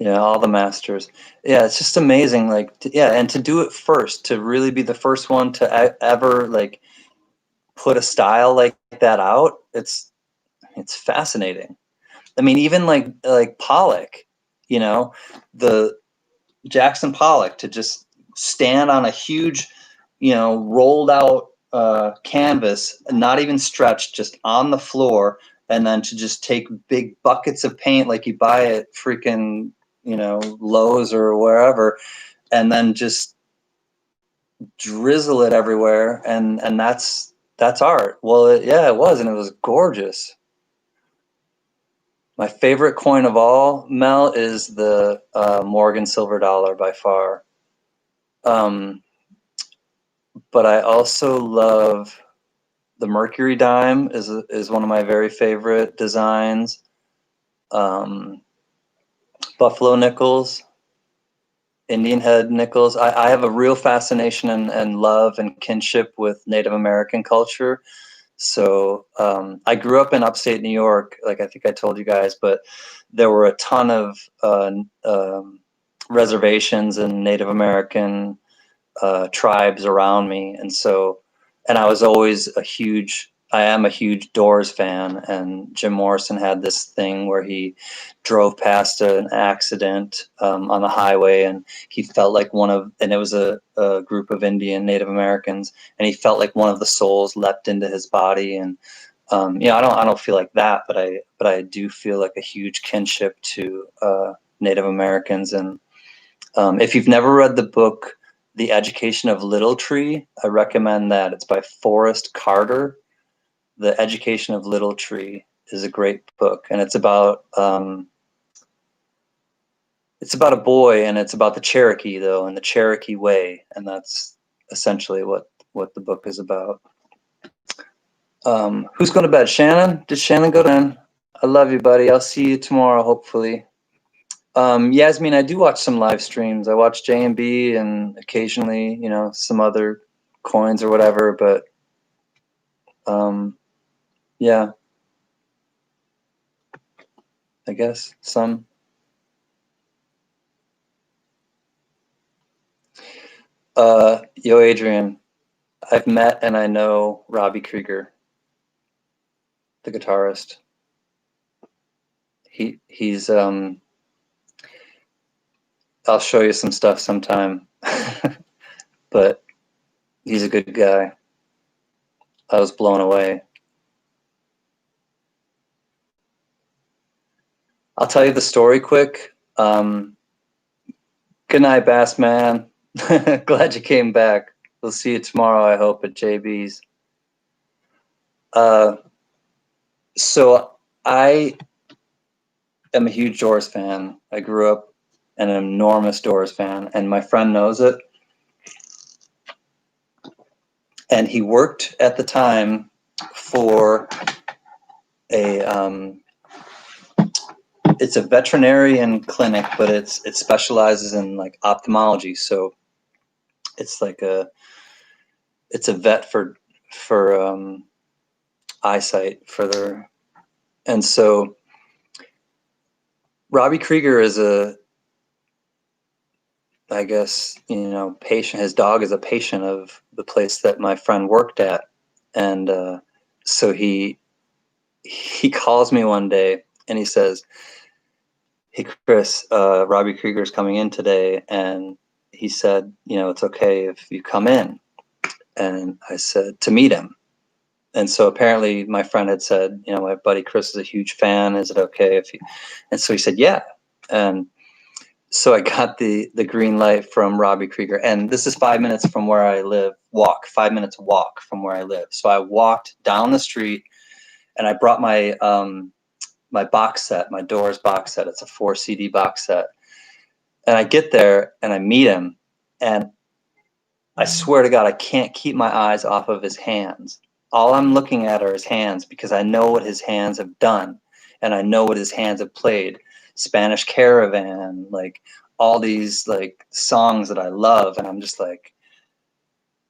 all the masters. Yeah, it's just amazing, like and to do it first, to really be the first one to ever like put a style like that out, it's fascinating. I mean, even like Pollock, the Jackson Pollock, to just stand on a huge, rolled out canvas, not even stretched, just on the floor, and then to just take big buckets of paint like you buy at freaking, Lowe's or wherever, and then just drizzle it everywhere, and that's art. Well, yeah, it was, and it was gorgeous. My favorite coin of all, Mel, is the Morgan silver dollar by far. But I also love the Mercury dime is one of my very favorite designs. Buffalo nickels, Indian head nickels. I have a real fascination and love and kinship with Native American culture. So I grew up in upstate New York, like I think I told you guys, but there were a ton of reservations and Native American tribes around me, and I was always I am a huge Doors fan, and Jim Morrison had this thing where he drove past an accident on the highway, and he felt like and it was a group of Indian Native Americans, and he felt like one of the souls leapt into his body, and I don't feel like that, but I do feel like a huge kinship to Native Americans, and if you've never read the book The Education of Little Tree, I recommend that. It's by Forrest Carter. The Education of Little Tree is a great book, and it's about a boy, and it's about the Cherokee though, and the Cherokee way, and that's essentially what the book is about. Who's going to bed? Shannon? Did Shannon go to bed? I love you, buddy. I'll see you tomorrow, hopefully. Yasmin, I do watch some live streams. I watch J&B and occasionally, some other coins or whatever, but yeah, I guess some. Yo, Adrian, I've met and I know Robbie Krieger, the guitarist. He's I'll show you some stuff sometime, but he's a good guy. I was blown away. I'll tell you the story quick. Good night, Bass Man. Glad you came back. We'll see you tomorrow, I hope, at JB's. So I am a huge Doors fan. I grew up an enormous Doors fan, and my friend knows it. And he worked at the time for it's a veterinarian clinic, but it specializes in like ophthalmology. So it's like it's a vet for eyesight for their, and so Robbie Krieger is I guess, patient. His dog is a patient of the place that my friend worked at, and so he calls me one day and he says, "Hey Chris, Robbie Krieger is coming in today, and he said, it's okay if you come in." And I said, to meet him. And so apparently my friend had said, my buddy Chris is a huge fan. Is it okay if you? And so he said, yeah. And so I got the green light from Robbie Krieger, and this is 5 minutes from where I live. 5 minutes walk from where I live. So I walked down the street, and I brought my my box set, my Doors box set. It's a 4 CD box set. And I get there and I meet him, and I swear to God, I can't keep my eyes off of his hands. All I'm looking at are his hands, because I know what his hands have done, and I know what his hands have played. Spanish Caravan, like all these like songs that I love, and I'm just like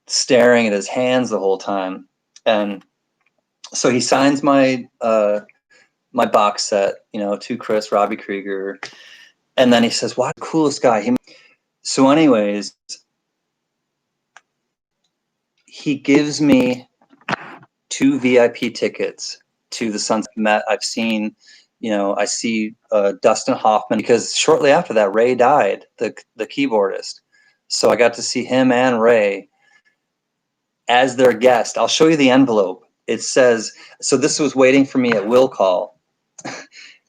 staring at his hands the whole time. And so he signs my my box set, to Chris, Robbie Krieger, and then he says, "Wow, coolest guy." So anyways, he gives me 2 VIP tickets to the Sunset Met. I've seen, I see Dustin Hoffman, because shortly after that, Ray died, the keyboardist. So I got to see him and Ray as their guest. I'll show you the envelope. It says, so this was waiting for me at Will Call.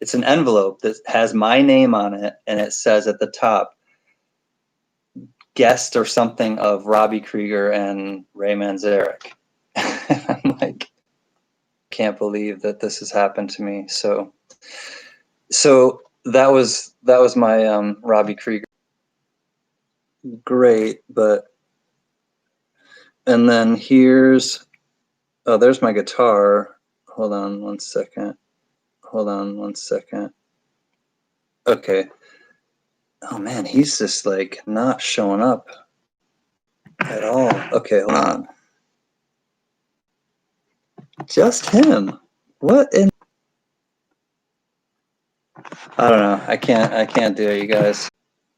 It's an envelope that has my name on it, and it says at the top, guest or something of Robbie Krieger and Ray Manzarek. I'm like, can't believe that this has happened to me. So that was my Robbie Krieger. Great, but and then here's, oh, there's my guitar. Hold on one second. Okay. Oh man, he's just like not showing up at all. Okay, hold on. Just him. What in? I don't know. I can't do it, you guys.